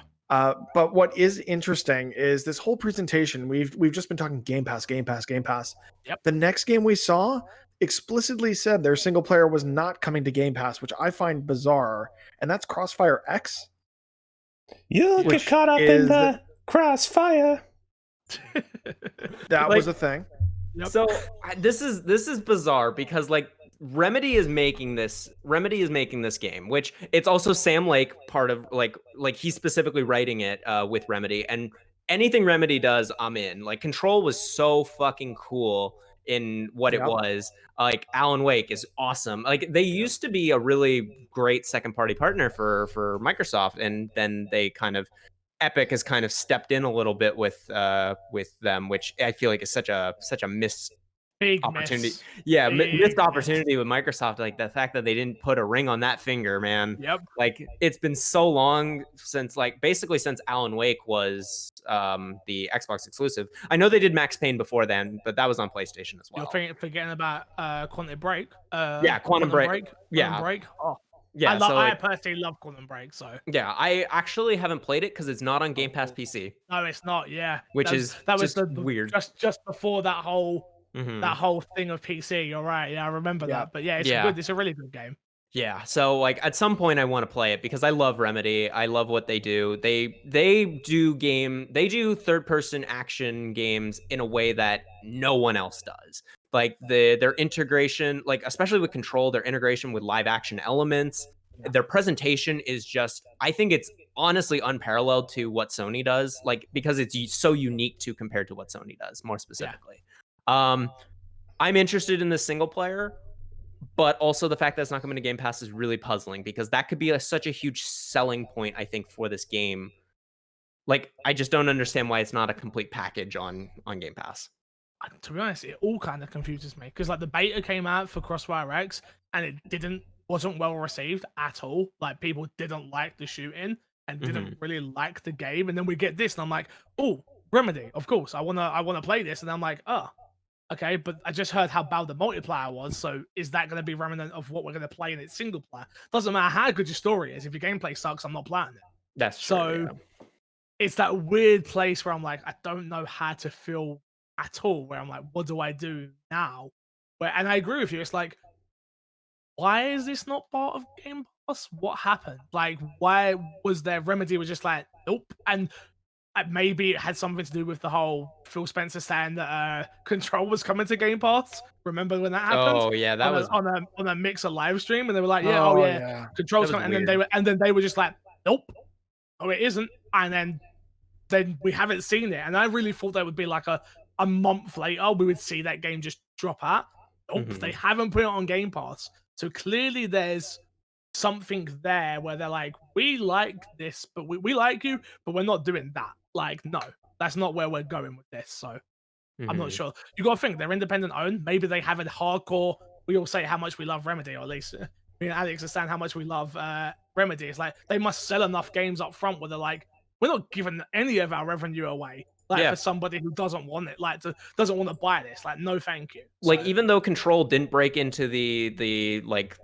[SPEAKER 1] But what is interesting is this whole presentation, we've just been talking Game Pass.
[SPEAKER 4] Yep.
[SPEAKER 1] The next game we saw explicitly said their single player was not coming to Game Pass, which I find bizarre, and that's Crossfire X.
[SPEAKER 3] You'll get caught up in the crossfire.
[SPEAKER 1] That was a thing.
[SPEAKER 2] Yep. So this is bizarre because like Remedy is making this game, which it's also Sam Lake, part of like he's specifically writing it with Remedy, and anything Remedy does, I'm in. Like Control was so fucking cool in what it was. Like Alan Wake is awesome. Like they used to be a really great second party partner for Microsoft, and then they kind of Epic has kind of stepped in a little bit with them, which I feel like is such a missed opportunity.
[SPEAKER 4] Miss.
[SPEAKER 2] Yeah, missed opportunity with Microsoft. Like the fact that they didn't put a ring on that finger, man.
[SPEAKER 4] Yep.
[SPEAKER 2] Like it's been so long since basically since Alan Wake was the Xbox exclusive. I know they did Max Payne before then, but that was on PlayStation as well.
[SPEAKER 4] You're forgetting about Quantum Break.
[SPEAKER 2] Quantum Break.
[SPEAKER 4] Break. Oh.
[SPEAKER 2] Yeah,
[SPEAKER 4] I personally love Quantum Break. So
[SPEAKER 2] yeah, I actually haven't played it because it's not on Game Pass PC.
[SPEAKER 4] No, it's not. Yeah,
[SPEAKER 2] which is weird.
[SPEAKER 4] Just before that whole thing of PC. You're right. Yeah, I remember that. But yeah, it's good. It's a really good game.
[SPEAKER 2] Yeah, so like at some point I want to play it because I love Remedy. I love what they do. They do third person action games in a way that no one else does. Like their integration, like especially with Control, their integration with live action elements, their presentation is just, I think it's honestly unparalleled to what Sony does, like because it's so unique to compared to what Sony does more specifically. I'm interested in the single player, but also the fact that it's not coming to Game Pass is really puzzling because that could be such a huge selling point, I think, for this game. Like, I just don't understand why it's not a complete package on Game Pass.
[SPEAKER 4] To be honest, it all kind of confuses me because like the beta came out for Crossfire X and it wasn't well received at all. Like people didn't like the shooting and didn't really like the game, and then we get this and I'm like, oh, Remedy, of course, I wanna play this, and I'm like, oh, okay, but I just heard how bad the multiplayer was, so is that going to be remnant of what we're going to play in its single player? Doesn't matter how good your story is, if your gameplay sucks, I'm not playing it.
[SPEAKER 2] That's true.
[SPEAKER 4] So it's that weird place where I'm like, I don't know how to feel at all, where I'm like, what do I do now? And I agree with you, it's like, why is this not part of Game Pass? What happened? Like, why was there Remedy was just like, nope, and maybe it had something to do with the whole Phil Spencer saying that Control was coming to Game Pass. Remember when that happened?
[SPEAKER 2] Oh yeah, that was
[SPEAKER 4] on a Mixer live stream, and they were like, Control's coming, and then they were just like, nope, oh it isn't, and then we haven't seen it, and I really thought that would be like a month later we would see that game just drop out. Nope, they haven't put it on Game Pass, so clearly there's something there where they're like, we like this, but we like you, but we're not doing that. Like, no, that's not where we're going with this. So I'm not sure. You got to think they're independent owned. Maybe they have a hardcore. We all say how much we love Remedy, or at least me and Alex understand how much we love Remedy. It's like they must sell enough games up front where they're like, we're not giving any of our revenue away. Like for somebody who doesn't want it, doesn't want to buy this, like no, thank you.
[SPEAKER 2] Like even though Control didn't break into the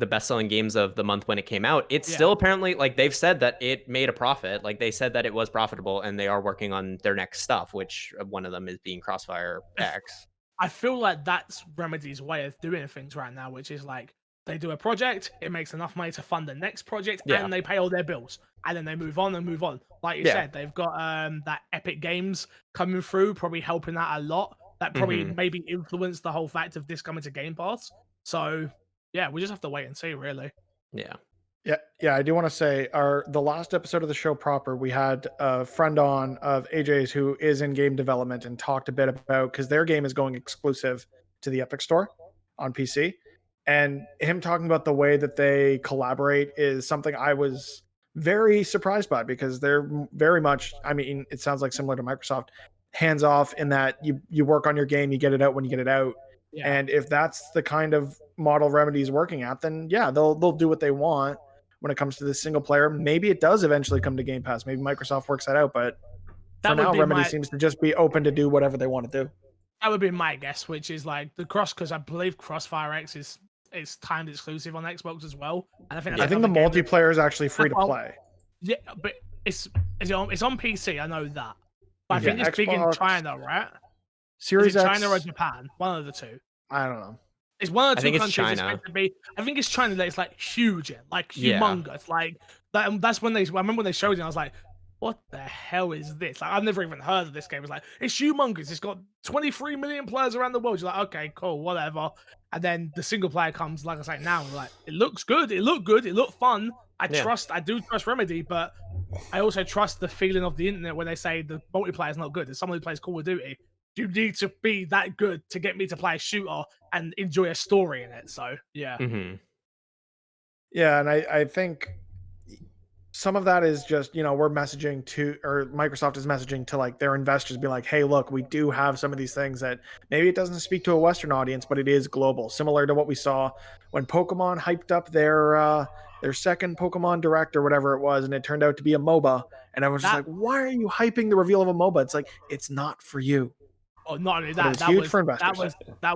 [SPEAKER 2] best-selling games of the month when it came out, it's still apparently like they've said that it made a profit. Like they said that it was profitable, and they are working on their next stuff, which one of them is being Crossfire X.
[SPEAKER 4] I feel like that's Remedy's way of doing things right now, which is like they do a project, it makes enough money to fund the next project, and they pay all their bills, and then they move on and move on. Like you said, they've got that Epic Games coming through, probably helping that a lot. That probably maybe influenced the whole fact of this coming to Game Pass. So yeah, we just have to wait and see, really.
[SPEAKER 1] Yeah, I do want to say the last episode of the show proper, we had a friend on of AJ's who is in game development and talked a bit about, because their game is going exclusive to the Epic Store on PC. And him talking about the way that they collaborate is something I was very surprised by, because they're very much, I mean, it sounds like similar to Microsoft, hands off in that you work on your game, you get it out when you get it out. Yeah. And if that's the kind of model Remedy is working at, then yeah, they'll do what they want when it comes to the single player. Maybe it does eventually come to Game Pass. Maybe Microsoft works that out, but for now, Remedy seems to just be open to do whatever they want to do.
[SPEAKER 4] That would be my guess, which is like because I believe Crossfire X is timed exclusive on Xbox as well. And I think
[SPEAKER 1] the multiplayer is actually free to play.
[SPEAKER 4] Yeah, but it's on PC. I know that, but I think it's Xbox, big in China, right?
[SPEAKER 1] Series
[SPEAKER 4] X,
[SPEAKER 1] China
[SPEAKER 4] or Japan, one of the two.
[SPEAKER 1] I don't know.
[SPEAKER 4] It's one of the two countries.
[SPEAKER 2] It's China.
[SPEAKER 4] I think it's China that it's like huge, like humongous. Like that's when I remember when they showed it, I was like, what the hell is this? Like, I've never even heard of this game. It's like, it's humongous. It's got 23 million players around the world. You're like, okay, cool, whatever. And then the single player comes, like I say now, like, it looks good. It looked good. It looked fun. I do trust Remedy, but I also trust the feeling of the internet when they say the multiplayer is not good. As someone who plays Call of Duty, you need to be that good to get me to play a shooter and enjoy a story in it. So, yeah.
[SPEAKER 1] Yeah, and I think some of that is just, we're messaging to, or Microsoft is messaging to like their investors, be like, hey, look, we do have some of these things that maybe it doesn't speak to a Western audience, but it is global. Similar to what we saw when Pokemon hyped up their second Pokemon Direct or whatever it was, and it turned out to be a MOBA. And everyone's just like, why are you hyping the reveal of a MOBA? It's like, it's not for you.
[SPEAKER 4] Oh, not only that, that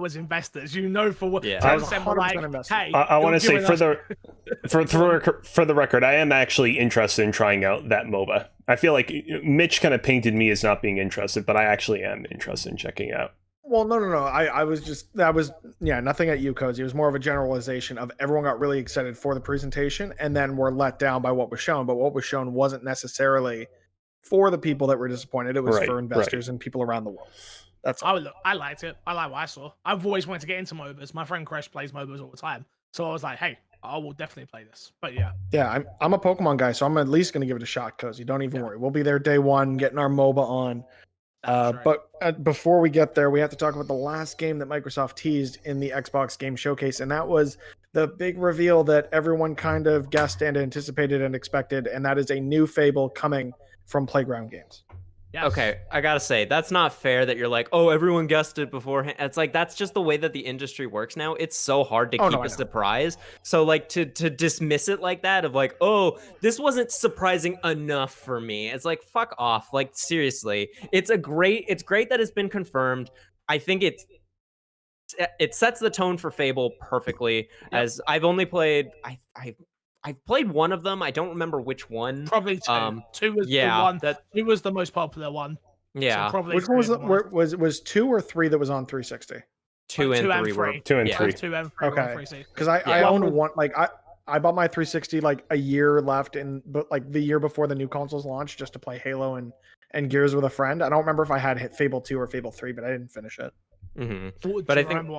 [SPEAKER 4] was investors. For what?
[SPEAKER 2] Yeah,
[SPEAKER 1] I was like,
[SPEAKER 4] hey,
[SPEAKER 3] I want to say for the record, I am actually interested in trying out that MOBA. I feel like Mitch kind of painted me as not being interested, but I actually am interested in checking it out.
[SPEAKER 1] Well, no. I was just, nothing at you, Kozi. It was more of a generalization of everyone got really excited for the presentation and then were let down by what was shown. But what was shown wasn't necessarily for the people that were disappointed. It was for investors and people around the world. That's all.
[SPEAKER 4] I liked it. I like what I saw. I've always wanted to get into MOBAs. My friend Crash plays MOBAs all the time. So I was like, hey, I will definitely play this. But yeah.
[SPEAKER 1] Yeah, I'm a Pokemon guy, so I'm at least going to give it a shot, Kozi. Don't even worry. We'll be there day one, getting our MOBA on. But before we get there, we have to talk about the last game that Microsoft teased in the Xbox Game Showcase, and that was the big reveal that everyone kind of guessed and anticipated and expected, and that is a new Fable coming from Playground Games.
[SPEAKER 4] Yes.
[SPEAKER 2] Okay, I gotta say, that's not fair that you're like, oh, everyone guessed it beforehand. It's like, that's just the way that the industry works now. It's so hard to keep a surprise. So like to dismiss it like that of like, oh, this wasn't surprising enough for me. It's like, fuck off. Like, seriously, it's great that it's been confirmed. I think it sets the tone for Fable perfectly. As I've only played, I've played one of them. I don't remember which one.
[SPEAKER 4] Probably two. Two was the one. Two was the most popular one.
[SPEAKER 2] Yeah.
[SPEAKER 4] So probably
[SPEAKER 1] which one was was 2 or 3 that was on 360?
[SPEAKER 2] 2 and 3 were
[SPEAKER 3] 2 and 3.
[SPEAKER 4] 2 and 3.
[SPEAKER 1] Okay. Because I owned one. Like I bought my 360 like a year left but like the year before the new consoles launched, just to play Halo and Gears with a friend. I don't remember if I had hit Fable 2 or Fable 3, but I didn't finish it.
[SPEAKER 2] But I think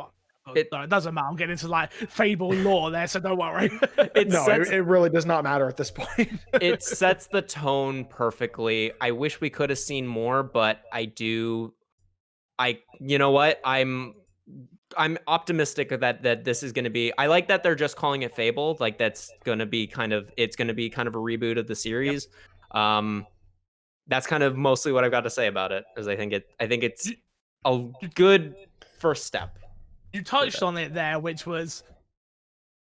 [SPEAKER 4] it doesn't matter. I'm getting into like Fable lore there, so don't worry.
[SPEAKER 1] It really does not matter at this point.
[SPEAKER 2] It sets the tone perfectly. I wish we could have seen more, but you know what? I'm optimistic that this is going to be. I like that they're just calling it Fable. Like that's going to be kind of a reboot of the series. That's kind of mostly what I've got to say about it, because I think it's a good first step.
[SPEAKER 4] You touched on it there, which was,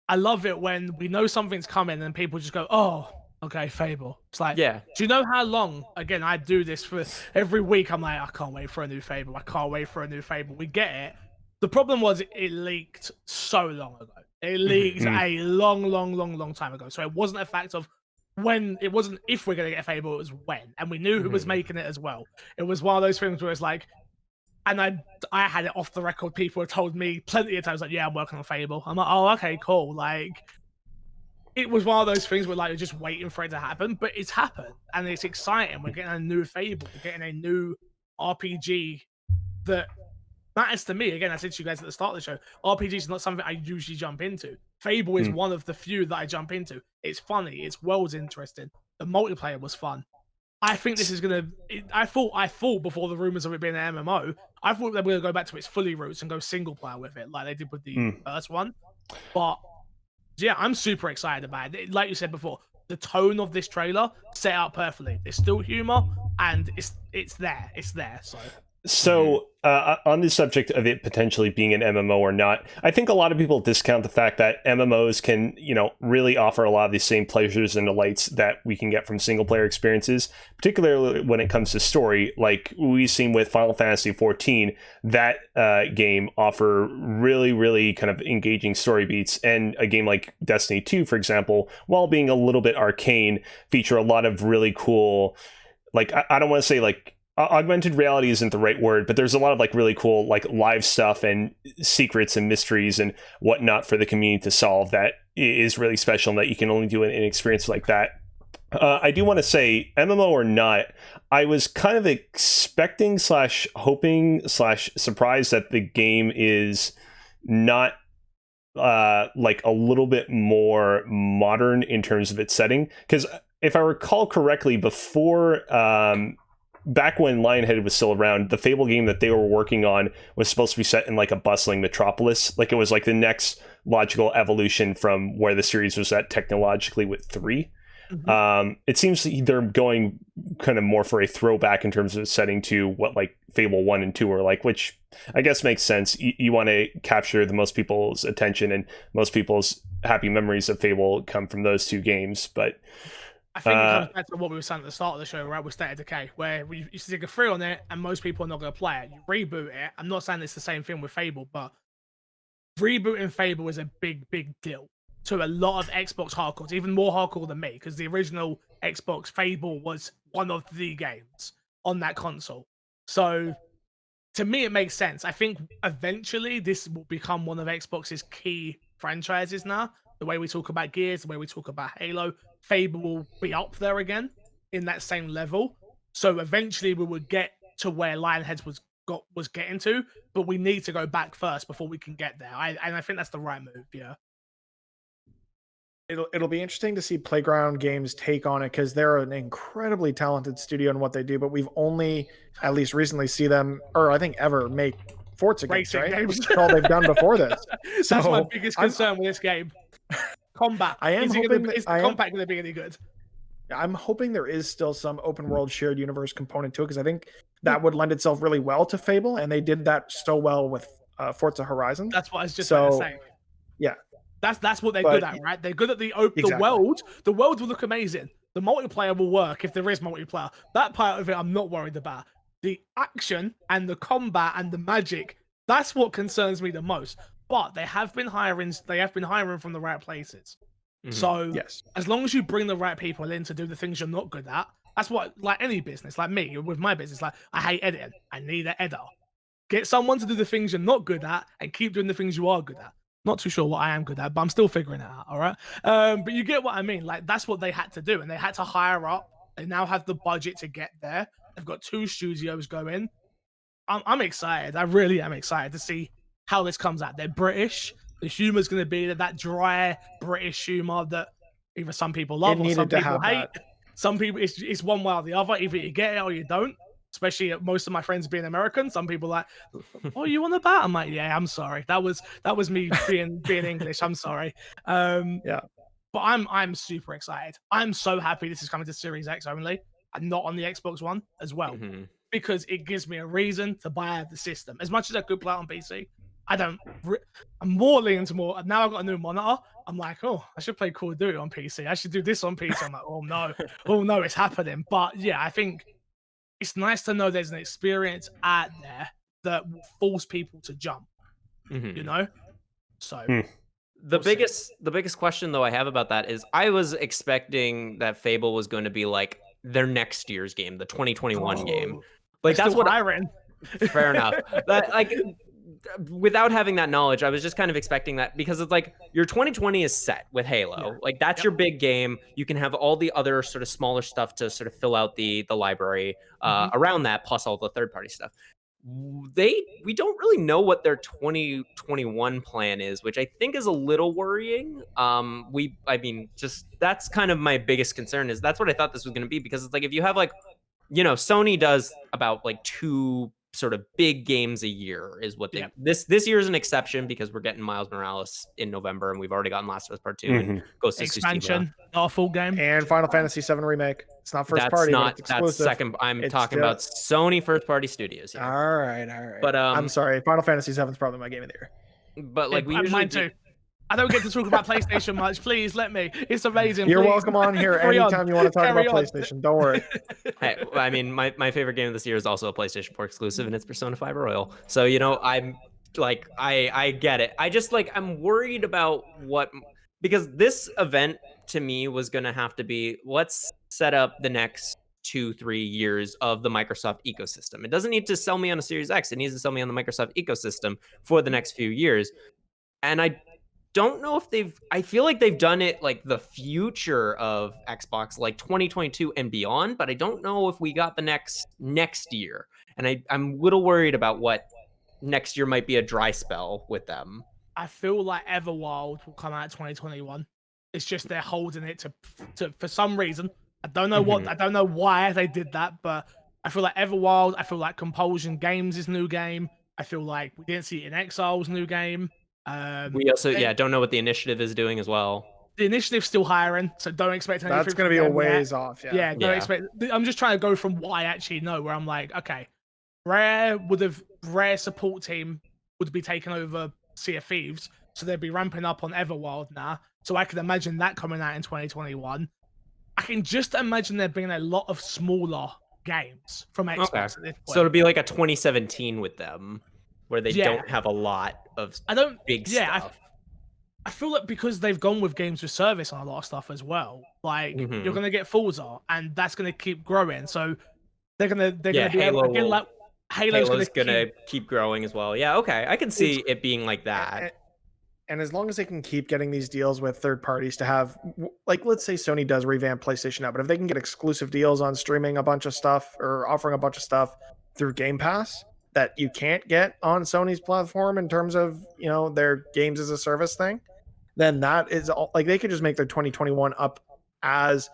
[SPEAKER 4] I love it when we know something's coming and people just go, oh, okay, Fable. It's like,
[SPEAKER 2] Yeah.
[SPEAKER 4] do you know how long, again, I do this for every week. I'm like, I can't wait for a new Fable. I can't wait for a new Fable. We get it. The problem was it leaked so long ago. It leaked a long time ago. So it wasn't a fact of when, it wasn't if we're going to get a Fable, it was when. And we knew who was making it as well. It was one of those things where it's like, and I had it off the record. People have told me plenty of times, like, yeah, I'm working on Fable. I'm like, oh, okay, cool. Like, it was one of those things where, like, you're just waiting for it to happen, but it's happened. And it's exciting. We're getting a new Fable. We're getting a new RPG that matters to me. Again, I said to you guys at the start of the show, RPG is not something I usually jump into. Fable is one of the few that I jump into. It's funny. Its world's interesting. The multiplayer was fun. I think this is gonna. I thought before the rumors of it being an MMO, I thought they were gonna go back to its fully roots and go single player with it, like they did with the first one. But yeah, I'm super excited about it. Like you said before, the tone of this trailer set out perfectly. There's still humor, and it's there. It's there.
[SPEAKER 3] So, on the subject of it potentially being an MMO or not, I think a lot of people discount the fact that MMOs can, really offer a lot of the same pleasures and delights that we can get from single player experiences, particularly when it comes to story. Like we've seen with Final Fantasy XIV, that game offer really, really kind of engaging story beats, and a game like Destiny 2, for example, while being a little bit arcane, feature a lot of really cool, like I don't want to say like augmented reality isn't the right word, but there's a lot of like really cool like live stuff and secrets and mysteries and whatnot for the community to solve that is really special and that you can only do in an experience like that. I do want to say, MMO or not, I was kind of expecting / hoping / surprised that the game is not like a little bit more modern in terms of its setting, because if I recall correctly, before back when Lionhead was still around, the Fable game that they were working on was supposed to be set in like a bustling metropolis. Like it was like the next logical evolution from where the series was at technologically with 3. It seems they're going kind of more for a throwback in terms of setting to what like Fable 1 and 2 were like, which I guess makes sense. You want to capture the most people's attention, and most people's happy memories of Fable come from those 2 games. But
[SPEAKER 4] I think it comes back to what we were saying at the start of the show, right, with State of Decay, where we used to take a free on it and most people are not going to play it. You reboot it. I'm not saying it's the same thing with Fable, but rebooting Fable is a big deal to a lot of Xbox hardcores, even more hardcore than me, because the original Xbox Fable was one of the games on that console. So to me, it makes sense. I think eventually this will become one of Xbox's key franchises now. The way we talk about Gears, the way we talk about Halo, Fable will be up there again in that same level. So eventually we would get to where Lionhead was getting to, but we need to go back first before we can get there. And I think that's the right move. Yeah.
[SPEAKER 1] It'll be interesting to see Playground Games take on it, because they're an incredibly talented studio in what they do, but we've only at least recently see them, or I think ever, make Forza games, right? That's all they've done before this. So
[SPEAKER 4] that's my biggest concern with this game. Combat. Is the combat going to be any good?
[SPEAKER 1] I'm hoping there is still some open world shared universe component to it, because I think that would lend itself really well to Fable, and they did that so well with Forza Horizon.
[SPEAKER 4] That's what I was just about to say.
[SPEAKER 1] Yeah.
[SPEAKER 4] That's what they're good at, right? They're good at the world. The world will look amazing. The multiplayer will work if there is multiplayer. That part of it I'm not worried about. The action and the combat and the magic, that's what concerns me the most. But they have been hiring from the right places. So as long as you bring the right people in to do the things you're not good at, that's what, like any business, like me with my business, like I hate editing. I need an editor. Get someone to do the things you're not good at and keep doing the things you are good at. Not too sure what I am good at, but I'm still figuring it out, all right? But you get what I mean. Like, that's what they had to do, and they had to hire up. They now have the budget to get there. They've got 2 studios going. I'm excited. I really am excited to see how this comes out. They're British. The humor's going to be that dry British humor that either some people love or some people hate. Some people, it's one way or the other. Either you get it or you don't. Especially most of my friends being American, some people are like, "Oh, you want a bat?" I'm like, "Yeah, I'm sorry. That was me being English. I'm sorry."
[SPEAKER 1] Yeah.
[SPEAKER 4] But I'm super excited. I'm so happy this is coming to Series X only, and not on the Xbox One as well. because it gives me a reason to buy the system. As much as I could play it on PC, I'm more leaning to more. Now I've got a new monitor. I'm like, oh, I should play Call of Duty on PC. I should do this on PC. I'm like, oh no, it's happening. But yeah, I think it's nice to know there's an experience out there that will force people to jump. You know, so.
[SPEAKER 2] The biggest question though I have about that is I was expecting that Fable was going to be like their next year's game, the 2021 game. Like that's what fair enough. That, like, without having that knowledge, I was just kind of expecting that because it's like your 2020 is set with Halo. Like that's your big game. You can have all the other sort of smaller stuff to sort of fill out the library around that, plus all the third-party stuff. We don't really know what their 2021 plan is, which I think is a little worrying. I mean, just that's kind of my biggest concern is that's what I thought this was going to be, because it's like if you have like, you know, Sony does about like 2 sort of big games a year is what they this year is an exception because we're getting Miles Morales in November and we've already gotten Last of Us Part 2 and Ghost of Tsushima.
[SPEAKER 4] Expansion, not a full game.
[SPEAKER 1] And Final Fantasy VII Remake. It's not first party, but it's exclusive.
[SPEAKER 2] That's second. I'm talking about Sony first party studios here.
[SPEAKER 1] All right. But I'm sorry, Final Fantasy VII is probably my game of the year.
[SPEAKER 2] But like we usually
[SPEAKER 4] mine too. I don't get to talk about PlayStation much. Please let me. It's amazing.
[SPEAKER 1] You're
[SPEAKER 4] please.
[SPEAKER 1] welcome on here anytime you want to talk about PlayStation. Don't worry.
[SPEAKER 2] Hey, I mean, my favorite game of this year is also a PlayStation 4 exclusive, and it's Persona 5 Royal. So, you know, I'm like, I get it. I just like, I'm worried about because this event to me was going to have to be, let's set up the next 2-3 years of the Microsoft ecosystem. It doesn't need to sell me on a Series X. It needs to sell me on the Microsoft ecosystem for the next few years. And I don't know if I feel like they've done it like the future of Xbox, like 2022 and beyond, but I don't know if we got the next year. And I'm a little worried about what next year might be a dry spell with them.
[SPEAKER 4] I feel like Everwild will come out 2021. It's just they're holding it to for some reason. I don't know what, I don't know why they did that, but I feel like Everwild, I feel like Compulsion Games' new game. I feel like we didn't see it in Exile's new game.
[SPEAKER 2] We also don't know what the Initiative is doing as well.
[SPEAKER 4] The Initiative's still hiring, so don't expect anything.
[SPEAKER 1] That's going to be a ways off.
[SPEAKER 4] Don't expect. I'm just trying to go from what I actually know, where I'm like, okay, Rare support team would be taking over Sea of Thieves, so they'd be ramping up on Everwild now. So I can imagine that coming out in 2021. I can just imagine there being a lot of smaller games from Xbox at this point.
[SPEAKER 2] So it'll be like a 2017 with them, where they don't have a lot of big stuff.
[SPEAKER 4] I feel like because they've gone with games with service on a lot of stuff as well, like you're gonna get Forza, and that's gonna keep growing. So they're gonna be able to, like Halo's gonna
[SPEAKER 2] keep growing as well. Yeah, okay, I can see it being like that.
[SPEAKER 1] And as long as they can keep getting these deals with third parties to have, like, let's say Sony does revamp PlayStation now, but if they can get exclusive deals on streaming a bunch of stuff or offering a bunch of stuff through Game Pass that you can't get on Sony's platform in terms of, you know, their games as a service thing, then that is all, like, they could just make their 2021 up as,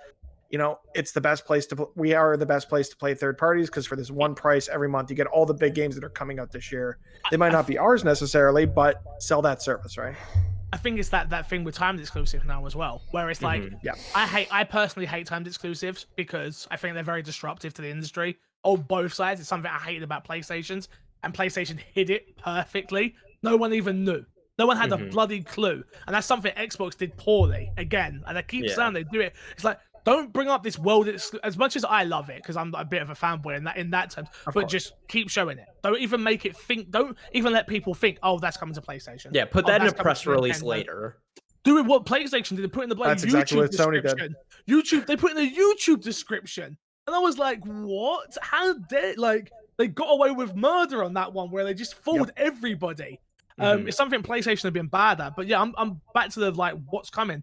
[SPEAKER 1] you know, it's the best place we are the best place to play third parties, because for this one price every month you get all the big games that are coming out this year. They might not be ours necessarily, but sell that service, right?
[SPEAKER 4] I think it's that thing with timed exclusive now as well, where it's like, I personally hate timed exclusives because I think they're very disruptive to the industry on both sides. It's something I hated about PlayStation's, and PlayStation hid it perfectly. No one even knew. No one had a bloody clue, and that's something Xbox did poorly again. And I keep saying they do it. It's like, don't bring up this world as much as I love it, because I'm a bit of a fanboy in that terms. But just keep showing it. Don't even make it think. Don't even let people think, oh, that's coming to PlayStation.
[SPEAKER 2] Yeah, put that in a press release later.
[SPEAKER 4] Do it what PlayStation did. They put in the bloody YouTube description. YouTube. They put in the YouTube description, and I was like, what? How dare they got away with murder on that one, where they just fooled everybody. It's something PlayStation have been bad at. But yeah, I'm back to the what's coming.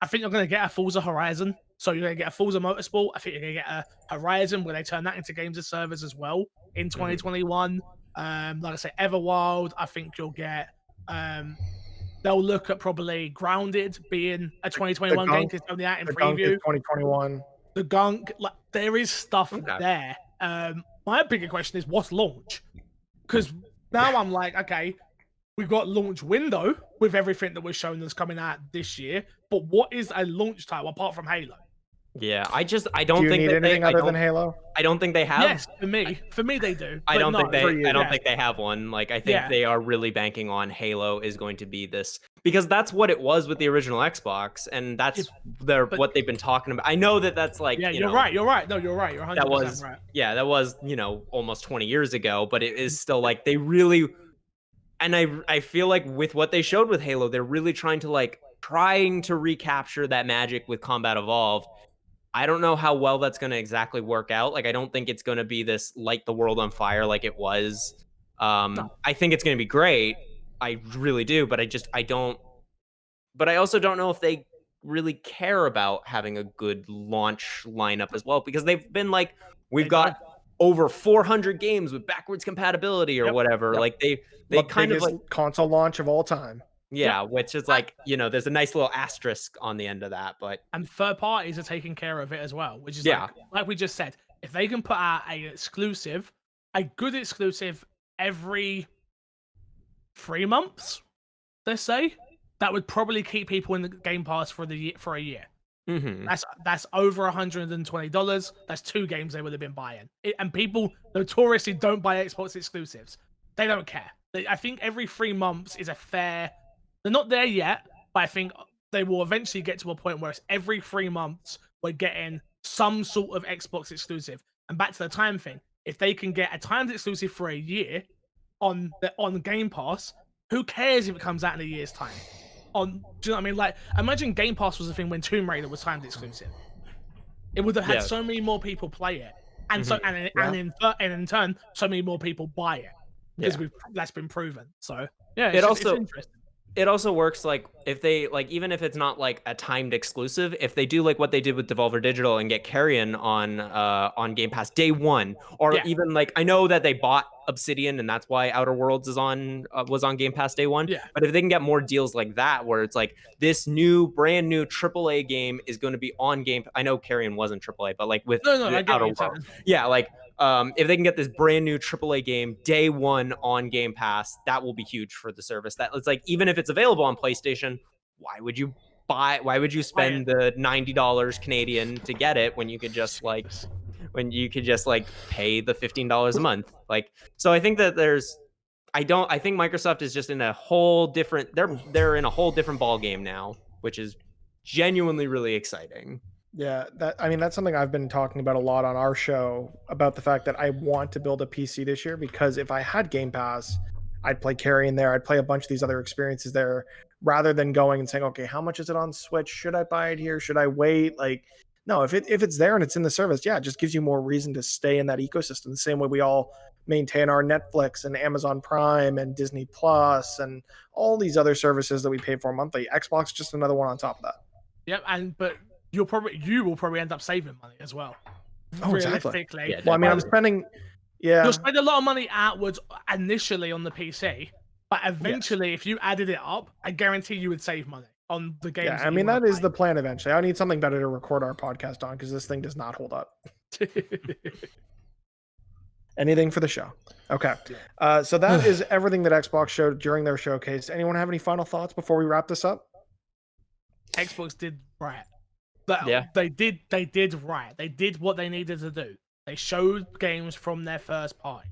[SPEAKER 4] I think you're going to get a Forza Horizon. So you're going to get a Forza Motorsport. I think you're going to get a Horizon where they turn that into games as service as well in 2021. Like I say, Everwild. I think you'll get. They'll look at probably Grounded being a 2021 game because it's only out in preview.
[SPEAKER 1] 2021.
[SPEAKER 4] The Gunk. Like, there is stuff there. My bigger question is, what's launch? Because now I'm like, okay, we've got launch window with everything that we're showing that's coming out this year, but what is a launch title apart from Halo?
[SPEAKER 2] Yeah, I
[SPEAKER 1] Do
[SPEAKER 2] don't
[SPEAKER 1] you
[SPEAKER 2] think
[SPEAKER 1] need
[SPEAKER 2] that
[SPEAKER 1] anything other than Halo?
[SPEAKER 2] I don't think they have.
[SPEAKER 4] Yes, for me they do.
[SPEAKER 2] I
[SPEAKER 4] but
[SPEAKER 2] don't
[SPEAKER 4] no,
[SPEAKER 2] think they
[SPEAKER 1] for you,
[SPEAKER 2] I don't
[SPEAKER 4] yeah.
[SPEAKER 2] think they have one. Like I think
[SPEAKER 4] Yeah.
[SPEAKER 2] they are really banking on Halo is going to be this, because that's what it was with the original Xbox, and that's
[SPEAKER 4] but-
[SPEAKER 2] what they've been talking about. I know that that's like,
[SPEAKER 4] Yeah,
[SPEAKER 2] you
[SPEAKER 4] you're
[SPEAKER 2] know,
[SPEAKER 4] right. You're right. No, you're right. You're 100%
[SPEAKER 2] that was
[SPEAKER 4] right.
[SPEAKER 2] that was, you know, almost 20 years ago, but it is still like they really, and I feel like with what they showed with Halo, they're really trying to recapture that magic with Combat Evolved. I don't know how well that's going to exactly work out. Like, I don't think it's going to be this light the world on fire like it was.
[SPEAKER 4] No.
[SPEAKER 2] I think it's going to be great. I really do, but I don't. But I also don't know if they really care about having a good launch lineup as well, because they've been like, we've
[SPEAKER 4] They
[SPEAKER 2] got over 400 games with backwards compatibility or
[SPEAKER 4] Yep,
[SPEAKER 2] whatever.
[SPEAKER 1] yep.
[SPEAKER 2] Like they
[SPEAKER 1] The
[SPEAKER 2] kind of
[SPEAKER 1] biggest
[SPEAKER 2] like,
[SPEAKER 1] console launch of all time.
[SPEAKER 2] yeah, which is like, you know, there's a nice little asterisk on the end of that, but
[SPEAKER 4] And third parties are taking care of it as well, which is
[SPEAKER 2] yeah.
[SPEAKER 4] like we just said, if they can put out a good exclusive every 3 months, let's say, that would probably keep people in the Game Pass for a year.
[SPEAKER 2] Mm-hmm.
[SPEAKER 4] That's over $120. That's 2 games they would have been buying. And people notoriously don't buy Xbox exclusives. They don't care. I think every 3 months is a fair. They're not there yet, but I think they will eventually get to a point where it's every 3 months we're getting some sort of Xbox exclusive. And back to the time thing, if they can get a timed exclusive for a year on Game Pass, who cares if it comes out in a year's time? Do you know what I mean? Like, imagine Game Pass was a thing when Tomb Raider was timed exclusive. It would have had so many more people play it, and in turn, so many more people buy it because that's been proven. So yeah, it's interesting.
[SPEAKER 2] It also works like if they like, even if it's not like a timed exclusive, if they do like what they did with Devolver Digital and get Carrion on Game Pass day one, or even like, I know that they bought Obsidian and that's why Outer Worlds is was on Game Pass day one.
[SPEAKER 4] Yeah.
[SPEAKER 2] But if they can get more deals like that, where it's like this brand new AAA game is going to be on Game. I know Carrion wasn't AAA, but like with
[SPEAKER 4] I get
[SPEAKER 2] Outer
[SPEAKER 4] what you're
[SPEAKER 2] Worlds,
[SPEAKER 4] saying.
[SPEAKER 2] yeah, like. If they can get this brand new AAA game day one on Game Pass, that will be huge for the service. That it's like, even if it's available on PlayStation, why would you spend the $90 Canadian to get it when you could just like pay the $15 a month? Like, so I think that I think Microsoft is just in a whole different, they're in a whole different ball game now, which is genuinely really exciting.
[SPEAKER 1] Yeah, that's something I've been talking about a lot on our show, about the fact that I want to build a PC this year, because if I had Game Pass, I'd play Carrion there, I'd play a bunch of these other experiences there, rather than going and saying, okay, how much is it on Switch? Should I buy it here? Should I wait? Like, no, if it's there and it's in the service, yeah, it just gives you more reason to stay in that ecosystem. The same way we all maintain our Netflix and Amazon Prime and Disney Plus and all these other services that we pay for monthly. Xbox, just another one on top of that.
[SPEAKER 4] Yep, but you will probably end up saving money as well.
[SPEAKER 1] Oh,
[SPEAKER 4] realistically.
[SPEAKER 1] exactly. Yeah, well, I mean, I'm spending. Yeah,
[SPEAKER 4] you'll spend a lot of money outwards initially on the PC, but eventually, if you added it up, I guarantee you would save money on the games.
[SPEAKER 1] Yeah, I mean, that is the plan eventually. I need something better to record our podcast on, because this thing does not hold up. Anything for the show. Okay. So that is everything that Xbox showed during their showcase. Anyone have any final thoughts before we wrap this up?
[SPEAKER 4] Xbox did right. They did right. They did what they needed to do. They showed games from their first party.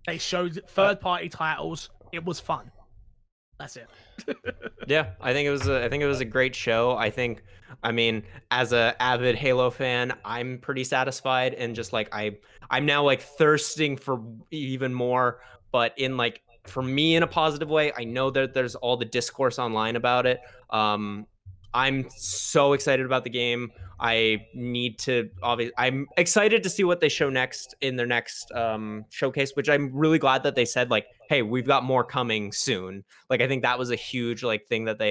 [SPEAKER 4] They showed third-party titles. It was fun. That's it.
[SPEAKER 2] Yeah, I think it was a great show. I mean, as a avid Halo fan, I'm pretty satisfied, and just like I'm now like thirsting for even more, but in like, for me, in a positive way. I know that there's all the discourse online about it. I'm so excited about the game. I'm excited to see what they show next in their next showcase, which I'm really glad that they said like, hey, we've got more coming soon. Like, I think that was a huge like thing that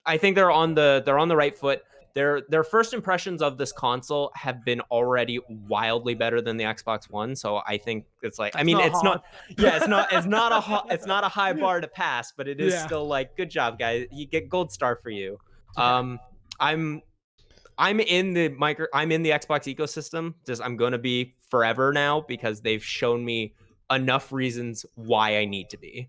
[SPEAKER 2] I think they're on the right foot. Their first impressions of this console have been already wildly better than the Xbox One. So I think it's like, it's not a high bar to pass, but it is still like, good job, guys. You get gold star for you. I'm in the Xbox ecosystem. I'm going to be forever now, because they've shown me enough reasons why I need to be.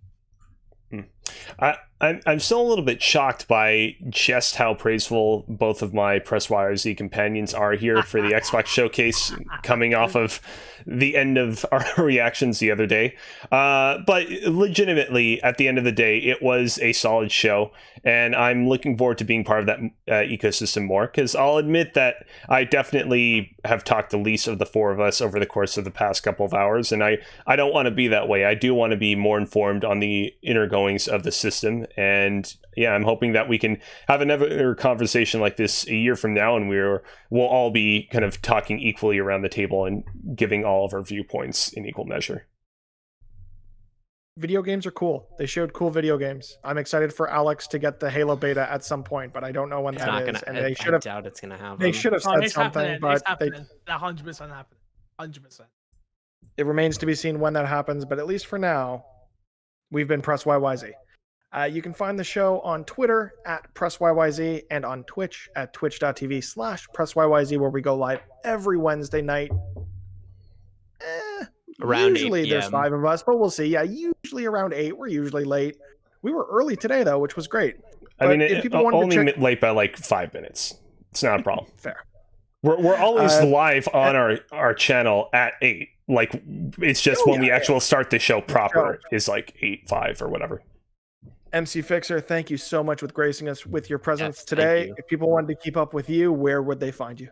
[SPEAKER 3] I'm still a little bit shocked by just how praiseful both of my Press YYZ companions are here for the Xbox Showcase, coming off of the end of our reactions the other day. But legitimately, at the end of the day, it was a solid show, and I'm looking forward to being part of that ecosystem more, because I'll admit that I definitely have talked the least of the four of us over the course of the past couple of hours, and I don't want to be that way. I do want to be more informed on the inner goings of the system. And yeah, I'm hoping that we can have another conversation like this a year from now, and we'll all be kind of talking equally around the table and giving all of our viewpoints in equal measure.
[SPEAKER 1] Video games are cool. They showed cool video games. I'm excited for Alex to get the Halo beta at some point, but I don't know when that is. And they should have.
[SPEAKER 2] I doubt it's gonna happen.
[SPEAKER 1] They should have said
[SPEAKER 4] it's
[SPEAKER 1] something,
[SPEAKER 4] happening.
[SPEAKER 1] but
[SPEAKER 4] It's happening. 100% happening. 100%.
[SPEAKER 1] it remains to be seen when that happens. But at least for now, we've been Press YYZ. You can find the show on Twitter at PressYYZ and on Twitch at twitch.tv/PressYYZ, where we go live every Wednesday night.
[SPEAKER 2] Around
[SPEAKER 1] usually
[SPEAKER 2] 8
[SPEAKER 1] there's
[SPEAKER 2] PM.
[SPEAKER 1] 5 of us, but we'll see. Yeah, usually around 8. We're usually late. We were early today, though, which was great.
[SPEAKER 3] I mean,
[SPEAKER 1] if people wanted
[SPEAKER 3] only
[SPEAKER 1] to check...
[SPEAKER 3] late by like 5 minutes. It's not a problem.
[SPEAKER 1] Fair.
[SPEAKER 3] We're always live on our channel at 8. Like, it's just when we actually start the show proper is like 8:05 or whatever.
[SPEAKER 1] MC Fixer, thank you so much with gracing us with your presence today. If people wanted to keep up with you, where would they find you?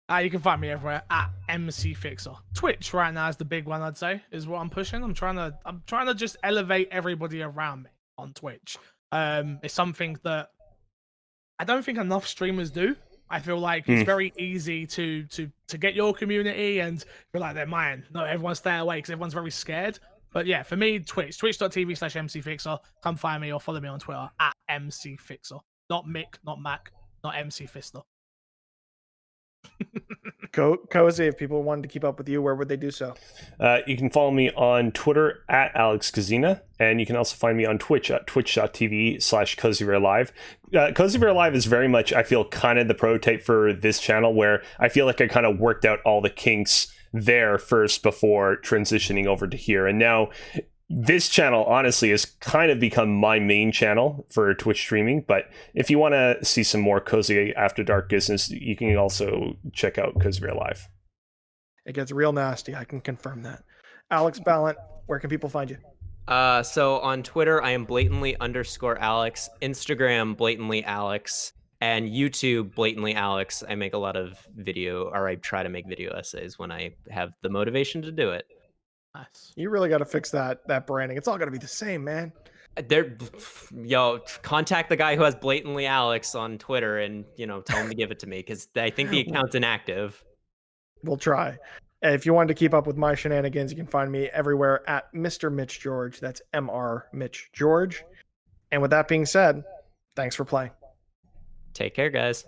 [SPEAKER 4] You can find me everywhere at MC Fixer. Twitch right now is the big one, I'd say, is what I'm pushing. I'm trying to just elevate everybody around me on Twitch. It's something that I don't think enough streamers do. I feel like it's very easy to get your community and feel like they're mine. No, everyone stay away because everyone's very scared. But yeah, for me, twitch.tv/MCFixer. Come find me or follow me on Twitter at MCFixer. Not Mick, not Mac, not MC Fister.
[SPEAKER 1] Kozi, if people wanted to keep up with you, where would they do so?
[SPEAKER 3] You can follow me on Twitter at Alex Kazina, and you can also find me on Twitch at twitch.tv/CozyBearLive. Kozi Bear Live is very much, I feel, kind of the prototype for this channel, where I feel like I kind of worked out all the kinks there first before transitioning over to here. And now this channel honestly has kind of become my main channel for Twitch streaming. But if you want to see some more Kozi After Dark business, you can also check out Kozi Bear Live.
[SPEAKER 1] It gets real nasty. I can confirm that. Alex Ballant, where can people find you?
[SPEAKER 2] So on Twitter, I am blatantly_Alex, Instagram blatantly Alex, and YouTube blatantly Alex. I make a lot of video, or I try to make video essays when I have the motivation to do it.
[SPEAKER 4] Nice.
[SPEAKER 1] You really got to fix that branding. It's all got to be the same, man.
[SPEAKER 2] Contact the guy who has blatantly Alex on Twitter and tell him to give it to me, because I think the account's inactive.
[SPEAKER 1] We'll try. If you wanted to keep up with my shenanigans, you can find me everywhere at Mr. Mitch George. That's Mr. Mitch George. And with that being said, thanks for playing.
[SPEAKER 2] Take care, guys.